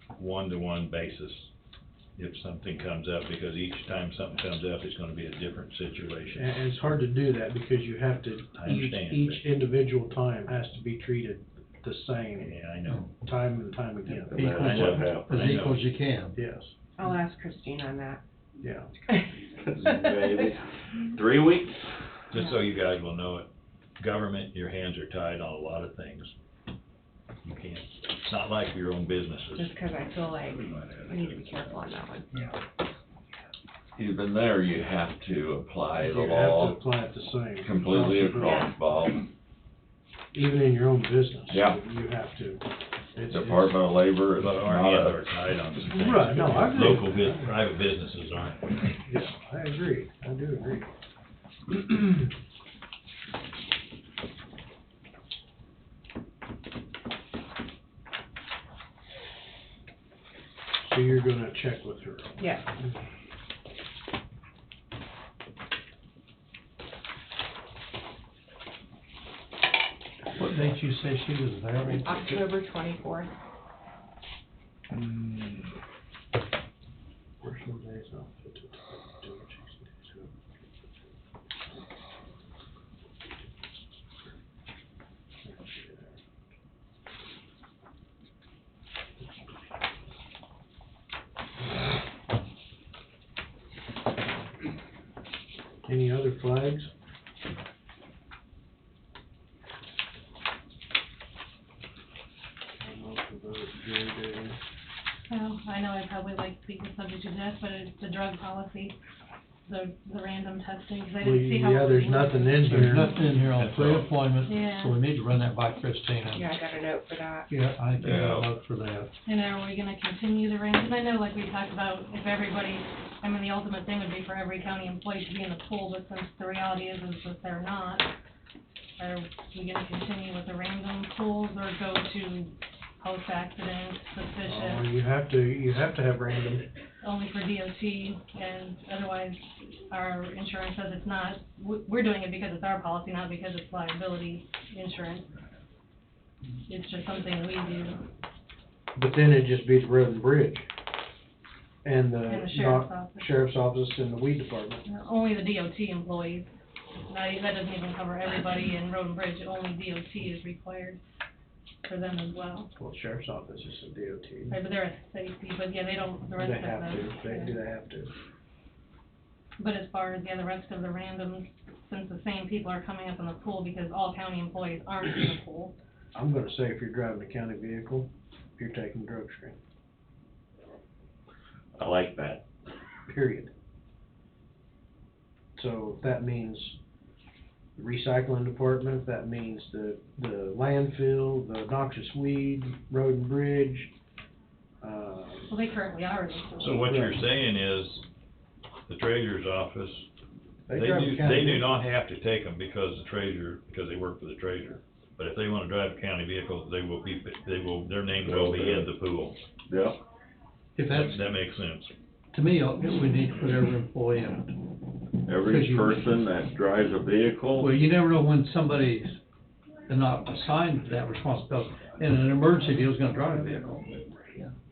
[SPEAKER 5] a one-to-one basis. If something comes up, because each time something comes up, it's gonna be a different situation.
[SPEAKER 1] And it's hard to do that because you have to,
[SPEAKER 5] I understand,
[SPEAKER 1] each
[SPEAKER 5] but-
[SPEAKER 1] individual time has to be treated the same,
[SPEAKER 5] Yeah, I know.
[SPEAKER 1] time and time again.
[SPEAKER 2] And that's what happened.
[SPEAKER 3] As equal as you can.
[SPEAKER 1] Yes,
[SPEAKER 4] I'll ask Christine on that.
[SPEAKER 1] yeah.
[SPEAKER 2] Maybe 3 weeks.
[SPEAKER 5] Just so you guys will know it, government, your hands are tied on a lot of things. You can't, it's not like your own businesses.
[SPEAKER 4] Just 'cause I feel like we need to be careful on that one.
[SPEAKER 2] Even there, you have to apply the
[SPEAKER 1] You have to
[SPEAKER 2] law
[SPEAKER 1] apply it the same.
[SPEAKER 2] completely across, Bob.
[SPEAKER 1] Even in your own business.
[SPEAKER 2] Yeah.
[SPEAKER 1] You have to. It's-
[SPEAKER 2] Department of Labor is
[SPEAKER 5] But our
[SPEAKER 2] not
[SPEAKER 5] hands
[SPEAKER 2] a,
[SPEAKER 5] are tied on some things.
[SPEAKER 1] Right, no, I agree.
[SPEAKER 5] Local private businesses aren't.
[SPEAKER 1] Yeah, I agree, I do agree. So you're gonna check with her?
[SPEAKER 4] Yes.
[SPEAKER 3] What date you say she was available?
[SPEAKER 4] October 24th.
[SPEAKER 1] Work some days off. Any other flags?
[SPEAKER 11] Well, I know I probably like to speak the subject to death, but it's the drug policy, the random testing, 'cause I
[SPEAKER 1] Well,
[SPEAKER 11] didn't see how.
[SPEAKER 1] yeah, there's nothing in here.
[SPEAKER 3] There's nothing in here on
[SPEAKER 5] That's all.
[SPEAKER 3] pre-appointment,
[SPEAKER 11] Yeah.
[SPEAKER 3] so we need to run that by Christina.
[SPEAKER 4] Yeah, I got a note for that.
[SPEAKER 3] Yeah, I think we got
[SPEAKER 2] Yeah.
[SPEAKER 3] a vote for that.
[SPEAKER 11] And are we gonna continue the random, 'cause I know like we talked about, if everybody, I mean, the ultimate thing would be for every county employee to be in the pool, but since the reality is that they're not, are we gonna continue with the random pools or go to post-accident,
[SPEAKER 1] Oh,
[SPEAKER 11] suspicious,
[SPEAKER 1] you have to have random.
[SPEAKER 11] only for DOT, and otherwise our insurance says it's not, we're doing it because it's our policy, not because it's liability insurance. It's just something we do.
[SPEAKER 1] But then it'd just be the road and bridge. And the.
[SPEAKER 11] And the sheriff's office.
[SPEAKER 1] Sheriff's office and the weed department.
[SPEAKER 11] Only the DOT employees. That doesn't even cover everybody in road and bridge, only DOT is required for them as well.
[SPEAKER 1] Well, sheriff's office is a DOT.
[SPEAKER 11] Right, but they're a safety, but yeah, they don't, the rest
[SPEAKER 1] They
[SPEAKER 11] of them.
[SPEAKER 1] have to,
[SPEAKER 11] yeah.
[SPEAKER 1] they have to.
[SPEAKER 11] But as far as, yeah, the rest of the randoms, since the same people are coming up in the pool, because all county employees aren't in the pool.
[SPEAKER 1] I'm gonna say if you're driving a county vehicle, you're taking drug screen,
[SPEAKER 2] I like that.
[SPEAKER 1] period. So that means the recycling department, that means the landfill, the noxious weed, road and bridge,
[SPEAKER 11] Well, they currently are in the pool.
[SPEAKER 5] So what you're saying is, the treasurer's office,
[SPEAKER 1] they drive a county
[SPEAKER 5] they do
[SPEAKER 1] vehicle.
[SPEAKER 5] not have to take them because they work for the treasurer. But if they wanna drive a county vehicle, their name will be in the pool.
[SPEAKER 2] Yeah.
[SPEAKER 3] If that's,
[SPEAKER 5] That makes sense.
[SPEAKER 3] to me, we need to put every employee in it.
[SPEAKER 2] Every
[SPEAKER 3] Because you-
[SPEAKER 2] person that drives a vehicle.
[SPEAKER 3] Well, you never know when somebody's not assigned that responsibility. In an emergency, deal's gonna drive a vehicle.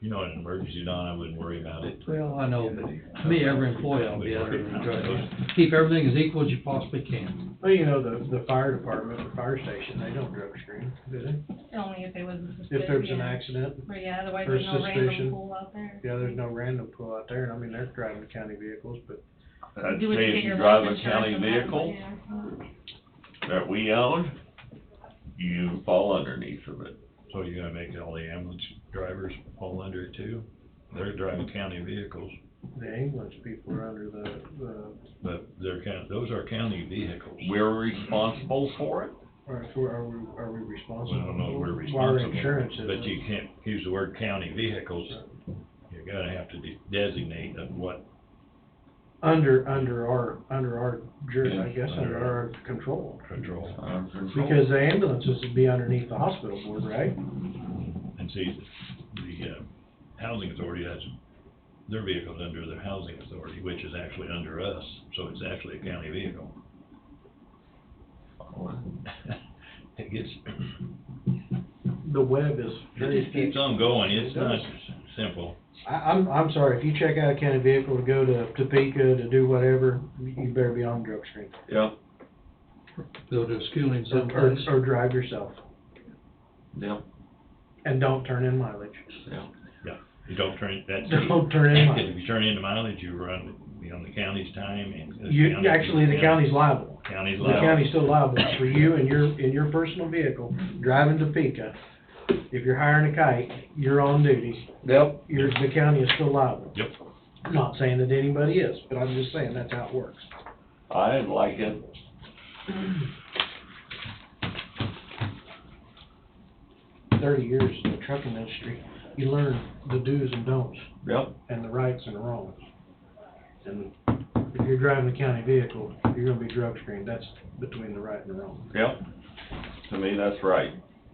[SPEAKER 5] You know, in an emergency, Don, I wouldn't worry about it.
[SPEAKER 3] Well, I know, but to me, every employee ought to be under the drug. Keep everything as equal as you possibly can.
[SPEAKER 1] Well, you know, the fire department, the fire station, they don't drug screen, do they?
[SPEAKER 11] Only if it was a suspicious.
[SPEAKER 1] If there's an accident,
[SPEAKER 11] Or yeah, otherwise
[SPEAKER 1] or
[SPEAKER 11] there's no
[SPEAKER 1] suspicion.
[SPEAKER 11] random pool out there.
[SPEAKER 1] yeah, there's no random pool out there, and I mean, they're driving county vehicles, but
[SPEAKER 2] I'd
[SPEAKER 11] Do it to
[SPEAKER 2] say
[SPEAKER 11] get
[SPEAKER 2] if you
[SPEAKER 11] your
[SPEAKER 2] drive
[SPEAKER 11] life
[SPEAKER 2] a county
[SPEAKER 11] insurance and that,
[SPEAKER 2] vehicle
[SPEAKER 11] yeah.
[SPEAKER 2] that we own, you fall underneath of it.
[SPEAKER 5] So you're gonna make all the ambulance drivers fall under it too? They're driving county vehicles,
[SPEAKER 1] the ambulance people are under the,
[SPEAKER 5] but those are county vehicles.
[SPEAKER 2] We're responsible for it.
[SPEAKER 1] are we responsible?
[SPEAKER 5] Well, I don't know if we're
[SPEAKER 1] Our
[SPEAKER 5] responsible,
[SPEAKER 1] insurance is.
[SPEAKER 5] but you can't use the word county vehicles. You're gonna have to designate of what,
[SPEAKER 1] Under our, I guess, under our control.
[SPEAKER 5] control.
[SPEAKER 1] Because the ambulances would be underneath the hospital board, right?
[SPEAKER 5] And see, the housing authority has their vehicles under the housing authority, which is actually under us, so it's actually a county vehicle. It gets,
[SPEAKER 1] The web is
[SPEAKER 5] it
[SPEAKER 1] very
[SPEAKER 5] just keeps
[SPEAKER 1] thick.
[SPEAKER 5] on going, it's
[SPEAKER 1] It
[SPEAKER 5] not
[SPEAKER 1] does.
[SPEAKER 5] simple.
[SPEAKER 1] I'm sorry, if you check out a county vehicle to go to Topeka to do whatever, you better be on drug screen.
[SPEAKER 2] Yeah,
[SPEAKER 3] Go to schooling
[SPEAKER 1] Or,
[SPEAKER 3] someplace.
[SPEAKER 1] or drive yourself,
[SPEAKER 2] yeah,
[SPEAKER 1] and don't turn in mileage.
[SPEAKER 2] yeah.
[SPEAKER 5] You don't turn, that's.
[SPEAKER 1] Don't turn in
[SPEAKER 5] If
[SPEAKER 1] mileage.
[SPEAKER 5] you turn in the mileage, you be on the county's time and.
[SPEAKER 1] Actually, the county's liable.
[SPEAKER 5] County's
[SPEAKER 1] The
[SPEAKER 5] liable.
[SPEAKER 1] county's still liable for you and your personal vehicle, driving Topeka. If you're hiring a kite, you're on duty.
[SPEAKER 8] Yep.
[SPEAKER 1] The county is still liable.
[SPEAKER 5] Yep.
[SPEAKER 1] Not saying that anybody is, but I'm just saying that's how it works.
[SPEAKER 2] I like it.
[SPEAKER 1] 30 years in the trucking industry, you learn the do's and don'ts,
[SPEAKER 2] Yep.
[SPEAKER 1] and the rights and the wrongs. And if you're driving a county vehicle, you're gonna be drug screened, that's between the right and the wrong.
[SPEAKER 2] Yep. To me, that's right.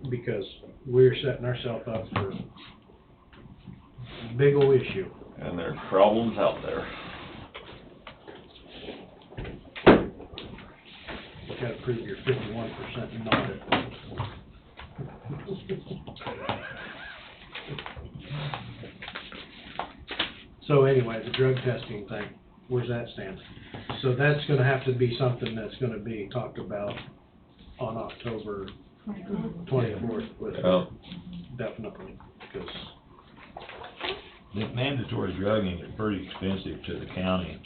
[SPEAKER 1] Because we're setting ourselves up for a big ol' issue.
[SPEAKER 2] And there's problems out there.
[SPEAKER 1] You gotta prove you're 51% not it. So anyway, the drug testing thing, where's that stand? So that's gonna have to be something that's gonna be talked about on October 24th with,
[SPEAKER 2] Yep.
[SPEAKER 1] definitely, because,
[SPEAKER 5] The mandatory drugging is pretty expensive to the county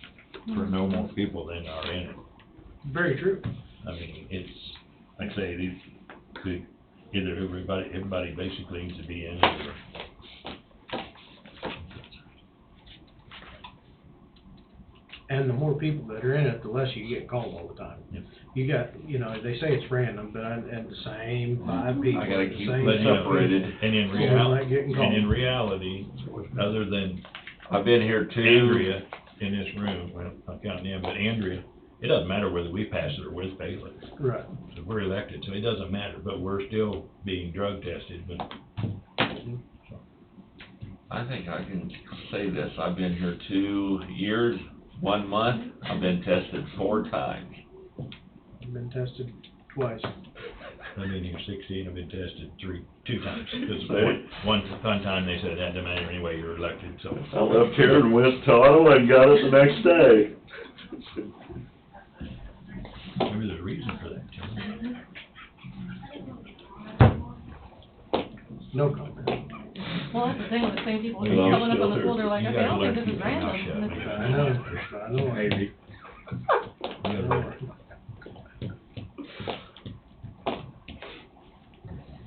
[SPEAKER 5] for no more people than are in it.
[SPEAKER 1] very true.
[SPEAKER 5] I mean, it's, like I say, these could, either everybody basically needs to be in it or.
[SPEAKER 1] And the more people that are in it, the less you get called all the time.
[SPEAKER 5] Yep.
[SPEAKER 1] You got, they say it's random, but and the same 5 people.
[SPEAKER 2] I gotta
[SPEAKER 1] the
[SPEAKER 2] keep
[SPEAKER 1] same
[SPEAKER 2] it
[SPEAKER 1] people.
[SPEAKER 2] separated.
[SPEAKER 5] And in
[SPEAKER 1] So we're not getting called.
[SPEAKER 5] reality, other than
[SPEAKER 2] I've been here too.
[SPEAKER 5] Andrea in this room, well, I'm counting him, but Andrea, it doesn't matter whether we pass it or with Bailey.
[SPEAKER 1] Right.
[SPEAKER 5] So we're elected, so it doesn't matter, but we're still being drug tested, but.
[SPEAKER 2] I think I can say this, I've been here 2 years, 1 month, I've been tested 4 times.
[SPEAKER 1] I've been tested twice.
[SPEAKER 5] I've been here 16, I've been tested 2 times. Because one time they said that doesn't matter anyway, you're elected, so.
[SPEAKER 2] I left here and went to Ottawa and got it the next day.
[SPEAKER 5] Maybe there's a reason for that, Tim.
[SPEAKER 1] No comment.
[SPEAKER 11] Well, that's the thing with the same people who
[SPEAKER 2] Well,
[SPEAKER 11] are
[SPEAKER 2] I'm
[SPEAKER 11] coming up on the
[SPEAKER 2] still
[SPEAKER 11] school, they're like,
[SPEAKER 5] You
[SPEAKER 11] okay, I don't
[SPEAKER 5] gotta
[SPEAKER 11] think this is
[SPEAKER 5] learn to keep your
[SPEAKER 11] random.
[SPEAKER 5] mouth shut,
[SPEAKER 11] And
[SPEAKER 5] man.
[SPEAKER 11] it's-
[SPEAKER 1] I know.
[SPEAKER 10] Maybe.
[SPEAKER 5] You gotta-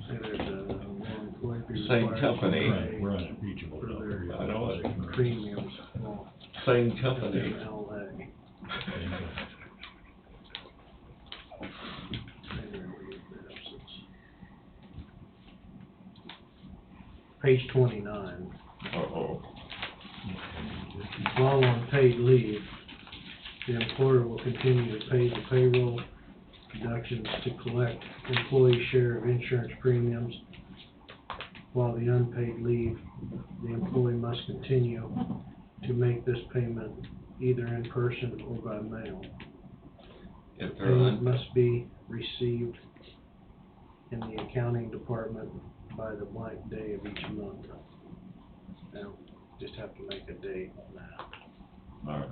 [SPEAKER 1] Say there's a one employee be
[SPEAKER 2] Same
[SPEAKER 1] required to
[SPEAKER 2] company.
[SPEAKER 1] pay
[SPEAKER 5] We're unimpeachable,
[SPEAKER 1] for
[SPEAKER 5] though.
[SPEAKER 1] their
[SPEAKER 2] I know it.
[SPEAKER 1] premiums. Well,
[SPEAKER 2] Same company.
[SPEAKER 1] FMLA. Page 29.
[SPEAKER 2] Uh-oh.
[SPEAKER 1] While on paid leave, the employer will continue to pay the payroll deductions to collect employee share of insurance premiums. While the unpaid leave, the employee must continue to make this payment either in person or by mail.
[SPEAKER 2] If they're
[SPEAKER 1] Payment must be received in the accounting department by the blank day of each month. Now, just have to make a date on that.
[SPEAKER 2] Alright.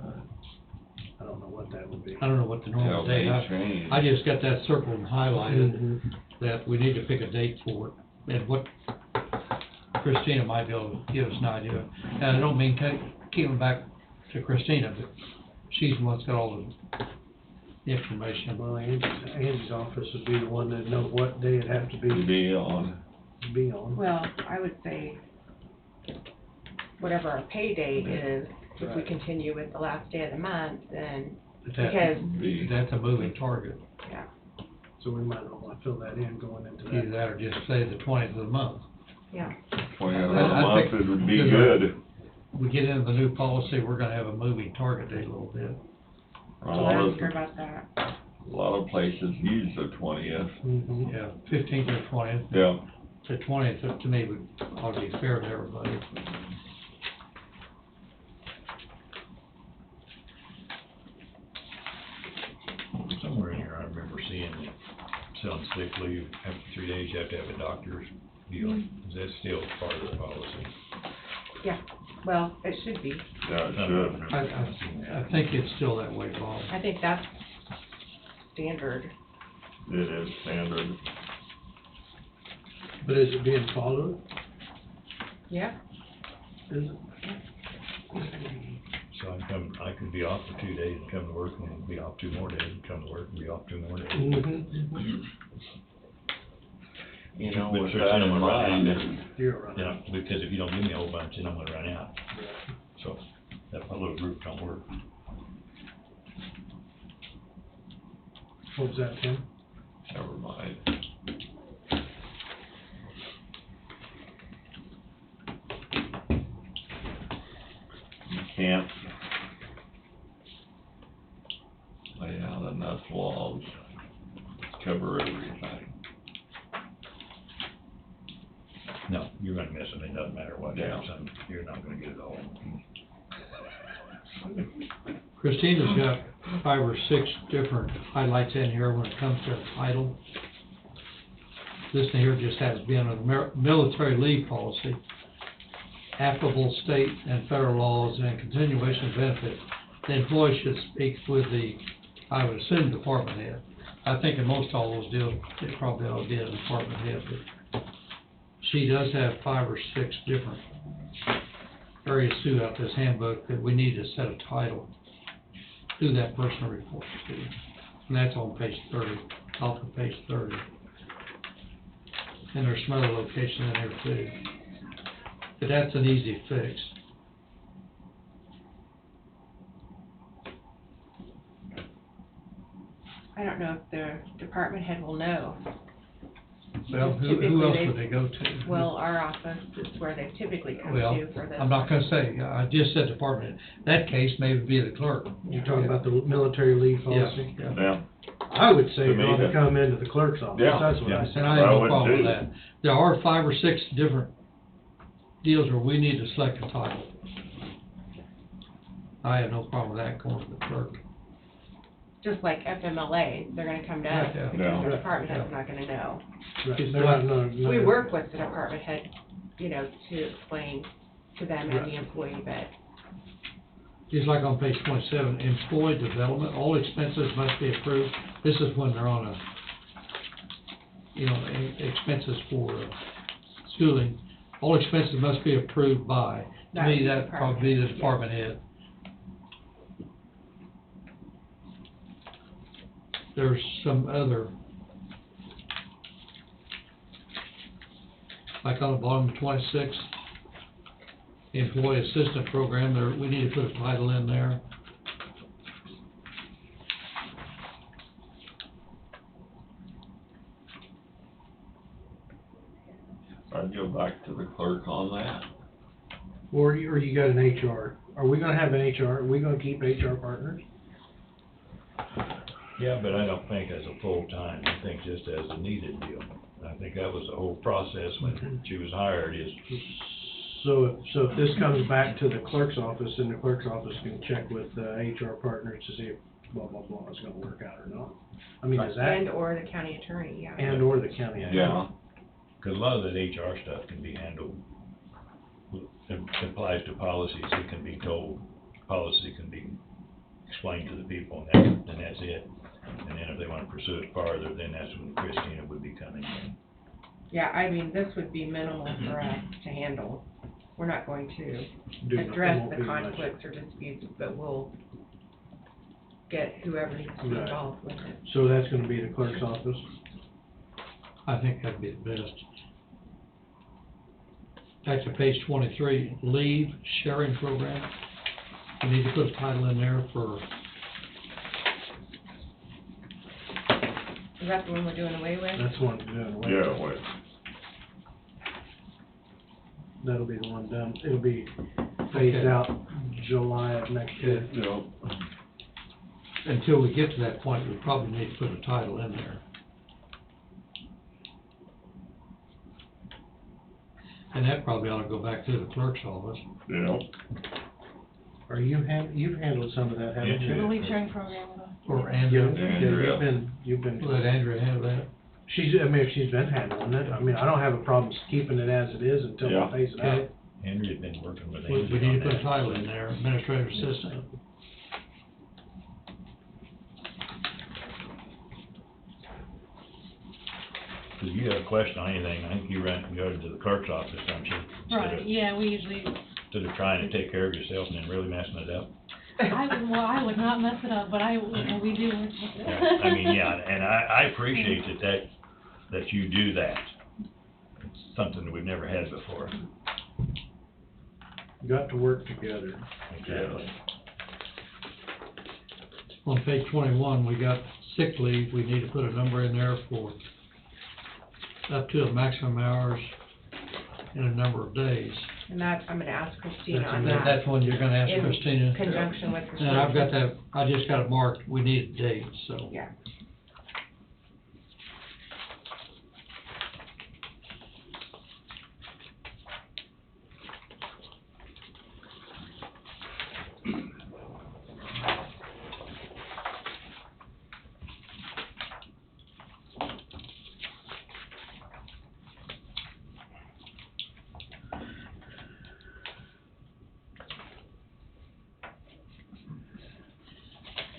[SPEAKER 1] I don't know what that would be.
[SPEAKER 3] I don't know what the normal
[SPEAKER 2] Yeah,
[SPEAKER 3] date,
[SPEAKER 2] may change.
[SPEAKER 3] I just got that circled and highlighted,
[SPEAKER 1] Mhm.
[SPEAKER 3] that we need to pick a date for it, and what Christina might be able to give us an idea. And I don't mean keep it back to Christina, but she's the one that's got all the information.
[SPEAKER 1] Well, Andy's office would be the one that know what day it'd have to
[SPEAKER 2] Be on.
[SPEAKER 1] be on.
[SPEAKER 4] Well, I would say whatever our pay date is, if we
[SPEAKER 1] Right.
[SPEAKER 4] continue with the last day of the month, then,
[SPEAKER 3] But that-
[SPEAKER 4] because,
[SPEAKER 2] Be.
[SPEAKER 3] That's a moving target,
[SPEAKER 4] yeah,
[SPEAKER 1] So we might not want to fill that in going into
[SPEAKER 3] either
[SPEAKER 1] that.
[SPEAKER 3] that or just say the 20th of the month.
[SPEAKER 4] yeah.
[SPEAKER 2] 20th of the
[SPEAKER 3] I
[SPEAKER 2] month,
[SPEAKER 3] think-
[SPEAKER 2] it would be
[SPEAKER 3] because,
[SPEAKER 2] good.
[SPEAKER 3] We get into the new policy, we're gonna have a moving target date a little bit.
[SPEAKER 4] So
[SPEAKER 2] I'll
[SPEAKER 4] ask
[SPEAKER 2] listen.
[SPEAKER 4] her about that.
[SPEAKER 2] A lot of places use the 20th.
[SPEAKER 1] Mhm.
[SPEAKER 3] Yeah, 15th or 20th.
[SPEAKER 2] Yeah.
[SPEAKER 3] The 20th, to me, would probably be fair to everybody.
[SPEAKER 5] Somewhere in here, I remember seeing that some sick leave, after 3 days, you have to have a doctor's deal. Is that still part of the policy?
[SPEAKER 4] Yeah, well, it should be.
[SPEAKER 2] Yeah,
[SPEAKER 5] I
[SPEAKER 2] it
[SPEAKER 5] don't
[SPEAKER 2] should.
[SPEAKER 5] remember seeing that.
[SPEAKER 3] I think it's still that way, Bob.
[SPEAKER 4] I think that's standard.
[SPEAKER 2] It is standard.
[SPEAKER 1] But is it being followed?
[SPEAKER 4] Yeah.
[SPEAKER 1] Is it?
[SPEAKER 5] So I could be off for 2 days and come to work, and then be off 2 more days and come to work, and be off 2 more days.
[SPEAKER 1] Mhm.
[SPEAKER 2] You know,
[SPEAKER 5] But
[SPEAKER 2] with
[SPEAKER 5] sure,
[SPEAKER 2] that
[SPEAKER 5] I'm
[SPEAKER 2] in
[SPEAKER 5] gonna run
[SPEAKER 2] mind,
[SPEAKER 5] out.
[SPEAKER 1] You're right.
[SPEAKER 5] Yeah, because if you don't give me a whole bunch, then I'm gonna run out. So, that my little group don't work.
[SPEAKER 1] What was that, Tim?
[SPEAKER 2] never mind. You can't lay out enough logs, to cover everything.
[SPEAKER 5] No, you're gonna miss them, it doesn't matter what,
[SPEAKER 2] Yeah.
[SPEAKER 5] you're not gonna get it all.
[SPEAKER 3] Christina's got 5 or 6 different highlights in here when it comes to title. This one here just has been a military leave policy, applicable state and federal laws, and continuation of benefits. The employee should speak with the, I would assume, department head. I think in most all those deals, it probably ought to be a department head, but she does have 5 or 6 different areas throughout this handbook that we need to set a title to that personal report to. And that's on page 30, off of page 30. And there's some other locations in there too. But that's an easy fix.
[SPEAKER 4] I don't know if the department head will know.
[SPEAKER 3] Well, who
[SPEAKER 4] Typically
[SPEAKER 3] else
[SPEAKER 4] they-
[SPEAKER 3] would they go to?
[SPEAKER 4] Well, our office is where they typically come
[SPEAKER 3] Well,
[SPEAKER 4] to for this.
[SPEAKER 3] I'm not gonna say, I just said department. That case may be the clerk.
[SPEAKER 1] You're talking about the military leave policy?
[SPEAKER 3] Yeah, yeah.
[SPEAKER 2] Yeah,
[SPEAKER 1] I would say
[SPEAKER 2] To
[SPEAKER 1] it
[SPEAKER 2] me,
[SPEAKER 1] ought to
[SPEAKER 2] that-
[SPEAKER 1] come into the clerk's office,
[SPEAKER 2] Yeah,
[SPEAKER 1] that's what
[SPEAKER 5] yeah.
[SPEAKER 1] I
[SPEAKER 3] And
[SPEAKER 1] said.
[SPEAKER 3] I have
[SPEAKER 2] I
[SPEAKER 3] no
[SPEAKER 2] would
[SPEAKER 3] problem with
[SPEAKER 2] too.
[SPEAKER 3] that. There are 5 or 6 different deals where we need to select a title. I have no problem with that going to the clerk.
[SPEAKER 4] Just like FMLA, they're gonna come to us,
[SPEAKER 3] Yeah.
[SPEAKER 4] because
[SPEAKER 2] Yeah.
[SPEAKER 4] the department head's not gonna know.
[SPEAKER 1] Right, they're not- no, no.
[SPEAKER 4] We work with the department head, you know, to explain to them and
[SPEAKER 1] Right.
[SPEAKER 4] the employee, but
[SPEAKER 3] Just like on page 27, employee development, all expenses must be approved. This is when they're on a, you know, expenses for schooling. All expenses must be approved by. To
[SPEAKER 4] That would
[SPEAKER 3] me,
[SPEAKER 4] be
[SPEAKER 3] that'd probably be the
[SPEAKER 4] department,
[SPEAKER 3] department head. There's some other, like on the bottom of 26, employee assistant program, there, we need to put a title in there.
[SPEAKER 2] I'd go back to the clerk on that.
[SPEAKER 1] Or you got an HR. Are we gonna have an HR? Are we gonna keep HR partners?
[SPEAKER 5] Yeah, but I don't think as a full-time, I think just as a needed deal. I think that was the whole process when she was hired, is
[SPEAKER 1] So if this comes back to the clerk's office, then the clerk's office can check with HR partners to see if blah, blah, blah is gonna work out or not. I mean, is that,
[SPEAKER 4] and or the county attorney, yeah.
[SPEAKER 1] and or the county attorney?
[SPEAKER 2] Yeah,
[SPEAKER 5] because a lot of that HR stuff can be handled, it applies to policies, it can be told, policy can be explained to the people, and that's it. And then if they want to pursue it farther, then that's when Christina would be coming in.
[SPEAKER 4] Yeah, I mean, this would be minimal for us to handle. We're not going to
[SPEAKER 1] Do not-
[SPEAKER 4] address
[SPEAKER 1] won't
[SPEAKER 4] the
[SPEAKER 1] be much.
[SPEAKER 4] conflicts or disputes, but we'll get whoever needs to be
[SPEAKER 1] Right.
[SPEAKER 4] involved with it.
[SPEAKER 1] So that's gonna be the clerk's office?
[SPEAKER 3] I think that'd be the best. Back to page 23, leave sharing program. We need to put a title in there for,
[SPEAKER 4] Is that the one we're doing away with?
[SPEAKER 1] That's one doing away.
[SPEAKER 2] yeah, wait,
[SPEAKER 1] That'll be the one done. It'll be phased
[SPEAKER 3] Okay.
[SPEAKER 1] out July of next year.
[SPEAKER 2] yeah.
[SPEAKER 3] until we get to that point, we probably need to put a title in there. And that probably ought to go back to the clerk's office.
[SPEAKER 2] Yeah.
[SPEAKER 1] Are you've handled some of that, haven't
[SPEAKER 4] Mm-hmm.
[SPEAKER 1] you?
[SPEAKER 11] The leave sharing program,
[SPEAKER 3] Or
[SPEAKER 1] Yeah,
[SPEAKER 3] Andrew,
[SPEAKER 1] yeah, you've been,
[SPEAKER 3] let Andrea have that.
[SPEAKER 1] she's been handling it. I mean, I don't have a problem keeping it as it is until
[SPEAKER 2] Yeah.
[SPEAKER 1] we phase it
[SPEAKER 3] Okay.
[SPEAKER 1] out.
[SPEAKER 5] Henry had been working with
[SPEAKER 3] We
[SPEAKER 5] Andy
[SPEAKER 3] need
[SPEAKER 5] on
[SPEAKER 3] to put a
[SPEAKER 5] that.
[SPEAKER 3] title in there, administrative assistant.
[SPEAKER 5] If you have a question on anything, I think you go to the clerk's office, don't you?
[SPEAKER 11] Right, yeah, we usually,
[SPEAKER 5] Instead of trying to take care of yourself and then really messing it up.
[SPEAKER 11] I would not mess it up, but we do work with it.
[SPEAKER 5] Yeah, I mean, yeah, and I appreciate that you do that. It's something that we've never had before.
[SPEAKER 1] Got to work together.
[SPEAKER 5] Exactly.
[SPEAKER 3] On page 21, we got sick leave, we need to put a number in there for up to the maximum hours in a number of days.
[SPEAKER 4] And that, I'm gonna ask Christina on that.
[SPEAKER 3] That's when you're gonna ask
[SPEAKER 4] In
[SPEAKER 3] Christina.
[SPEAKER 4] conjunction with Christina.
[SPEAKER 3] And I've got that, I just got it marked, we need a date, so.
[SPEAKER 4] Yeah.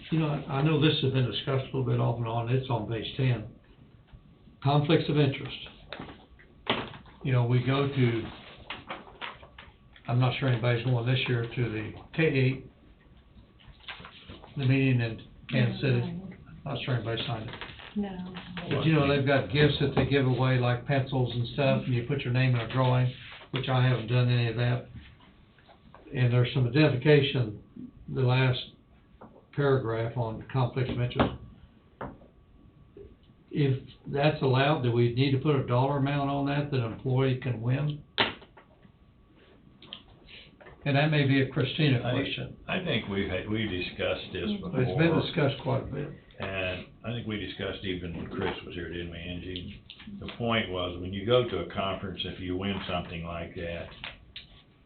[SPEAKER 3] You know, I know this has been discussed a little bit off and on, it's on page 10. Conflicts of interest. You know, we go to, I'm not sure anybody's going this year to the K-8, the meeting in Kansas City. Not sure anybody signed it.
[SPEAKER 11] No.
[SPEAKER 3] But you know, they've got gifts that they give away, like pencils and stuff, and you put your name in a drawing, which I haven't done any of that. And there's some identification, the last paragraph on conflicts of interest. If that's allowed, do we need to put a dollar amount on that an employee can win? And that may be a Christina question.
[SPEAKER 5] I think we discussed this before.
[SPEAKER 3] It's been discussed quite a bit.
[SPEAKER 5] And I think we discussed even when Chris was here, didn't we, Angie? The point was, when you go to a conference, if you win something like that,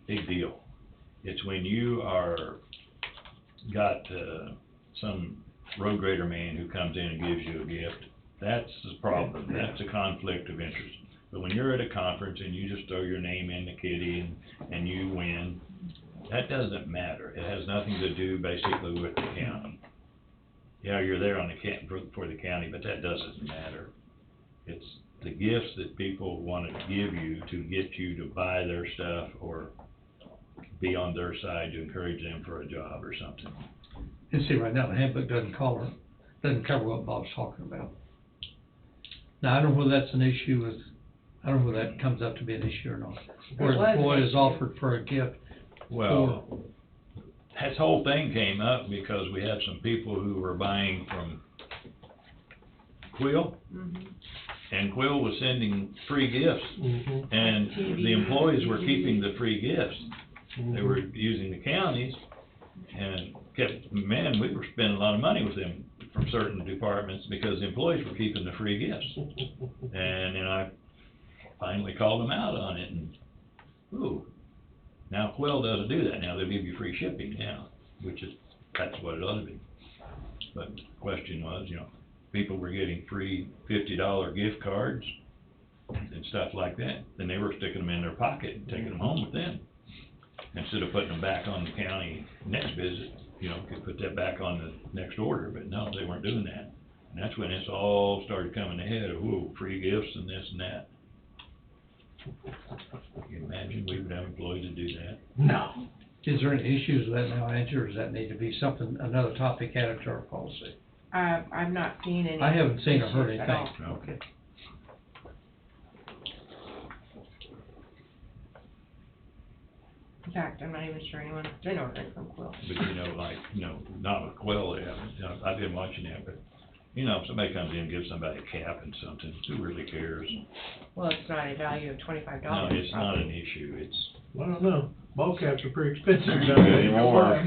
[SPEAKER 5] big deal. It's when you got some road grader man who comes in and gives you a gift, that's the problem, that's a conflict of interest. But when you're at a conference and you just throw your name in the kitty and you win, that doesn't matter. It has nothing to do basically with the county. Yeah, you're there on the for the county, but that doesn't matter. It's the gifts that people want to give you to get you to buy their stuff or be on their side to encourage them for a job or something.
[SPEAKER 3] And see, right now, the handbook doesn't cover what Bob's talking about. Now, I don't know whether that's an issue with, I don't know whether that comes up to be an issue or not. Where the employee is offered for a gift.
[SPEAKER 5] Well, this whole thing came up because we had some people who were buying from Quill, and Quill was sending free gifts, and the employees were keeping the free gifts. They were using the counties, and man, we were spending a lot of money with them from certain departments because the employees were keeping the free gifts. And then I finally called them out on it, and now Quill doesn't do that. Now they'll give you free shipping now, that's what it ought to be. But the question was, people were getting free $50 gift cards and stuff like that. Then they were sticking them in their pocket and taking them home with them. Instead of putting them back on the county next visit, could put that back on the next order, but no, they weren't doing that. And that's when this all started coming ahead of, free gifts and this and that. Can you imagine we would have employees to do that?
[SPEAKER 1] No.
[SPEAKER 3] Is there any issues with that now, Angie, or does that need to be another topic added to our policy?
[SPEAKER 4] I've not seen any.
[SPEAKER 3] I haven't seen or heard
[SPEAKER 4] issues at
[SPEAKER 3] anything.
[SPEAKER 4] all.
[SPEAKER 3] Okay.
[SPEAKER 4] In fact, I'm not even sure anyone's been ordering from Quill.
[SPEAKER 5] But not with Quill, they haven't. I've been watching that, but, if somebody comes in and gives somebody a cap and something, who really cares?
[SPEAKER 4] Well, it's not a value of $25.
[SPEAKER 5] No, it's not an issue, it's,
[SPEAKER 1] I don't know, ball caps are pretty expensive
[SPEAKER 8] Anymore.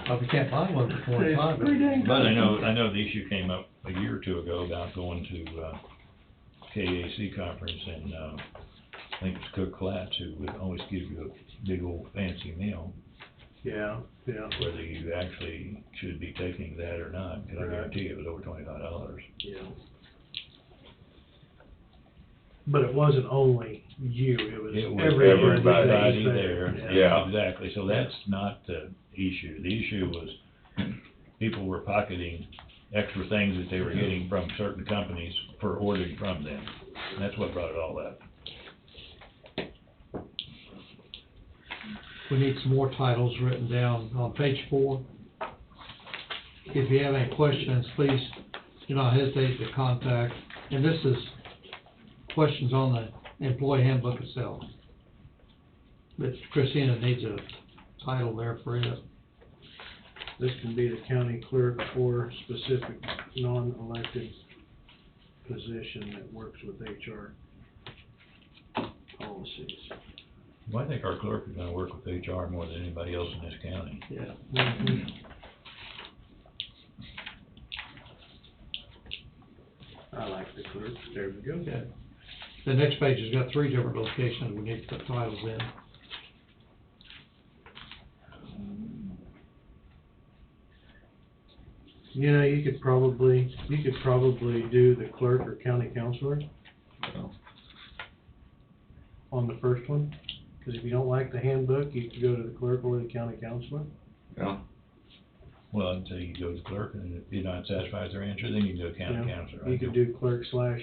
[SPEAKER 3] Probably can't buy one for 25.
[SPEAKER 5] but I know the issue came up a year or two ago about going to, KAC conference, and, I think it's Cook Flats who would always give you a big old fancy meal.
[SPEAKER 1] Yeah.
[SPEAKER 5] Whether you actually should be taking that or not, because I guarantee it was over $25.
[SPEAKER 1] Yeah. But it wasn't only you, it was
[SPEAKER 5] everybody there.
[SPEAKER 8] Yeah.
[SPEAKER 5] Exactly, so that's not the issue. The issue was people were pocketing extra things that they were getting from certain companies for ordering from them. And that's what brought it all up.
[SPEAKER 3] we need some more titles written down on page 4. If you have any questions, please do not hesitate to contact, and this is questions on the employee handbook itself. But Christina needs a title there for it.
[SPEAKER 1] This can be the county clerk or specific non-elected position that works with HR policies.
[SPEAKER 5] Well, I think our clerk is gonna work with HR more than anybody else in this county.
[SPEAKER 3] Yeah.
[SPEAKER 1] Mhm. I like the clerk, there we go.
[SPEAKER 3] Okay. The next page has got 3 different locations we need to put titles in.
[SPEAKER 1] You know, you could probably do the clerk or county counselor on the first one, because if you don't like the handbook, you could go to the clerk or the county counselor.
[SPEAKER 2] Yeah.
[SPEAKER 5] Well, I'd say you go to the clerk, and if you're not satisfied with their answer, then you can go to county
[SPEAKER 1] Yeah.
[SPEAKER 5] counselor.
[SPEAKER 1] You could do clerk slash.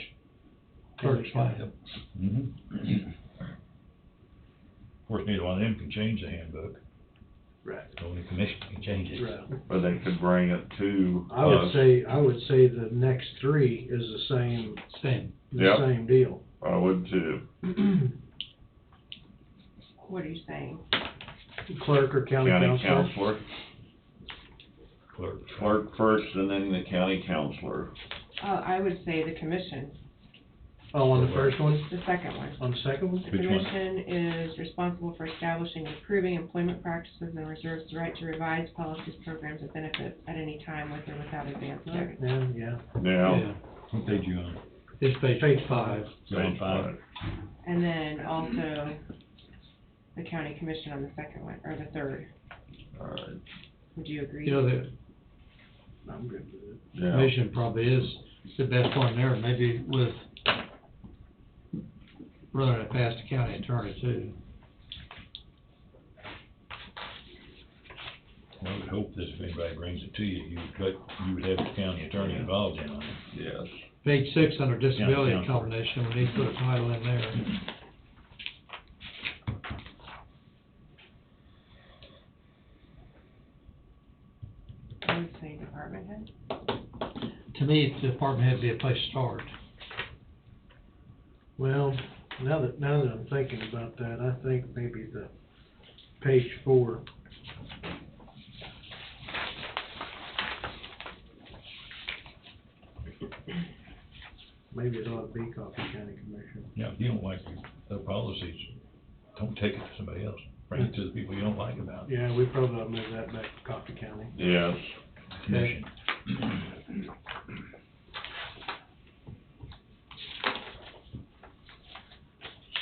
[SPEAKER 3] Clerk slash.
[SPEAKER 5] Mm-hmm. Of course, neither one of them can change the handbook,
[SPEAKER 1] Right.
[SPEAKER 5] only the commission can change it.
[SPEAKER 1] Right.
[SPEAKER 2] But they could bring it to
[SPEAKER 1] I would
[SPEAKER 2] us.
[SPEAKER 1] say the next 3 is the same
[SPEAKER 2] Yep.
[SPEAKER 1] same deal.
[SPEAKER 2] I would too.
[SPEAKER 4] What are you saying?
[SPEAKER 1] Clerk or county
[SPEAKER 2] County
[SPEAKER 1] counselor.
[SPEAKER 2] counselor,
[SPEAKER 5] Clerk.
[SPEAKER 2] clerk first and then the county counselor.
[SPEAKER 4] I would say the commission,
[SPEAKER 1] Oh, on the first one?
[SPEAKER 4] the second one.
[SPEAKER 1] On the second one?
[SPEAKER 4] The
[SPEAKER 5] Which one?
[SPEAKER 4] commission is responsible for establishing and approving employment practices and reserves the right to revise policies, programs, and benefits at any time with or without advance notice.
[SPEAKER 1] Yeah.
[SPEAKER 2] Yeah.
[SPEAKER 5] What page you on?
[SPEAKER 3] It's page 5.
[SPEAKER 5] You on
[SPEAKER 2] Page
[SPEAKER 5] 5?
[SPEAKER 4] And then also the county commission on the second one, or the third.
[SPEAKER 2] All right.
[SPEAKER 4] Would you agree?
[SPEAKER 3] You know, the
[SPEAKER 1] I'm good with it.
[SPEAKER 2] Yeah.
[SPEAKER 3] commission probably is the best one there, maybe with running it past the county attorney too.
[SPEAKER 5] I would hope that if anybody brings it to you, you would have the county attorney involved in on it.
[SPEAKER 2] Yes.
[SPEAKER 3] Page 6, under disability
[SPEAKER 5] County counsel.
[SPEAKER 3] accommodation, we need to put a title in there.
[SPEAKER 4] I would say department head.
[SPEAKER 3] To me, the department head would be a place to start.
[SPEAKER 1] Well, now that I'm thinking about that, I think maybe the page 4. Maybe it ought to be Coffee County Commission.
[SPEAKER 5] Yeah, if you don't like the policies, don't take it to somebody else. Bring it to the people you don't like about it.
[SPEAKER 1] Yeah, we probably ought to move that back to Coffee County.
[SPEAKER 2] Yes.
[SPEAKER 5] Commission.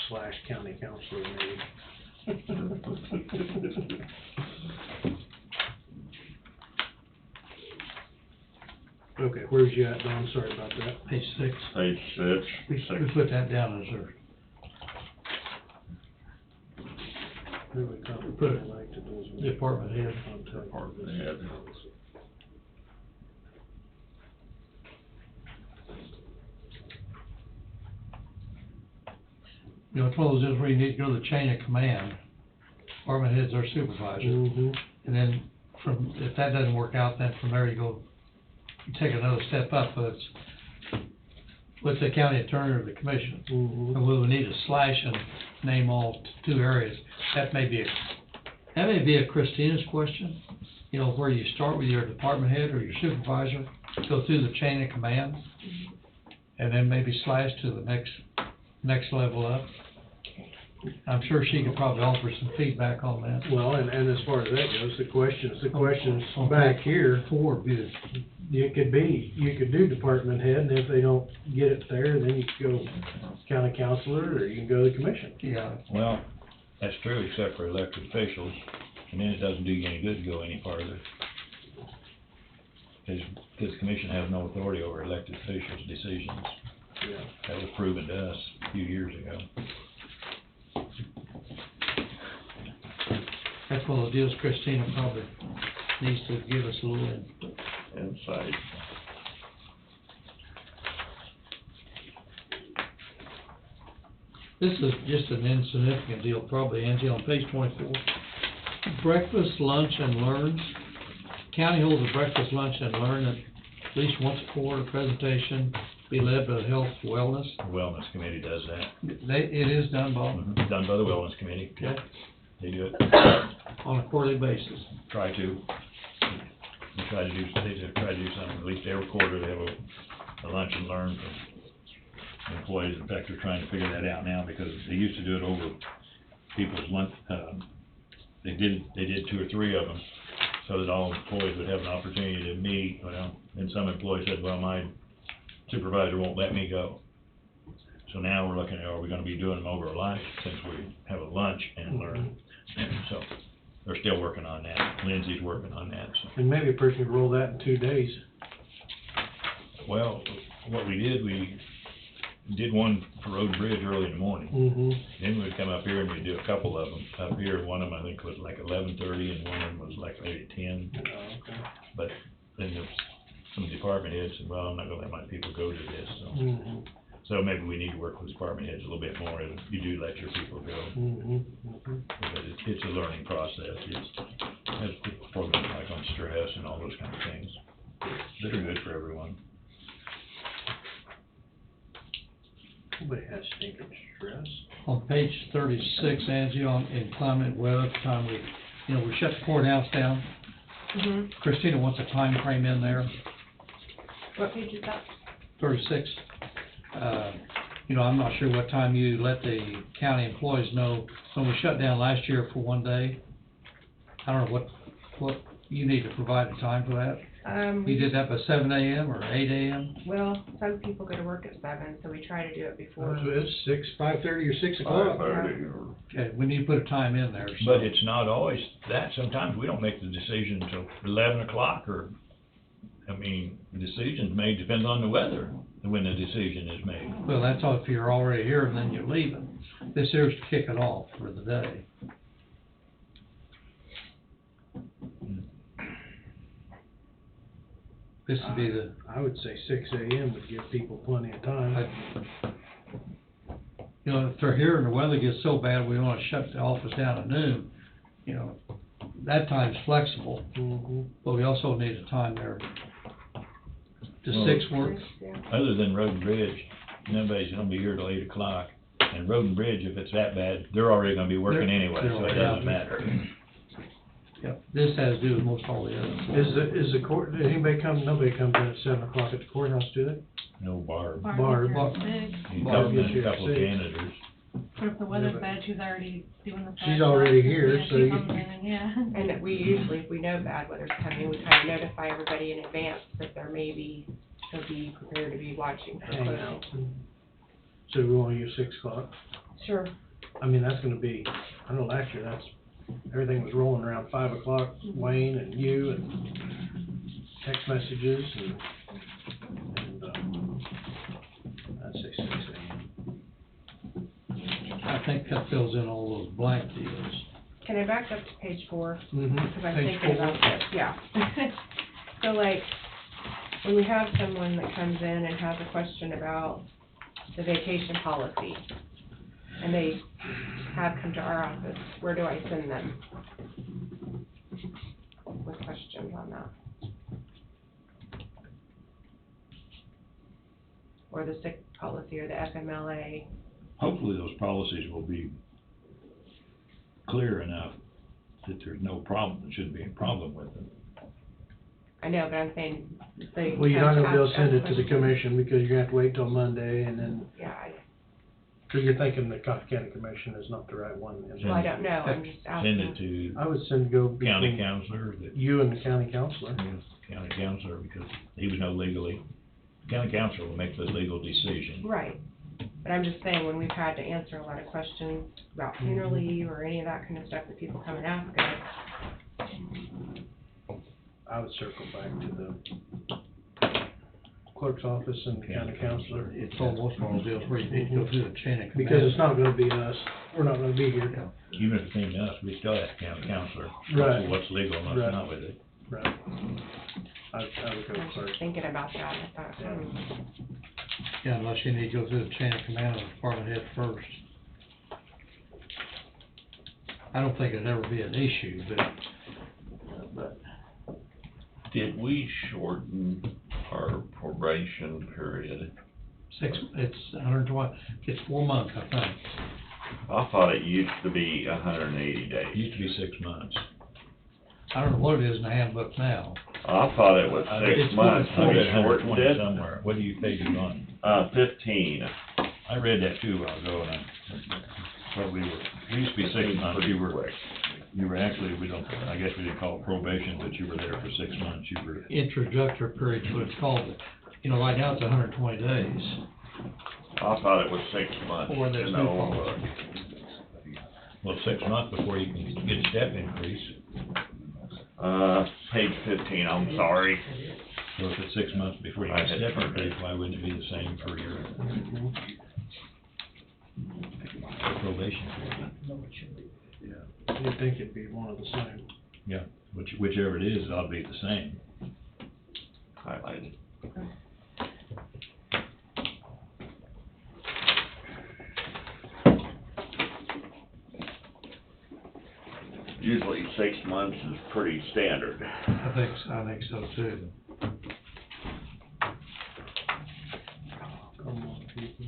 [SPEAKER 1] Slash county counselor maybe. Okay, where's you at, Don? Sorry about that.
[SPEAKER 3] Page 6.
[SPEAKER 2] Page 6.
[SPEAKER 3] We put that down as our,
[SPEAKER 1] Really probably
[SPEAKER 3] Put it-
[SPEAKER 1] like to do is-
[SPEAKER 3] department head.
[SPEAKER 2] Department head.
[SPEAKER 3] You know, it's one of those deals where you need to go to the chain of command. Department head's our supervisor.
[SPEAKER 1] Mhm.
[SPEAKER 3] And then if that doesn't work out, then from there you go, you take another step up, but it's with the county attorney or the commission.
[SPEAKER 1] Mhm.
[SPEAKER 3] And we will need a slash and name all 2 areas. That may be a Christina's question, you know, where you start with your department head or your supervisor, go through the chain of command, and then maybe slash to the next level up. I'm sure she could probably offer some feedback on that.
[SPEAKER 1] Well, and as far as that goes, the questions
[SPEAKER 3] On
[SPEAKER 1] back
[SPEAKER 3] page
[SPEAKER 1] here,
[SPEAKER 3] 4 would be the
[SPEAKER 1] you could do department head, and if they don't get it there, then you could go county counselor, or you can go to the commission.
[SPEAKER 3] yeah,
[SPEAKER 5] Well, that's true, except for elected officials, and then it doesn't do you any good to go any farther. Because the commission has no authority over elected officials' decisions.
[SPEAKER 1] Yeah.
[SPEAKER 5] That was proven to us a few years ago.
[SPEAKER 3] that's one of the deals Christina probably needs to give us a little input.
[SPEAKER 2] Insight.
[SPEAKER 3] This is just an insignificant deal, probably, Angie, on page 24. breakfast, lunch, and learn. County holds a breakfast, lunch, and learn at least once a quarter. Presentation be led by the Health Wellness.
[SPEAKER 5] The Wellness Committee does that.
[SPEAKER 3] It is done, Bob,
[SPEAKER 5] Done by the Wellness Committee.
[SPEAKER 3] Okay.
[SPEAKER 5] They do it.
[SPEAKER 3] on a quarterly basis.
[SPEAKER 5] Try to. They try to do something, at least every quarter they have a lunch and learn for employees. In fact, they're trying to figure that out now because they used to do it over people's lunch, they did 2 or 3 of them so that all employees would have an opportunity to meet. Well, and some employees said, well, my supervisor won't let me go. So now we're looking at, are we gonna be doing them over a lunch since we have a lunch and learn? So they're still working on that. Lindsay's working on that, so.
[SPEAKER 1] And maybe a person could roll that in 2 days.
[SPEAKER 5] Well, what we did one for Road and Bridge early in the morning.
[SPEAKER 1] Mm-hmm.
[SPEAKER 5] Then we'd come up here and we'd do a couple of them. Up here, one of them I think was like 11:30 and one of them was like maybe 10.
[SPEAKER 1] Oh, okay.
[SPEAKER 5] But then some department heads said, well, I'm not gonna let my people go to this, so.
[SPEAKER 1] Mm-hmm.
[SPEAKER 5] So maybe we need to work with department heads a little bit more, and you do let your people go.
[SPEAKER 1] Mm-hmm. Mm-hmm.
[SPEAKER 5] Because it's a learning process. It's programs like on stress and all those kind of things that are good for everyone.
[SPEAKER 1] Nobody has stinking stress.
[SPEAKER 3] On page 36, Angie, on inclement weather, the time we shut the courthouse down.
[SPEAKER 4] Mhm.
[SPEAKER 3] Christina wants a time frame in there,
[SPEAKER 4] What page is that?
[SPEAKER 3] 36. I'm not sure what time you let the county employees know. When we shut down last year for one day, I don't know what you need to provide a time for that. You did that by 7 a.m. or 8 a.m.?
[SPEAKER 4] Well, some people go to work at 7, so we try to do it before.
[SPEAKER 1] So it's 5:30 or 6 o'clock.
[SPEAKER 3] Okay, we need to put a time in there. So.
[SPEAKER 5] But it's not always that. Sometimes we don't make the decision until 11 o'clock the decision's made, depends on the weather, when the decision is made.
[SPEAKER 3] Well, that's all if you're already here and then you're leaving. This here's to kick it off for the day. This would be
[SPEAKER 1] I would say 6 a.m. would give people plenty of time.
[SPEAKER 3] if they're here and the weather gets so bad, we wanna shut the office down at noon, that time's flexible,
[SPEAKER 1] Mm-hmm.
[SPEAKER 3] but we also need a time there. Does
[SPEAKER 5] Well,
[SPEAKER 3] 6 work?
[SPEAKER 4] Yeah.
[SPEAKER 5] Other than Road and Bridge, nobody's gonna be here till 8 o'clock. And Road and Bridge, if it's that bad, they're already gonna be working anyway, so it doesn't matter.
[SPEAKER 3] Yep, this has to do with most all the others.
[SPEAKER 1] Is the court, did anybody come, nobody comes in at 7 o'clock at the courthouse, do they?
[SPEAKER 5] No Barb.
[SPEAKER 1] Barb.
[SPEAKER 11] Barb gets here at 6.
[SPEAKER 5] You
[SPEAKER 1] Barb
[SPEAKER 5] got
[SPEAKER 1] gets
[SPEAKER 5] a
[SPEAKER 1] here at
[SPEAKER 5] couple of
[SPEAKER 1] 6.
[SPEAKER 5] janitors.
[SPEAKER 11] But if the weather's bad, she's already doing the.
[SPEAKER 1] She's already here, so
[SPEAKER 11] She
[SPEAKER 1] you-
[SPEAKER 11] comes in and, yeah.
[SPEAKER 4] And that we usually, if we know bad weather's coming, we try to notify everybody in advance that there may be, so be prepared to be watching for
[SPEAKER 1] Hang
[SPEAKER 4] close.
[SPEAKER 1] out. So we wanna use 6 o'clock?
[SPEAKER 4] Sure.
[SPEAKER 1] That's gonna be, I know last year, everything was rolling around 5 o'clock, Wayne and you and text messages and I'd say 6 a.m.
[SPEAKER 3] I think that fills in all those blank deals.
[SPEAKER 4] Can I back up to page 4?
[SPEAKER 1] Mm-hmm.
[SPEAKER 4] Because I'm thinking about this, yeah. So when we have someone that comes in and has a question about the vacation policy, and they have come to our office, where do I send them? With questions on that? Or the sick policy or the FMLA?
[SPEAKER 5] Hopefully those policies will be clear enough that there's no problem, there shouldn't be a problem with them.
[SPEAKER 4] I know, but I'm saying, they.
[SPEAKER 1] Well, you're not gonna be able to
[SPEAKER 4] ask
[SPEAKER 1] send it to the
[SPEAKER 4] questions.
[SPEAKER 1] commission because you're gonna have to wait till Monday and then,
[SPEAKER 4] Yeah,
[SPEAKER 1] cause you're thinking the Coffee County Commission is not the right one.
[SPEAKER 4] well, I don't know, I'm just
[SPEAKER 5] Send it
[SPEAKER 4] asking.
[SPEAKER 5] to
[SPEAKER 1] I would send go
[SPEAKER 5] county
[SPEAKER 1] between
[SPEAKER 5] counselor,
[SPEAKER 1] you and the county counselor.
[SPEAKER 5] county counselor, because he would know legally. County counselor will make the legal decision.
[SPEAKER 4] Right, but I'm just saying, when we've had to answer a lot of questions about funeral leave or any of that kind of stuff that people come and ask us,
[SPEAKER 1] I would circle back to the clerk's office and the county counselor.
[SPEAKER 3] It's almost one of those deals where you need to go through the chain of command.
[SPEAKER 1] Because it's not gonna be us, we're not gonna be here.
[SPEAKER 5] Even if it came to us, we still ask county counselor
[SPEAKER 1] Right.
[SPEAKER 5] what's legal and what's
[SPEAKER 1] Right.
[SPEAKER 5] not with it.
[SPEAKER 1] Right. I would go
[SPEAKER 4] I was
[SPEAKER 1] first.
[SPEAKER 4] just thinking about that, I thought,
[SPEAKER 3] Yeah, unless you need to go through the chain of command of the department head first. I don't think it'd ever be an issue, but
[SPEAKER 2] Did we shorten our probation period?
[SPEAKER 3] it's 120, it's 4 months, I think.
[SPEAKER 2] I thought it used to be 180
[SPEAKER 5] It
[SPEAKER 2] days.
[SPEAKER 5] used to be 6 months.
[SPEAKER 3] I don't know what it is in the handbook now.
[SPEAKER 2] I thought it was
[SPEAKER 5] It's
[SPEAKER 2] 6 months.
[SPEAKER 5] I read
[SPEAKER 2] We shortened
[SPEAKER 5] 120
[SPEAKER 2] it.
[SPEAKER 5] somewhere. What do you page it on?
[SPEAKER 2] 15.
[SPEAKER 5] I read that too a while ago, and we used to be 6 months,
[SPEAKER 2] Pretty
[SPEAKER 5] you were
[SPEAKER 2] quick.
[SPEAKER 5] actually, I guess we didn't call it probation, but you were there for 6 months, you were,
[SPEAKER 3] Introductory period's what it's called, but, you know, right now it's 120 days.
[SPEAKER 2] I thought it was 6 months
[SPEAKER 3] Or there's
[SPEAKER 2] in the
[SPEAKER 3] no
[SPEAKER 2] old
[SPEAKER 3] policy.
[SPEAKER 2] book.
[SPEAKER 5] well, 6 months before you can get a step increase.
[SPEAKER 2] Page 15, I'm sorry.
[SPEAKER 5] So if it's 6 months before you get a step increase, why wouldn't it be the same for your probation period?
[SPEAKER 1] You'd think it'd be one of the same.
[SPEAKER 5] Yeah, whichever it is, it ought to be the same.
[SPEAKER 2] Highlighted. Usually 6 months is pretty standard.
[SPEAKER 3] I think so too.
[SPEAKER 1] Come on, people.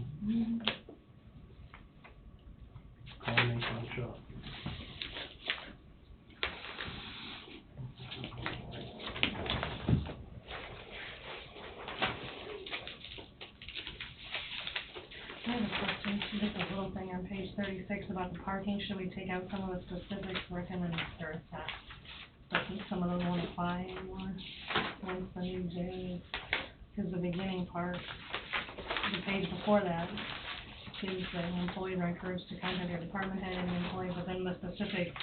[SPEAKER 1] Call me, punch up.
[SPEAKER 11] I have a question, just a little thing on page 36 about the parking, should we take out some of the specifics for him and or that? I think some of those won't apply anymore, once the new J, because the beginning part, the page before that, is that employees are encouraged to contact their department head and employee, but then the specific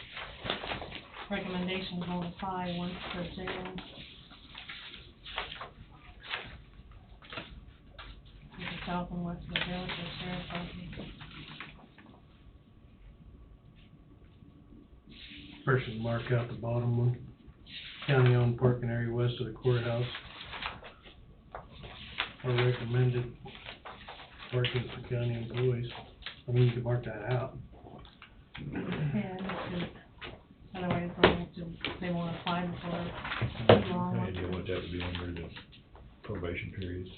[SPEAKER 11] recommendations won't apply once the J. The south and west of the village of sheriff's office.
[SPEAKER 1] First, we'll mark out the bottom one. County-owned parking area west of the courthouse. Or recommended parking for county employees. I mean, you can mark that out.
[SPEAKER 11] Yeah, because otherwise they won't apply before too long.
[SPEAKER 5] Any idea what that would be under the probation period?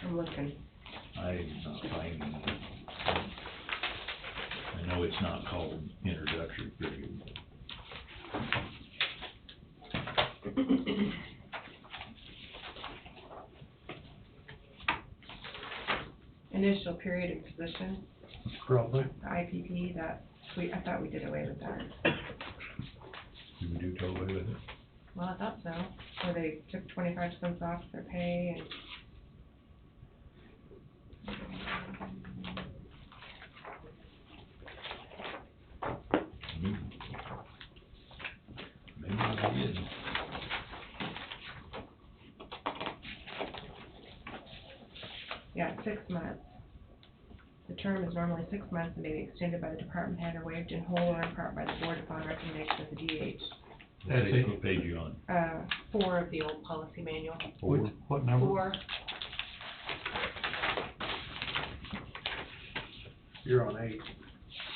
[SPEAKER 4] I'm looking.
[SPEAKER 5] I'm not finding it. I know it's not called introductory period.
[SPEAKER 4] Initial period of position,
[SPEAKER 1] Probably.
[SPEAKER 4] the IPP, I thought we did away with that.
[SPEAKER 5] Did we do totally with it?
[SPEAKER 4] Well, I thought so, where they took 25 cents off their pay and.
[SPEAKER 5] Maybe we did.
[SPEAKER 4] Yeah, 6 months. The term is normally 6 months and may be extended by the department head or waived in whole or in part by the board upon recommendation of the DH.
[SPEAKER 3] That's it.
[SPEAKER 5] What page you on?
[SPEAKER 4] 4 of the old policy manual.
[SPEAKER 3] What number?
[SPEAKER 4] 4.
[SPEAKER 1] You're on 8.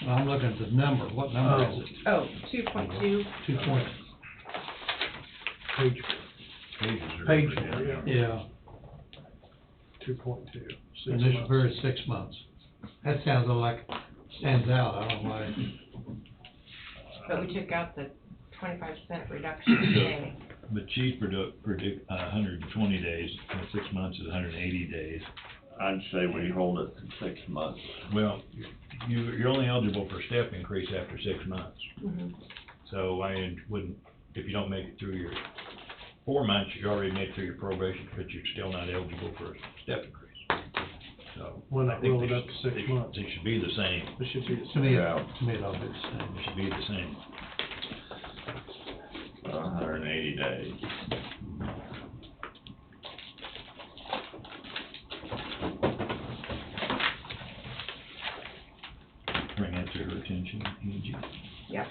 [SPEAKER 3] I'm looking at the number, what number is it?
[SPEAKER 4] Oh, 2.2.
[SPEAKER 3] 2 point,
[SPEAKER 1] Page,
[SPEAKER 5] Pages are.
[SPEAKER 1] page,
[SPEAKER 5] different,
[SPEAKER 1] yeah,
[SPEAKER 3] yeah,
[SPEAKER 1] 2.2.
[SPEAKER 3] initial period 6 months. That sounds like, stands out, I don't know why.
[SPEAKER 4] But we took out the 25% reduction in pay.
[SPEAKER 5] But chief predict 120 days, and 6 months is 180 days.
[SPEAKER 2] I'd say we hold it to 6 months.
[SPEAKER 5] Well, you're only eligible for a step increase after 6 months.
[SPEAKER 4] Mhm.
[SPEAKER 5] So I wouldn't, if you don't make it through your 4 months, you already made it through your probation, but you're still not eligible for a step increase. So.
[SPEAKER 1] Why not
[SPEAKER 5] I think
[SPEAKER 1] roll it
[SPEAKER 5] they
[SPEAKER 1] up to
[SPEAKER 5] should-
[SPEAKER 1] 6 months?
[SPEAKER 5] They should be the same.
[SPEAKER 1] It should be the
[SPEAKER 3] To
[SPEAKER 1] same.
[SPEAKER 3] me,
[SPEAKER 2] Yeah.
[SPEAKER 3] it ought to be the same.
[SPEAKER 5] They should be the same.
[SPEAKER 2] 180 days.
[SPEAKER 5] Bring that to her attention, Angie.
[SPEAKER 4] Yep.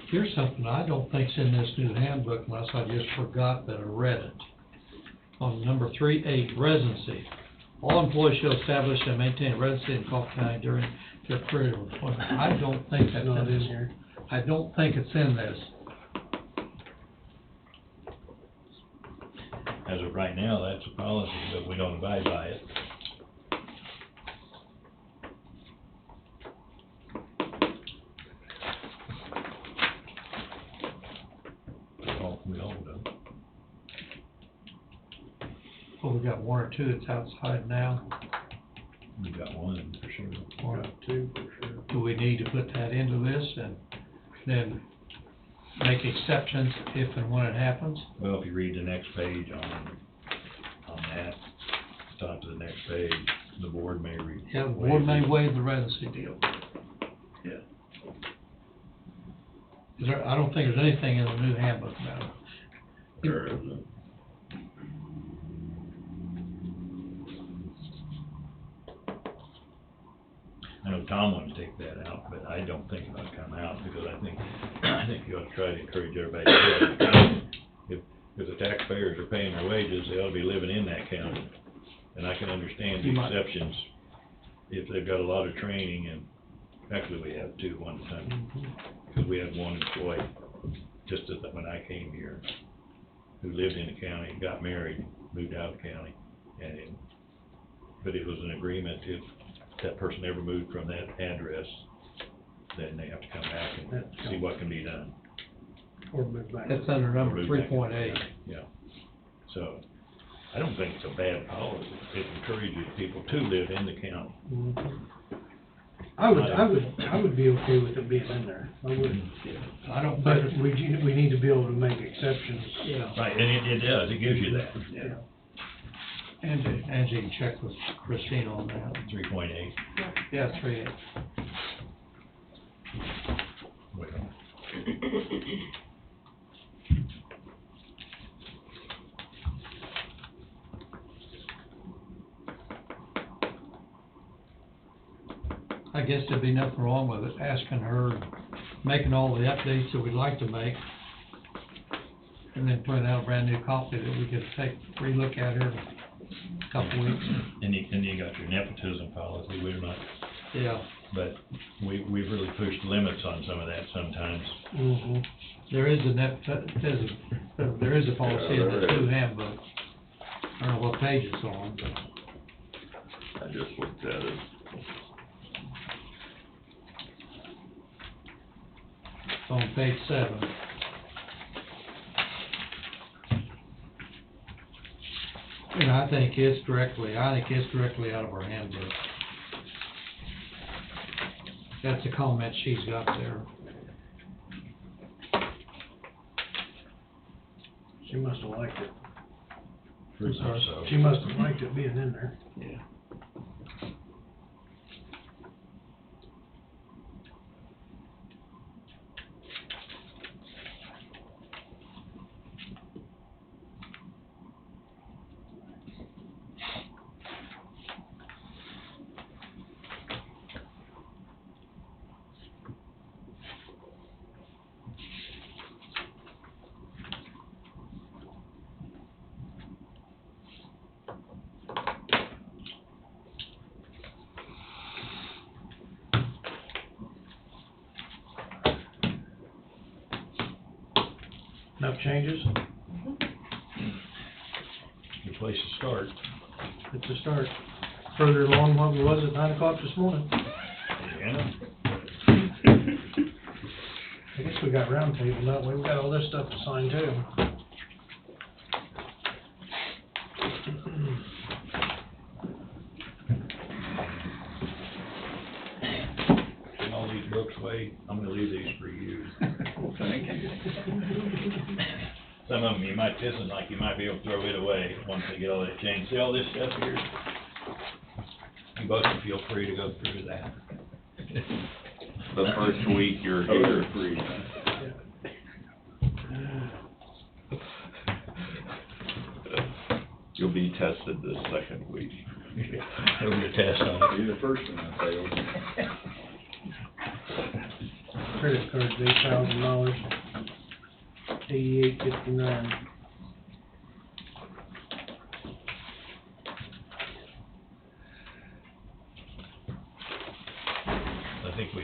[SPEAKER 3] Here's something I don't think's in this new handbook unless I just forgot that I read it. On number 3A, residency. All employees shall establish and maintain residency in Coffee County during their period of employment. I don't think that's
[SPEAKER 1] Not
[SPEAKER 3] in
[SPEAKER 1] in
[SPEAKER 3] this.
[SPEAKER 1] here.
[SPEAKER 3] I don't think it's in this.
[SPEAKER 5] As of right now, that's a policy, but we don't abide by it. We all do.
[SPEAKER 3] Well, we got one or two that's outside now.
[SPEAKER 5] We got one for sure.
[SPEAKER 3] Or
[SPEAKER 1] Got two for sure.
[SPEAKER 3] do we need to put that into this and then make exceptions if and when it happens?
[SPEAKER 5] Well, if you read the next page on that, top of the next page, the board may read.
[SPEAKER 3] Yeah, the board may waive the residency deal.
[SPEAKER 5] Yeah.
[SPEAKER 3] Is there, I don't think there's anything in the new handbook about it.
[SPEAKER 2] There isn't.
[SPEAKER 5] I know Tom wanted to take that out, but I don't think it'll come out, because I think you ought to try to encourage everybody to live in the county. If the taxpayers are paying their wages, they ought to be living in that county. And I can understand the
[SPEAKER 3] You might-
[SPEAKER 5] exceptions if they've got a lot of training, and actually we have two one time, because we had one employee, just as when I came here, who lived in the county, got married, moved out of the county, but it was an agreement, if that person ever moved from that address, then they have to come back and see what can be done.
[SPEAKER 1] Or move back.
[SPEAKER 3] That's under number
[SPEAKER 5] Move back.
[SPEAKER 3] 3.8.
[SPEAKER 5] Yeah, so, I don't think it's a bad policy, it encourages people to live in the county.
[SPEAKER 1] Mhm. I would be okay with it being in there, I would.
[SPEAKER 3] I don't
[SPEAKER 1] But
[SPEAKER 3] think,
[SPEAKER 1] we need to be able to make exceptions.
[SPEAKER 3] yeah.
[SPEAKER 5] Right, and it does, it gives you that.
[SPEAKER 1] Yeah.
[SPEAKER 3] Angie can check with Christina on that.
[SPEAKER 5] 3.8.
[SPEAKER 3] Yeah, 3.8.
[SPEAKER 5] Well,
[SPEAKER 3] I guess there'd be nothing wrong with it, asking her, making all the updates that we'd like to make, and then putting out a brand new copy that we could relook at here in a couple weeks.
[SPEAKER 5] and you got your nepotism policy, we're not,
[SPEAKER 3] Yeah,
[SPEAKER 5] but we've really pushed limits on some of that sometimes.
[SPEAKER 1] Mhm.
[SPEAKER 3] there is there is a policy in the new handbook. I don't know what page it's on, but
[SPEAKER 2] I just looked at it.
[SPEAKER 3] it's on page 7. And I think it's directly out of our handbook. That's a comment she's got there.
[SPEAKER 1] She must have liked it.
[SPEAKER 3] I'm sorry.
[SPEAKER 5] So,
[SPEAKER 1] She must have liked it being in there.
[SPEAKER 3] Yeah.
[SPEAKER 1] Enough changes?
[SPEAKER 5] good place to start.
[SPEAKER 1] It's a start. Further along what we was at 9 o'clock this morning.
[SPEAKER 5] Yeah.
[SPEAKER 1] I guess we got round table, don't we? We got all this stuff to sign too.
[SPEAKER 5] And all these books away, I'm gonna leave these for you.
[SPEAKER 10] Well, thank you.
[SPEAKER 5] Some of them, you might, this is like, you might be able to throw it away once they get all that changed. See all this stuff here? You both can feel free to go through that.
[SPEAKER 2] The first week you're
[SPEAKER 10] Oh,
[SPEAKER 2] here,
[SPEAKER 10] they're free.
[SPEAKER 2] you'll be tested this second week.
[SPEAKER 5] There'll be a test on
[SPEAKER 10] You're the first one I failed.
[SPEAKER 1] Credit card's $8,000, 88.59.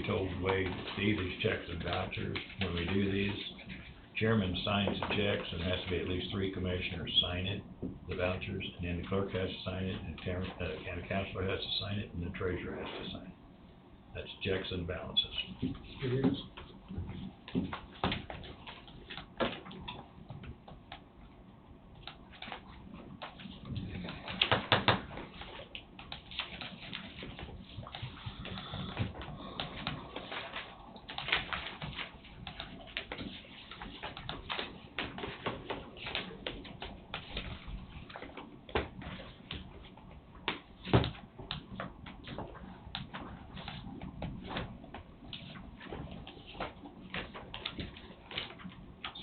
[SPEAKER 5] told Wade, Steve, these checks and vouchers, when we do these, chairman signs the checks, and there has to be at least 3 commissioners sign it, the vouchers, and then the clerk has to sign it, and county councilor has to sign it, and the treasurer has to sign it. That's checks and balances.
[SPEAKER 1] It is.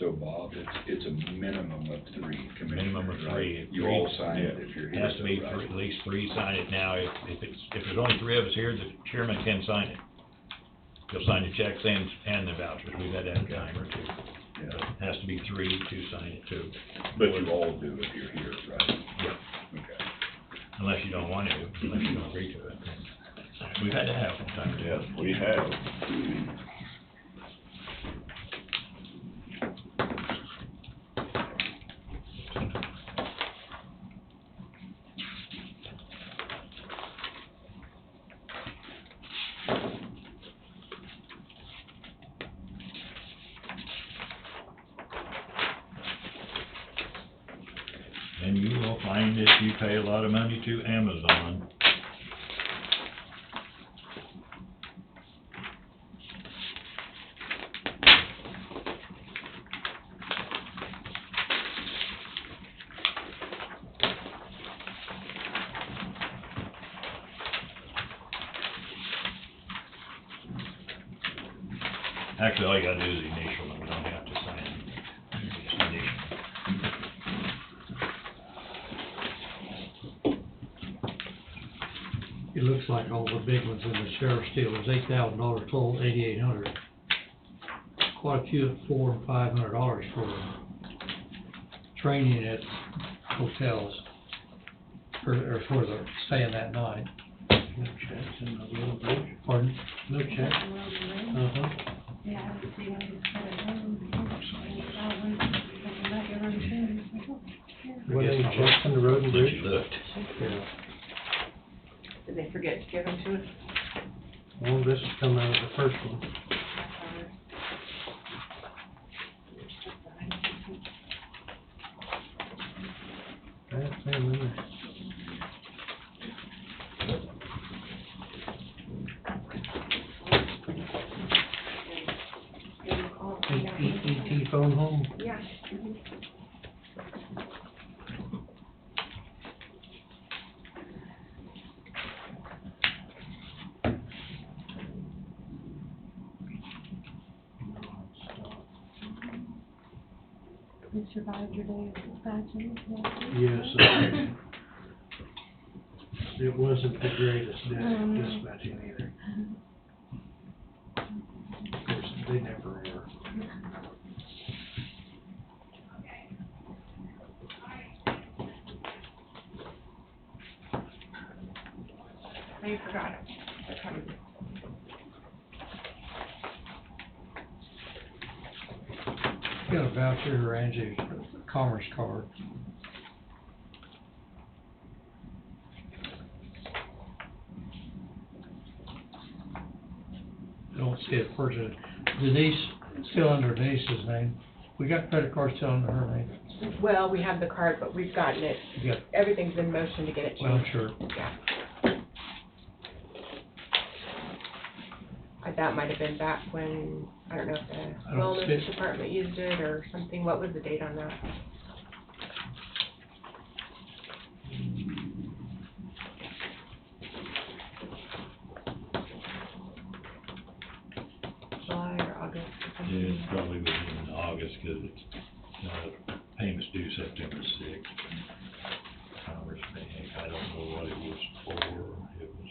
[SPEAKER 10] So Bob, it's a minimum of 3 commissioners,
[SPEAKER 5] Minimum of
[SPEAKER 10] right?
[SPEAKER 5] 3.
[SPEAKER 10] You all sign it if you're
[SPEAKER 5] It
[SPEAKER 10] here.
[SPEAKER 5] has to be
[SPEAKER 10] right?
[SPEAKER 5] at least 3 sign it now. If there's only 3 of us here, the chairman can sign it. He'll sign the checks and the vouchers. We've had that a time or 2.
[SPEAKER 10] Yeah.
[SPEAKER 5] But it has to be 3 to sign it too.
[SPEAKER 10] But you all do if you're here, right?
[SPEAKER 5] Yeah,
[SPEAKER 10] Okay.
[SPEAKER 5] unless you don't want to, unless you don't agree to it. We've had to have from time to time.
[SPEAKER 2] Yes, we have.
[SPEAKER 5] And you will find that you pay a lot of money to Amazon. Actually, all you gotta do is initial them, you don't have to sign them. Just initial.
[SPEAKER 3] It looks like all the big ones in the sheriff's deal was $8,000 total, $8,800. Quite a few at $400 and $500 for training at hotels, or for the staying that night.
[SPEAKER 1] No checks in the road bridge.
[SPEAKER 3] Pardon?
[SPEAKER 1] No checks. Uh-huh.
[SPEAKER 11] Yeah, I didn't see when he said it. Back every soon.
[SPEAKER 1] Were there any checks in the road and
[SPEAKER 5] Since
[SPEAKER 1] bridge?
[SPEAKER 5] you looked.
[SPEAKER 1] Yeah.
[SPEAKER 4] Did they forget to give them to us?
[SPEAKER 1] Well, this has come out of the first one. That's them, isn't it? ET phone home?
[SPEAKER 4] Yeah.
[SPEAKER 11] You survived your day of dispatching.
[SPEAKER 1] Yes. It wasn't the greatest day of dispatching either. Of course, they never were.
[SPEAKER 4] I forgot it. They're coming.
[SPEAKER 3] Got a voucher or Angie Commerce card. I don't see it purchased. Denise, still under Denise's name. We got credit cards still under her name.
[SPEAKER 4] Well, we have the card, but we've gotten it,
[SPEAKER 3] You got,
[SPEAKER 4] everything's in motion to get it
[SPEAKER 3] well, I'm
[SPEAKER 4] changed.
[SPEAKER 3] sure.
[SPEAKER 4] Yeah. That might have been back when, I don't know if
[SPEAKER 3] I
[SPEAKER 4] the
[SPEAKER 3] don't see
[SPEAKER 4] wellness
[SPEAKER 3] it.
[SPEAKER 4] department used it or something. What was the date on that? July or August or something?
[SPEAKER 5] Yeah, it's probably within August, cause it's, payments due September 6th. Commerce Bank, I don't know what it was for, it was.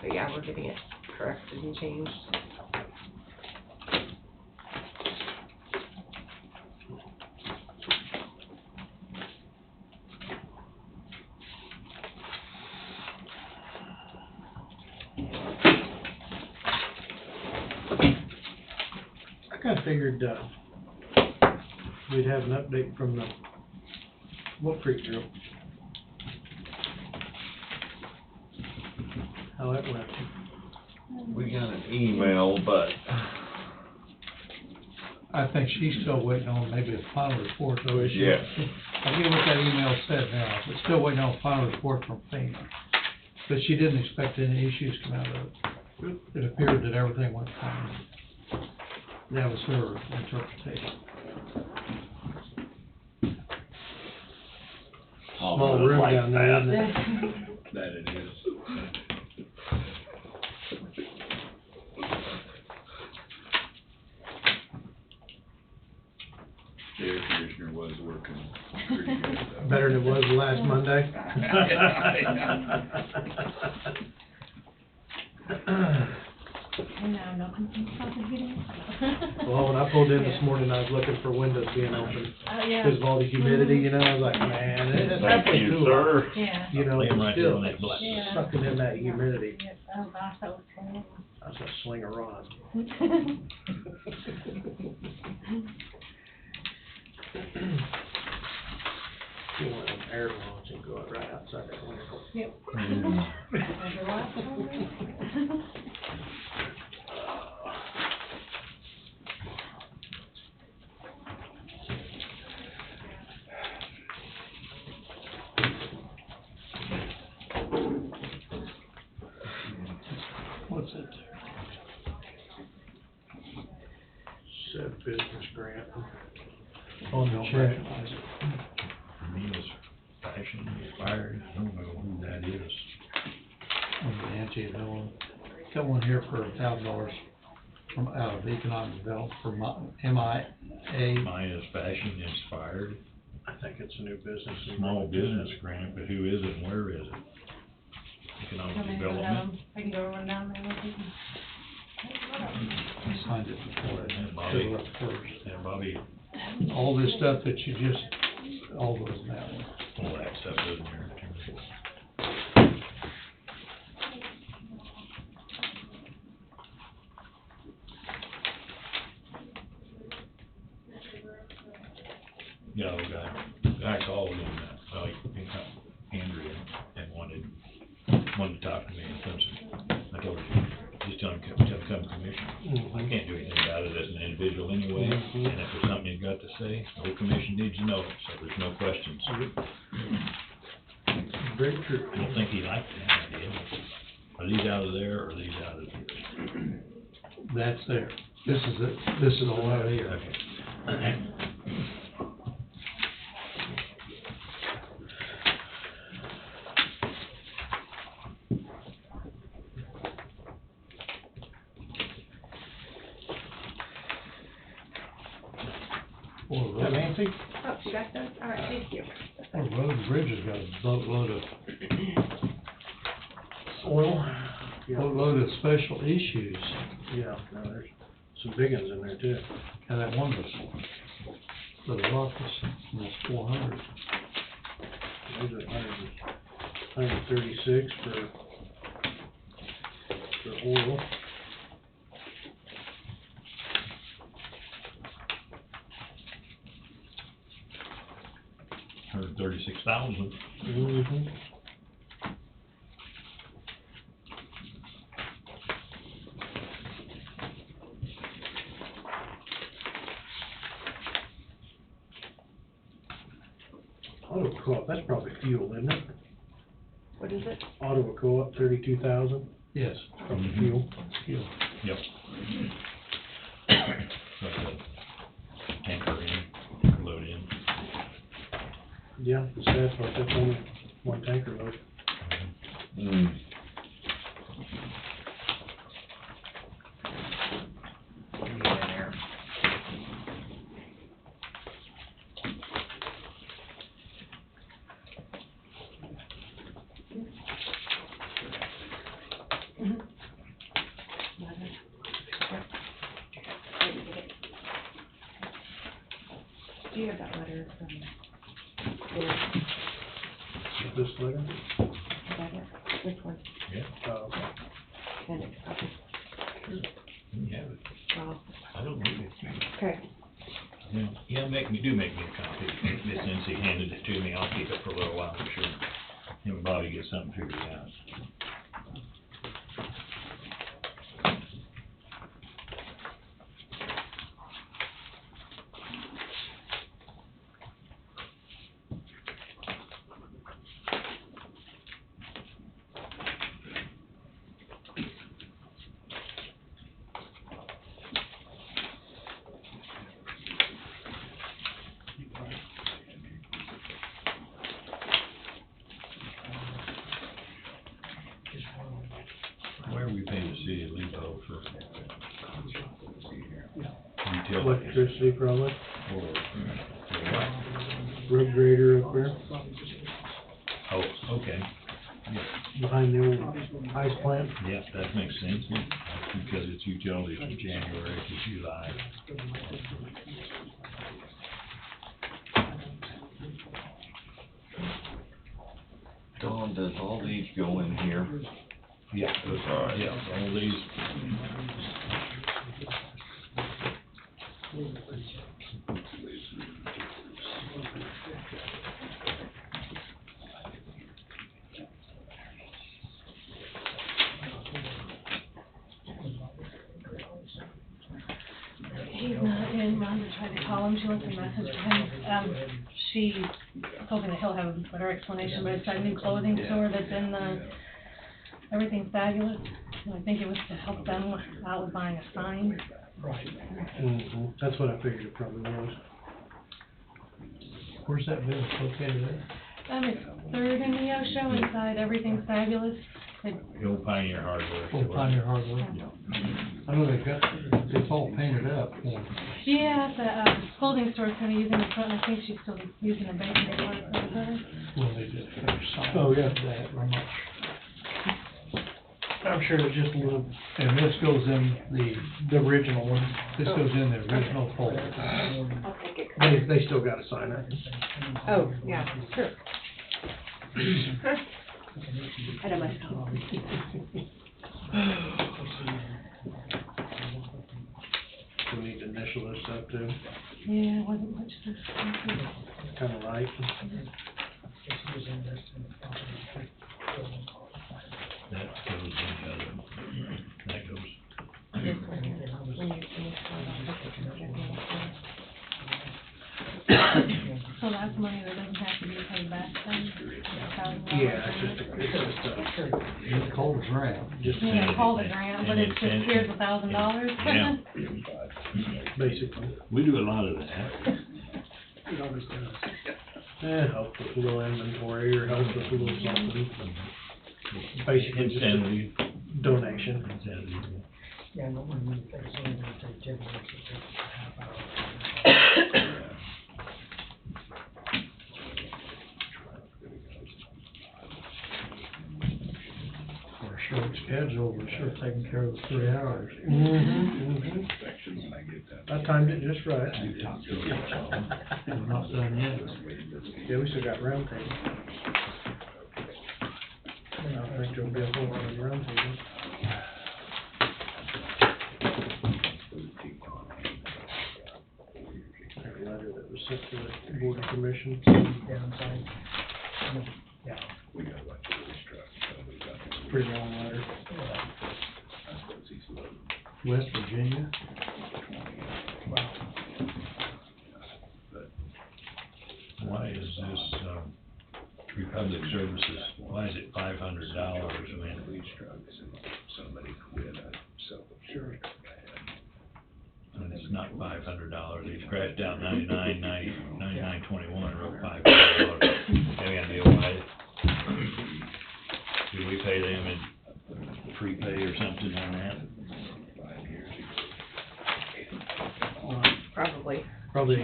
[SPEAKER 4] But yeah, we're getting it corrected and changed.
[SPEAKER 1] kinda figured, we'd have an update from the Wolf Creek group. How that went.
[SPEAKER 5] We got an email, but
[SPEAKER 3] I think she's still waiting on maybe a final report.
[SPEAKER 1] Oh, is she?
[SPEAKER 5] yeah,
[SPEAKER 3] I get what that email said now, but still waiting on a final report from FEMA. But she didn't expect any issues come out of it. It appeared that everything went fine. That was her interpretation.
[SPEAKER 1] Small room down there, isn't it?
[SPEAKER 10] That it is. The air conditioner was working pretty good though.
[SPEAKER 1] Better than it was last Monday.
[SPEAKER 11] And now no complaints about the heating.
[SPEAKER 1] Well, when I pulled in this morning, I was looking for windows being open.
[SPEAKER 11] Yeah.
[SPEAKER 1] Because of all the humidity, you know, I was like, man, it's
[SPEAKER 5] thank
[SPEAKER 1] definitely
[SPEAKER 5] you,
[SPEAKER 1] cool.
[SPEAKER 5] sir.
[SPEAKER 11] Yeah.
[SPEAKER 1] You know,
[SPEAKER 5] Lay 'em
[SPEAKER 1] it's
[SPEAKER 5] right there
[SPEAKER 1] still
[SPEAKER 5] on that black.
[SPEAKER 11] Yeah.
[SPEAKER 1] sucking in that humidity.
[SPEAKER 11] Yes. Oh gosh, that was terrible.
[SPEAKER 1] I was gonna sling a rod. Get one of them air balloons and go right outside that window.
[SPEAKER 11] Yep.
[SPEAKER 5] Mm.
[SPEAKER 11] And the last one.
[SPEAKER 3] What's it?
[SPEAKER 1] Said business grant.
[SPEAKER 3] On the check.
[SPEAKER 5] Neil's Fashion expired. I don't know who that is.
[SPEAKER 3] On the Nancy, got one here for $1,000 from out of economic development for MIA.
[SPEAKER 5] Maya's Fashion expired.
[SPEAKER 1] I think it's a new business.
[SPEAKER 5] Small business grant, but who is it and where is it? Economic
[SPEAKER 11] Come in, go
[SPEAKER 5] development.
[SPEAKER 11] down. I can go run down there with you.
[SPEAKER 3] I signed it before.
[SPEAKER 5] Yeah,
[SPEAKER 3] I
[SPEAKER 5] Bobby.
[SPEAKER 3] took it up first.
[SPEAKER 5] Yeah, Bobby,
[SPEAKER 3] All this stuff that you just, all goes in that one.
[SPEAKER 5] all that stuff doesn't hurt. Yeah, old guy called him, Andrea, and wanted to talk to me, and I told her, just tell him to come commission. I can't do anything about it as an individual anyway, and if there's something you've got to say, the whole commission needs to know it, so there's no questions.
[SPEAKER 1] Very true.
[SPEAKER 5] I don't think he liked that idea. Are these out of there, or are these out of here?
[SPEAKER 3] That's there. This is it. This is all out here.
[SPEAKER 5] Okay.
[SPEAKER 3] Boy,
[SPEAKER 1] That Nancy?
[SPEAKER 4] Oh, you got those? All right, thank you.
[SPEAKER 3] Road and Bridges got a boatload of,
[SPEAKER 1] Oil? Yeah,
[SPEAKER 3] boatload of special issues.
[SPEAKER 1] yeah, no, there's some big ones in there too.
[SPEAKER 3] And that one was for the office, was 400.
[SPEAKER 1] There's 136 for oil.
[SPEAKER 5] $136,000.
[SPEAKER 1] Mm-hmm. Auto Co-op, that's probably fuel, isn't it?
[SPEAKER 4] What is it?
[SPEAKER 1] Ottawa Co-op, 32,000,
[SPEAKER 3] Yes.
[SPEAKER 1] probably
[SPEAKER 5] Mhm.
[SPEAKER 1] fuel.
[SPEAKER 3] Fuel.
[SPEAKER 5] Yep. That's a tanker in, load in.
[SPEAKER 1] Yeah, the sad part, that's only one tanker load.
[SPEAKER 5] Get in there.
[SPEAKER 4] Do you have that letter from, or,
[SPEAKER 1] This letter?
[SPEAKER 4] is that it? Which one?
[SPEAKER 5] Yeah,
[SPEAKER 1] Oh, okay.
[SPEAKER 4] Send it, okay.
[SPEAKER 5] you have it.
[SPEAKER 4] Well,
[SPEAKER 5] I don't need it. do make me a copy. Miss Nancy handed it to me, I'll keep it for a little while, for sure. Him and Bobby get something figured out. Where we pay the city of Levo for retail
[SPEAKER 1] Electricity probably,
[SPEAKER 5] or
[SPEAKER 1] road grader up there,
[SPEAKER 5] oh, okay,
[SPEAKER 1] behind the old ice plant.
[SPEAKER 5] yeah, that makes sense, because it's utilities from January to July.
[SPEAKER 2] Dawn, does all these go in here?
[SPEAKER 5] Yeah, those are, yeah, all these.
[SPEAKER 11] He's not in. Rhonda tried to call him. She left a message for him. She told me that he'll have a better explanation, but it's that new clothing store that's in the, Everything's Fabulous. And I think it was to help them out with buying a sign.
[SPEAKER 9] Right.
[SPEAKER 1] Mm-hmm. That's what I figured it probably was.
[SPEAKER 3] Where's that business located at?
[SPEAKER 11] It's Third and Neosho inside Everything's Fabulous.
[SPEAKER 5] The old Pioneer Hardware.
[SPEAKER 3] Oh, Pioneer Hardware. I know it's all painted up.
[SPEAKER 11] Yeah, the clothing store's kind of using the front, and I think she's still using the basement part of the
[SPEAKER 3] Well, they did finish sign.
[SPEAKER 1] Oh, yeah.
[SPEAKER 3] That, I'm not
[SPEAKER 1] I'm sure it's just a little,
[SPEAKER 3] And this goes in
[SPEAKER 1] the original one.
[SPEAKER 3] this goes in the original folder.
[SPEAKER 4] I'll take it.
[SPEAKER 1] They still gotta sign it.
[SPEAKER 4] Oh, yeah, sure. Ahead of myself.
[SPEAKER 1] We need to initial this up too,
[SPEAKER 11] Yeah, it wasn't much this expensive.
[SPEAKER 1] kinda light.
[SPEAKER 5] That goes in the other, that goes.
[SPEAKER 4] This one here, when you start off, I can get me
[SPEAKER 11] So that's money that doesn't have to be paid back then?
[SPEAKER 1] Yeah, it's just
[SPEAKER 3] It's called a grant.
[SPEAKER 11] Yeah, call the grant, but it's just here's $1,000.
[SPEAKER 5] Yeah.
[SPEAKER 1] basically.
[SPEAKER 5] We do a lot of that.
[SPEAKER 1] Help with a little inventory or help with a little something. Basically just a
[SPEAKER 5] Insanity.
[SPEAKER 1] donation.
[SPEAKER 5] Insanity.
[SPEAKER 3] For a short schedule, we're sure taking care of the 3 hours.
[SPEAKER 1] I timed it just right.
[SPEAKER 3] We're not done yet.
[SPEAKER 1] Yeah, we still got round table. I think there'll be a whole lot of round table. That letter that was sent to the board of commission. Pretty long letter.
[SPEAKER 3] West Virginia.
[SPEAKER 5] Why is this, Republic Services, why is it $500 when
[SPEAKER 10] somebody quit a self-insurance.
[SPEAKER 5] and it's not $500? They scratched out 99.21 and wrote $500. Maybe I know why. Do we pay them in prepay or something on that?
[SPEAKER 4] Probably,
[SPEAKER 1] Probably a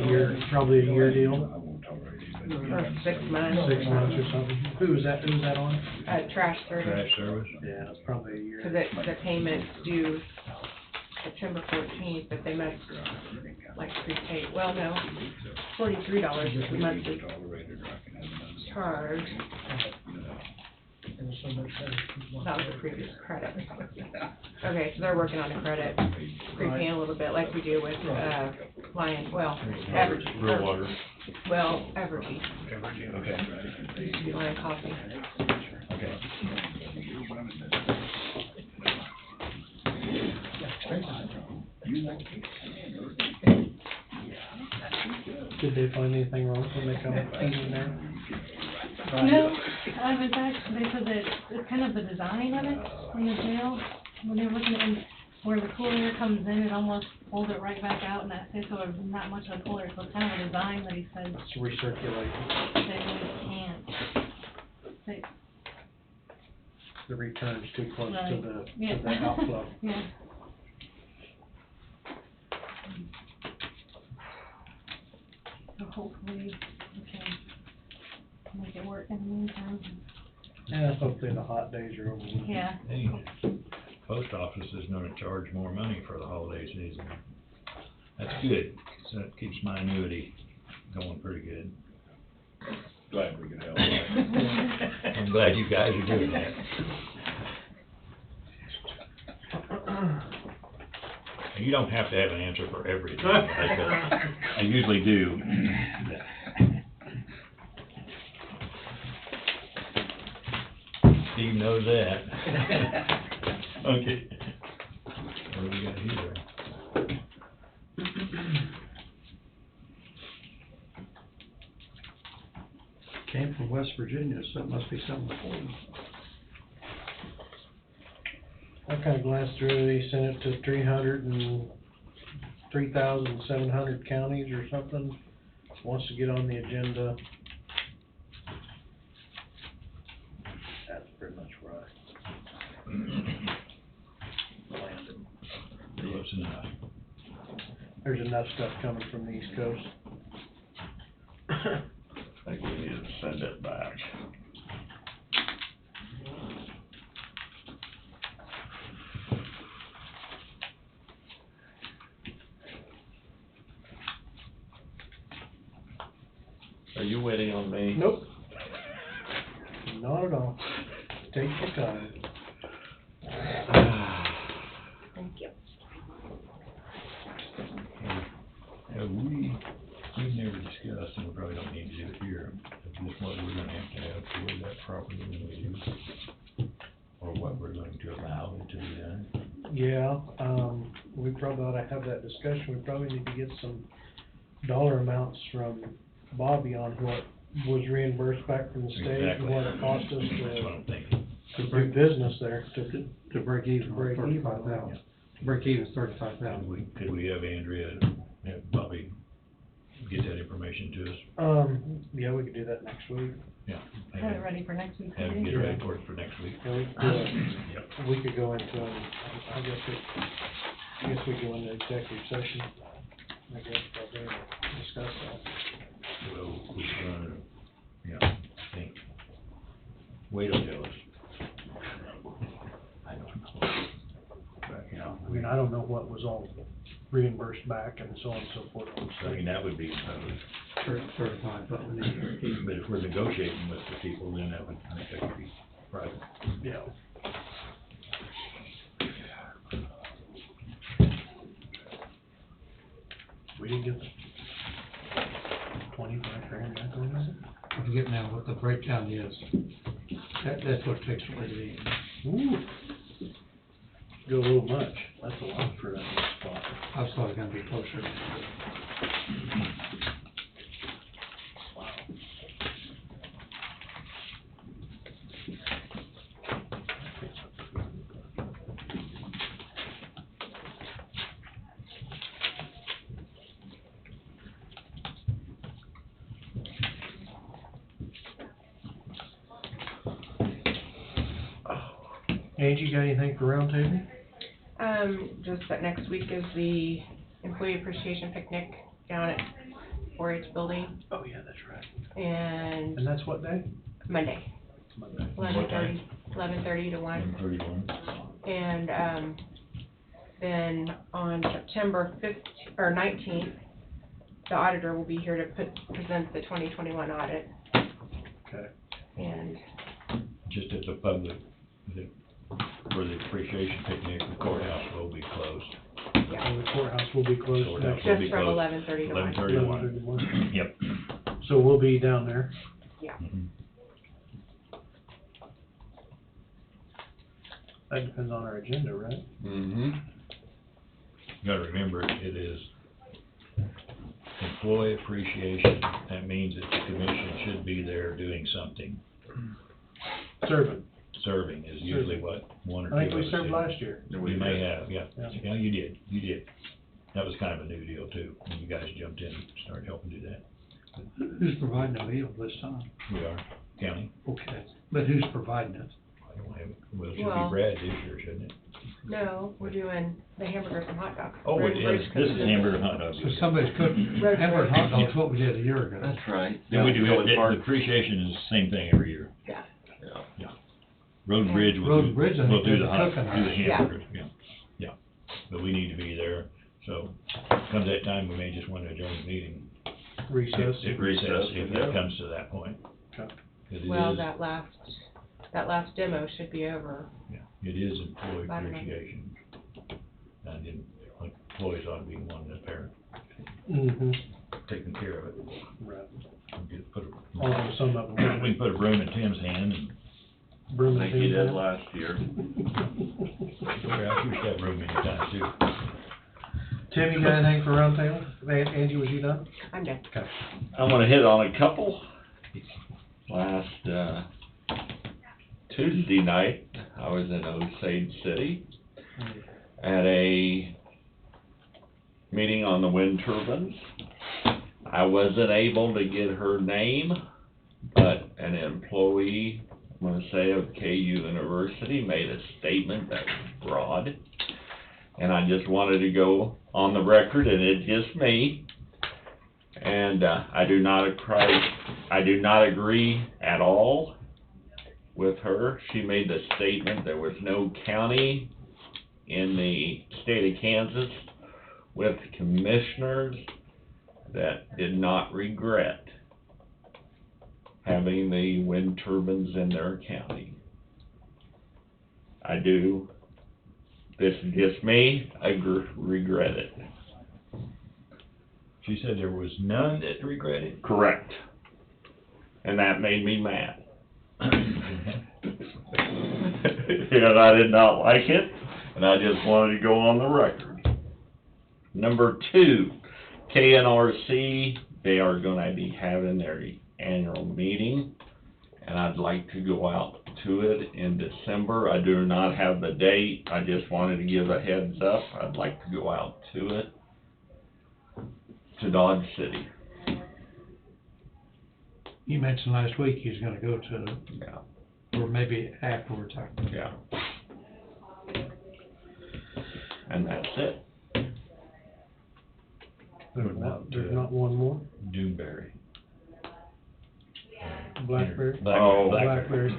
[SPEAKER 1] year deal,
[SPEAKER 4] or 6 months.
[SPEAKER 1] 6 months or something. Who was that on?
[SPEAKER 4] Trash service,
[SPEAKER 5] Trash service?
[SPEAKER 1] Yeah, it's probably a year.
[SPEAKER 4] cause the payment's due September 14th, but they must, like, prepay, well, no, $43 is the monthly charge. That was the previous credit. Okay, so they're working on a credit, prepaying a little bit like we do with, Lion, well, Evergy.
[SPEAKER 5] Real water.
[SPEAKER 4] Well, Evergy,
[SPEAKER 5] Okay.
[SPEAKER 4] used to be Lion Coffee.
[SPEAKER 5] Okay.
[SPEAKER 1] Did they find anything wrong when they come in there?
[SPEAKER 11] No, in fact, they said that it's kind of the design of it in the jail, when they were looking at where the cool air comes in, it almost pulls it right back out, and that, so there's not much of a cool air, so it's kind of a design that he said
[SPEAKER 1] It's recirculating.
[SPEAKER 11] they really can't. They,
[SPEAKER 1] The return's too close to
[SPEAKER 11] Right.
[SPEAKER 1] the,
[SPEAKER 11] Yeah.
[SPEAKER 1] to the outflow.
[SPEAKER 11] Yeah. So hopefully we can make it work in the meantime.
[SPEAKER 1] Yeah, hopefully the hot days are over with.
[SPEAKER 11] Yeah.
[SPEAKER 5] Hey, post office is gonna charge more money for the holiday season. That's good, so that keeps my annuity going pretty good.
[SPEAKER 10] Glad we could help.
[SPEAKER 5] I'm glad you guys are doing that. And you don't have to have an answer for everything, but I usually do. Steve knows that. Okay. What do we got here?
[SPEAKER 3] Came from West Virginia, so it must be something important.
[SPEAKER 1] I kinda glanced through it, he sent it to 3,700 counties or something, wants to get on the agenda. That's pretty much where I landed.
[SPEAKER 5] Close enough.
[SPEAKER 1] There's enough stuff coming from the East Coast.
[SPEAKER 2] I think we need to send it back. Are you waiting on me?
[SPEAKER 1] Nope. Not at all. Take your time.
[SPEAKER 4] Thank you.
[SPEAKER 5] We've never discussed, and we probably don't need to do it here, just what we're gonna have to have for that property when we use, or what we're going to allow it to be done.
[SPEAKER 1] Yeah, we probably ought to have that discussion, we probably need to get some dollar amounts from Bobby on what was reimbursed back from the state, and
[SPEAKER 5] Exactly.
[SPEAKER 1] what it cost us
[SPEAKER 5] That's what I'm thinking.
[SPEAKER 1] to do business there, to
[SPEAKER 3] break even,
[SPEAKER 1] break even.
[SPEAKER 3] 35,000. Break even is 35,000.
[SPEAKER 5] Could we have Andrea, have Bobby get that information to us?
[SPEAKER 1] Yeah, we could do that next week.
[SPEAKER 5] Yeah.
[SPEAKER 11] Have it ready for next week's
[SPEAKER 5] Have it
[SPEAKER 11] meeting.
[SPEAKER 5] get ready for it for next week.
[SPEAKER 1] Yeah, we could do it.
[SPEAKER 5] Yep.
[SPEAKER 1] We could go into, I guess we go into executive session, I guess, probably, to discuss that.
[SPEAKER 5] Well, yeah, I think. Wait till tell us. I don't know. But, you know,
[SPEAKER 1] I mean, I don't know what was all reimbursed back and so on and so forth.
[SPEAKER 5] I mean, that would be,
[SPEAKER 3] 35, but we need.
[SPEAKER 5] but if we're negotiating with the people, then that would be private.
[SPEAKER 1] Yeah. We didn't get the 25 grand back on that?
[SPEAKER 3] I forget now what the breakdown is. That's what takes away the.
[SPEAKER 1] Ooh. Go a little much, that's a lot for that spot.
[SPEAKER 3] I was thought it was gonna be closer.
[SPEAKER 1] Angie, you got anything for roundtable?
[SPEAKER 4] Just that next week is the employee appreciation picnic down at 4-H building,
[SPEAKER 1] Oh, yeah, that's right.
[SPEAKER 4] and
[SPEAKER 1] And that's what day?
[SPEAKER 4] Monday,
[SPEAKER 1] Monday.
[SPEAKER 4] 11:30 to 1.
[SPEAKER 5] 31.
[SPEAKER 4] And, then on September 19th, the auditor will be here to present the 2021 audit,
[SPEAKER 1] Okay.
[SPEAKER 4] and
[SPEAKER 5] just as a public, for the appreciation picnic, the courthouse will be closed.
[SPEAKER 4] Yeah,
[SPEAKER 1] And the courthouse will be closed
[SPEAKER 5] Courthouse
[SPEAKER 1] next
[SPEAKER 5] will
[SPEAKER 4] just
[SPEAKER 5] be
[SPEAKER 4] from
[SPEAKER 5] closed.
[SPEAKER 4] 11:30 to 1.
[SPEAKER 5] 11:30 to 1.
[SPEAKER 1] 11:31.
[SPEAKER 5] Yep.
[SPEAKER 1] So we'll be down there.
[SPEAKER 4] Yeah.
[SPEAKER 5] Mhm.
[SPEAKER 1] That depends on our agenda, right?
[SPEAKER 2] Mm-hmm.
[SPEAKER 5] You gotta remember, it is employee appreciation. That means that the commission should be there doing something.
[SPEAKER 1] Serving.
[SPEAKER 5] Serving is usually what one or two
[SPEAKER 1] I think
[SPEAKER 5] of
[SPEAKER 1] we
[SPEAKER 5] us
[SPEAKER 1] served
[SPEAKER 5] do.
[SPEAKER 1] last year.
[SPEAKER 5] You may have, yeah.
[SPEAKER 1] Yeah.
[SPEAKER 5] Yeah, you did. That was kind of a new deal too, when you guys jumped in and started helping do that.
[SPEAKER 3] Who's providing the meal this time?
[SPEAKER 5] We are, county.
[SPEAKER 3] Okay, but who's providing it?
[SPEAKER 5] I don't have, well, it should
[SPEAKER 4] Well-
[SPEAKER 5] be Brad this year, shouldn't it?
[SPEAKER 4] No, we're doing the hamburgers and hot dogs.
[SPEAKER 5] Oh,
[SPEAKER 4] Road
[SPEAKER 5] it
[SPEAKER 4] Bridge
[SPEAKER 5] is, this
[SPEAKER 4] cooks
[SPEAKER 5] is
[SPEAKER 4] them.
[SPEAKER 5] hamburger and hot dogs.
[SPEAKER 3] So somebody's cooking
[SPEAKER 4] Road
[SPEAKER 3] hamburger
[SPEAKER 4] Bridge.
[SPEAKER 3] hot dogs, what we did a year ago.
[SPEAKER 2] That's right.
[SPEAKER 5] Yeah, we do,
[SPEAKER 2] Village
[SPEAKER 5] the
[SPEAKER 2] Park.
[SPEAKER 5] appreciation is the same thing every year.
[SPEAKER 4] Yeah.
[SPEAKER 2] Yeah.
[SPEAKER 5] Road Bridge will
[SPEAKER 3] Road
[SPEAKER 5] do,
[SPEAKER 3] Bridge, I
[SPEAKER 5] will
[SPEAKER 3] think
[SPEAKER 5] do
[SPEAKER 3] they're
[SPEAKER 5] the hot,
[SPEAKER 3] cooking
[SPEAKER 5] do the
[SPEAKER 3] hot.
[SPEAKER 4] Yeah.
[SPEAKER 5] hamburgers, yeah. But we need to be there, so comes that time, we may just want to adjourn the meeting.
[SPEAKER 1] Recess.
[SPEAKER 5] If recess, if that comes to that point.
[SPEAKER 1] Okay.
[SPEAKER 5] 'Cause it
[SPEAKER 4] Well,
[SPEAKER 5] is-
[SPEAKER 4] that last demo should be over.
[SPEAKER 5] Yeah, it is employee
[SPEAKER 4] I don't know.
[SPEAKER 5] appreciation. And then employees ought to be one that's parent,
[SPEAKER 1] Mm-hmm.
[SPEAKER 5] taking care of it.
[SPEAKER 1] Right.
[SPEAKER 5] We could put
[SPEAKER 1] Although some of them.
[SPEAKER 5] we can put a broom in Tim's hand and,
[SPEAKER 1] Broom
[SPEAKER 2] I
[SPEAKER 1] and
[SPEAKER 2] think you
[SPEAKER 1] pan.
[SPEAKER 2] did last year.
[SPEAKER 5] I wish that broom anytime too.
[SPEAKER 1] Tim, you got anything for roundtable? Angie, was you done?
[SPEAKER 4] I'm done.
[SPEAKER 1] Okay.
[SPEAKER 2] I wanna hit on a couple. Last, Tuesday night, I was in Osage City at a meeting on the wind turbines. I wasn't able to get her name, but an employee, I'm gonna say of KU University, made a statement that was broad. And I just wanted to go on the record, and it's just me. And, I do not agree at all with her. She made the statement there was no county in the state of Kansas with commissioners that did not regret having the wind turbines in their county. I do, this is just me, I regret it.
[SPEAKER 5] She said there was none that regretted.
[SPEAKER 2] Correct. And that made me mad. And I did not like it, and I just wanted to go on the record. Number two, KNRC, they are gonna be having their annual meeting, and I'd like to go out to it in December. I do not have the date, I just wanted to give a heads up, I'd like to go out to it, to Dodge City.
[SPEAKER 3] You mentioned last week he was gonna go to,
[SPEAKER 2] Yeah.
[SPEAKER 3] or maybe afterwards.
[SPEAKER 2] Yeah. And that's it.
[SPEAKER 1] There's not one more?
[SPEAKER 5] Dewberry.
[SPEAKER 1] Blackberry?
[SPEAKER 2] Oh.
[SPEAKER 1] Blackberry.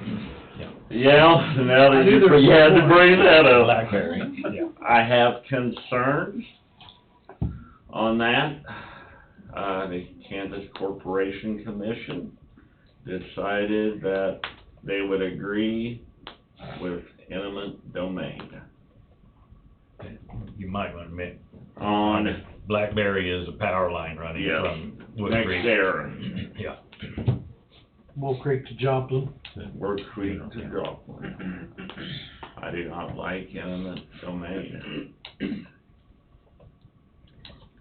[SPEAKER 2] Yeah, now
[SPEAKER 1] I
[SPEAKER 2] that
[SPEAKER 1] knew
[SPEAKER 2] you
[SPEAKER 1] there was
[SPEAKER 2] had to
[SPEAKER 1] one.
[SPEAKER 2] bring that up.
[SPEAKER 5] Blackberry, yeah.
[SPEAKER 2] I have concerns on that. The Kansas Corporation Commission decided that they would agree with eminent domain
[SPEAKER 5] You might want to admit,
[SPEAKER 2] on
[SPEAKER 5] Blackberry is a power line running
[SPEAKER 2] Yes.
[SPEAKER 5] from Wood
[SPEAKER 2] next
[SPEAKER 5] Creek.
[SPEAKER 2] there,
[SPEAKER 5] Yeah.
[SPEAKER 1] Wolf Creek to Joplin.
[SPEAKER 2] Work Creek to Joplin. I do not like eminent domain.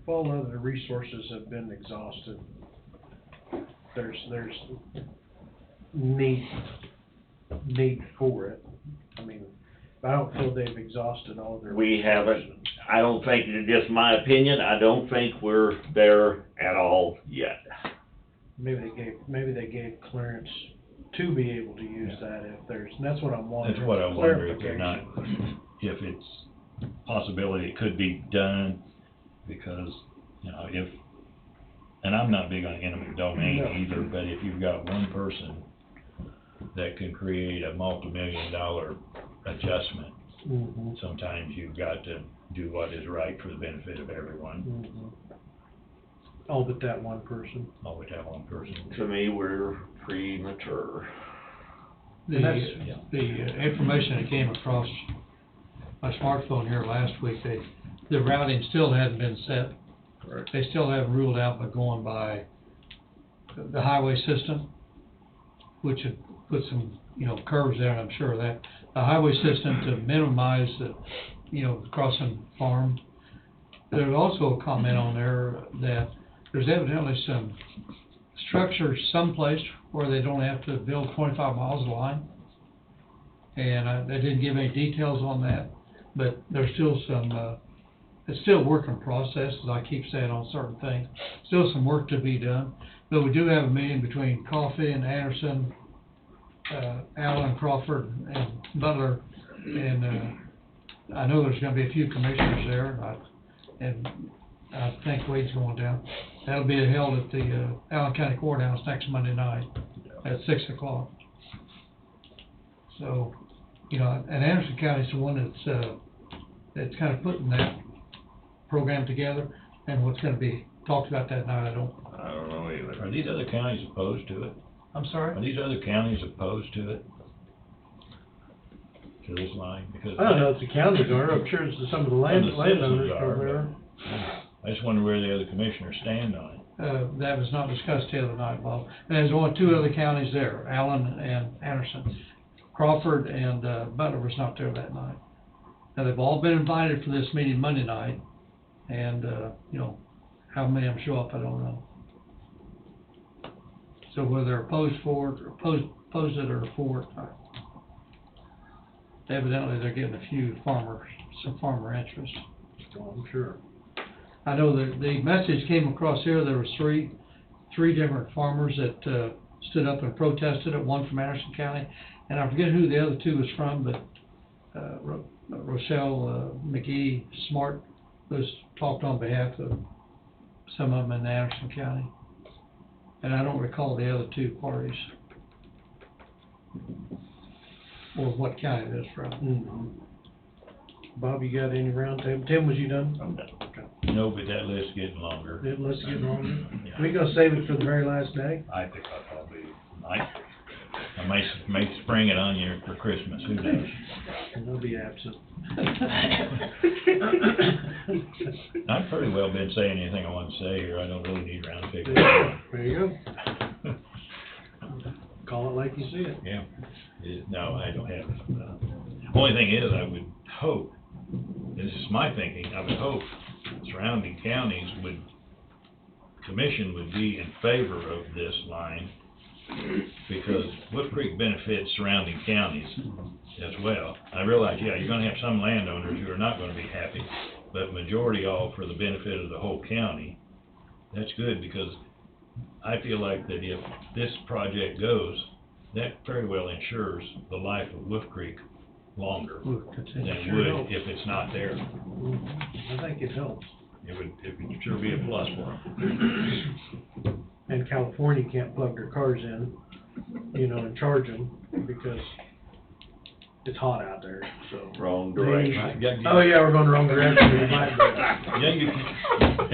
[SPEAKER 1] All other resources have been exhausted. There's need for it. I mean, I don't feel they've exhausted all their.
[SPEAKER 2] We haven't, I don't think, just my opinion, I don't think we're there at all yet.
[SPEAKER 1] Maybe they gave clearance to be able to use that if there's, and that's what I'm wondering.
[SPEAKER 5] That's what I wonder, if they're not,
[SPEAKER 1] clarification.
[SPEAKER 5] if it's possibility it could be done, because, you know, if, and I'm not big on eminent domain
[SPEAKER 1] No.
[SPEAKER 5] either, but if you've got one person that can create a multi-million-dollar adjustment,
[SPEAKER 1] Mhm.
[SPEAKER 5] sometimes you've got to do what is right for the benefit of everyone,
[SPEAKER 1] Mhm. All but that one person.
[SPEAKER 5] not with that one person.
[SPEAKER 2] To me, we're premature.
[SPEAKER 1] And that's, yeah.
[SPEAKER 3] the information that came across my smartphone here last week, the routing still hadn't been set.
[SPEAKER 1] Correct.
[SPEAKER 3] They still haven't ruled out by going by the highway system, which would put some, curves there, and I'm sure of that. The highway system to minimize the, crossing farm. There's also a comment on there that there's evidently some structure someplace where they don't have to build 25 miles of line. And they didn't give any details on that, but there's still some, it's still a work in process, as I keep saying on certain things. Still some work to be done, but we do have a meeting between Coffey and Anderson, Allen, Crawford, and Butler, and I know there's gonna be a few commissioners there, and I think Wade's going down. That'll be held at the Allen County Courthouse next Monday night at 6 o'clock. So, and Anderson County's the one that's kind of putting that program together, and what's gonna be talked about that night, I don't.
[SPEAKER 5] I don't know either. Are these other counties opposed to it?
[SPEAKER 3] I'm sorry?
[SPEAKER 5] Are these other counties opposed to it? To this line? Because
[SPEAKER 1] I don't know if the counties are, I'm sure it's some of the landowners
[SPEAKER 5] citizens are,
[SPEAKER 1] over there.
[SPEAKER 5] I just wonder where the other commissioners stand on it.
[SPEAKER 3] That was not discussed the other night, Bob. And there's only two other counties there, Allen and Anderson. Crawford and Butler was not there that night. Now, they've all been invited for this meeting Monday night, and, how many of them show up, I don't know. So whether they're opposed for it, or opposed it or for it, evidently they're getting a few some farmer interest.
[SPEAKER 1] Oh, I'm sure.
[SPEAKER 3] I know that the message came across here, there was three different farmers that stood up and protested it, one from Anderson County, and I forget who the other two was from, but Rochelle McGee Smart was talked on behalf of some of them in Anderson County. And I don't recall the other two parties, or what county it is from.
[SPEAKER 1] Mm-hmm. Bob, you got any round table? Tim, was you done?
[SPEAKER 5] I'm done. No, but that list's getting longer.
[SPEAKER 1] Let's get on.
[SPEAKER 5] Yeah.
[SPEAKER 1] We gonna save it for the very last day?
[SPEAKER 5] I think I'll probably, I may spring it on you for Christmas, who knows?
[SPEAKER 1] And I'll be absent.
[SPEAKER 5] I've pretty well been saying anything I want to say here, I don't really need round table.
[SPEAKER 1] There you go. Call it like you see it.
[SPEAKER 5] Yeah, no, I don't have it. Only thing is, I would hope, this is my thinking, I would hope surrounding counties commission would be in favor of this line, because Wolf Creek benefits surrounding counties as well. I realize, you're gonna have some landowners who are not gonna be happy, but majority all for the benefit of the whole county. That's good, because I feel like that if this project goes, that very well ensures the life of Wolf Creek longer than it
[SPEAKER 1] Sure
[SPEAKER 5] would
[SPEAKER 1] helps.
[SPEAKER 5] if it's not there.
[SPEAKER 1] I think it helps.
[SPEAKER 5] It would sure be a plus for them.
[SPEAKER 1] And California can't plug their cars in, and charge them because it's hot out there, so.
[SPEAKER 10] Wrong direction.
[SPEAKER 1] Oh, yeah, we're going the wrong direction. We might be.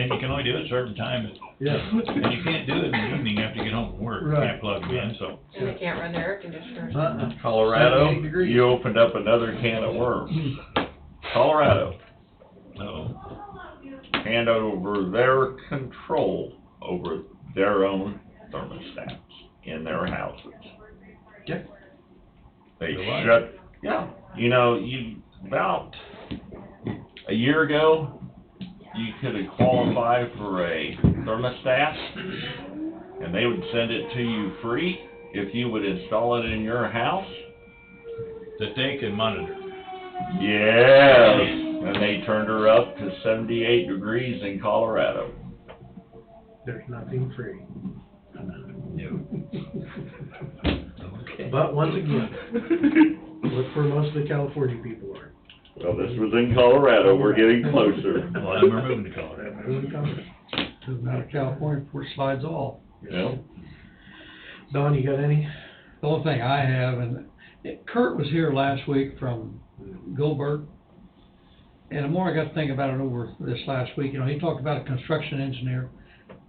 [SPEAKER 5] And you can only do it a certain time,
[SPEAKER 1] Yeah.
[SPEAKER 5] and you can't do it in the evening after you get home from work, you
[SPEAKER 1] Right.
[SPEAKER 5] can't plug them in, so.
[SPEAKER 12] And they can't run their air conditioners.
[SPEAKER 10] Colorado,
[SPEAKER 1] 78 degrees.
[SPEAKER 10] you opened up another can of worms. Colorado, hand over their control over their own thermostats in their houses.
[SPEAKER 1] Yeah.
[SPEAKER 10] They
[SPEAKER 5] The what?
[SPEAKER 10] about a year ago, you could have qualified for a thermostat, and they would send it to you free if you would install it in your house.
[SPEAKER 5] That they can monitor.
[SPEAKER 10] Yes, and they turned her up to 78 degrees in Colorado.
[SPEAKER 1] There's nothing free.
[SPEAKER 5] Okay.
[SPEAKER 1] But once again, look where most of the California people are.
[SPEAKER 10] Well, this was in Colorado, we're getting closer.
[SPEAKER 5] Well, we're moving to Colorado.
[SPEAKER 3] Out of California before it slides off.
[SPEAKER 10] Yeah.
[SPEAKER 1] Don, you got any?
[SPEAKER 3] The only thing I have, Kurt was here last week from Goldberg, and the more I got to think about it over this last week, he talked about a construction engineer,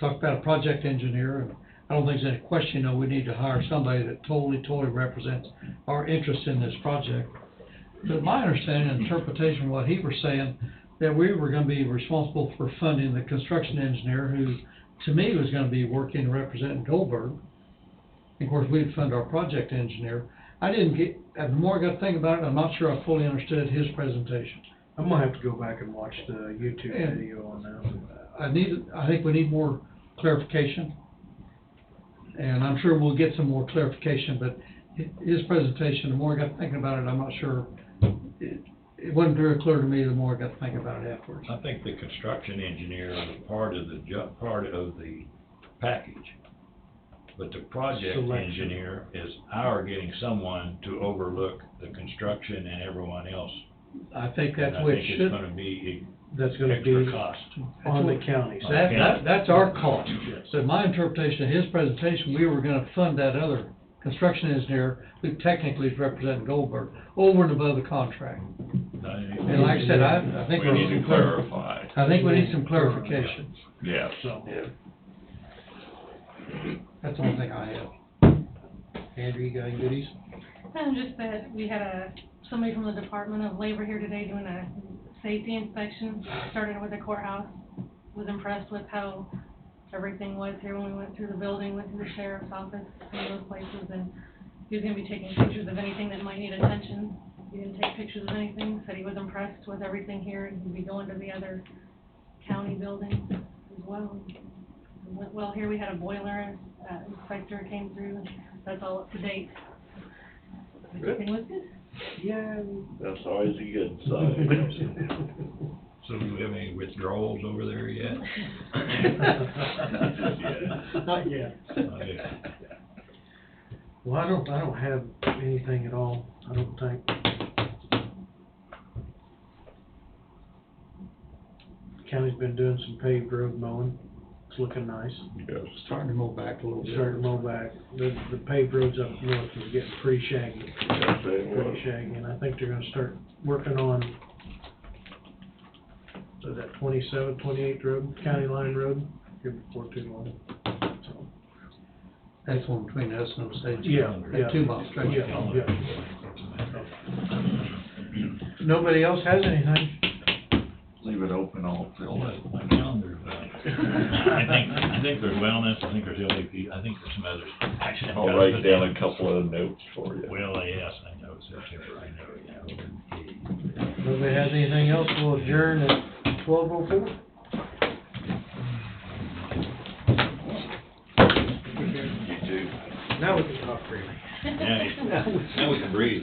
[SPEAKER 3] talked about a project engineer, and I don't think there's any question, we need to hire somebody that totally represents our interest in this project. But my understanding and interpretation of what he was saying, that we were gonna be responsible for funding the construction engineer who, to me, was gonna be working representing Goldberg. Of course, we'd fund our project engineer. The more I got to think about it, I'm not sure I fully understood his presentation.
[SPEAKER 1] I'm gonna have to go back and watch the YouTube
[SPEAKER 3] And-
[SPEAKER 1] video on that.
[SPEAKER 3] I think we need more clarification. And I'm sure we'll get some more clarification, but his presentation, the more I got to thinking about it, I'm not sure. It wasn't very clear to me the more I got to think about it afterwards.
[SPEAKER 5] I think the construction engineer is part of the package. But the project
[SPEAKER 1] Selection.
[SPEAKER 5] engineer is our getting someone to overlook the construction and everyone else.
[SPEAKER 3] I think
[SPEAKER 5] And
[SPEAKER 3] that's what it
[SPEAKER 5] I think
[SPEAKER 3] should.
[SPEAKER 5] it's gonna be
[SPEAKER 1] That's gonna
[SPEAKER 5] extra
[SPEAKER 1] be
[SPEAKER 5] cost.
[SPEAKER 1] on the county.
[SPEAKER 5] On
[SPEAKER 3] That, that's our cost.
[SPEAKER 1] Yes.
[SPEAKER 3] So my interpretation of his presentation, we were gonna fund that other construction engineer who technically is representing Goldberg over and above the contract. And like I said, I think
[SPEAKER 10] We need to clarify.
[SPEAKER 3] I think we need some clarification.
[SPEAKER 10] Yes.
[SPEAKER 1] So,
[SPEAKER 3] That's the only thing I have.
[SPEAKER 1] Andrew, you got any goodies?
[SPEAKER 11] Just that we had somebody from the Department of Labor here today doing a safety inspection, started with the courthouse. Was impressed with how everything was here when we went through the building, went through the sheriff's office, some of those places, and he was gonna be taking pictures of anything that might need attention. He didn't take pictures of anything, said he was impressed with everything here, and he'd be going to the other county buildings as well. Well, here we had a boiler, inspector came through, and that's all up to date. Everything was good.
[SPEAKER 1] Yeah.
[SPEAKER 10] That's always a good sign.
[SPEAKER 5] So do we have any withdrawals over there yet?
[SPEAKER 1] Not yet.
[SPEAKER 5] Not yet.
[SPEAKER 1] Well, I don't have anything at all, I don't think. County's been doing some paved road mowing, it's looking nice.
[SPEAKER 10] Yes.
[SPEAKER 3] Starting to move back a little bit.
[SPEAKER 1] Starting to mow back, the paved roads up north are getting pretty shaggy.
[SPEAKER 10] Yes, they will.
[SPEAKER 1] Pretty shaggy, and I think they're gonna start working on, so that 27th, 28th road, County Line Road, here before too long, so.
[SPEAKER 3] That's one between us and Osage.
[SPEAKER 1] Yeah, yeah.
[SPEAKER 3] That 2 mile stretch.
[SPEAKER 1] Yeah, Nobody else has anything?
[SPEAKER 10] Leave it open, I'll fill
[SPEAKER 5] Well,
[SPEAKER 10] it.
[SPEAKER 5] my calendar's I think there's wellness, I think there's LAP, I think there's some others. Actually,
[SPEAKER 10] I'll write down a couple of notes for you.
[SPEAKER 5] Well, yes, I know, September, I know, yeah.
[SPEAKER 1] Nobody has anything else, we'll adjourn at 12:04.
[SPEAKER 10] You too.
[SPEAKER 1] Now we can talk freely.
[SPEAKER 5] Yeah, now we can breathe.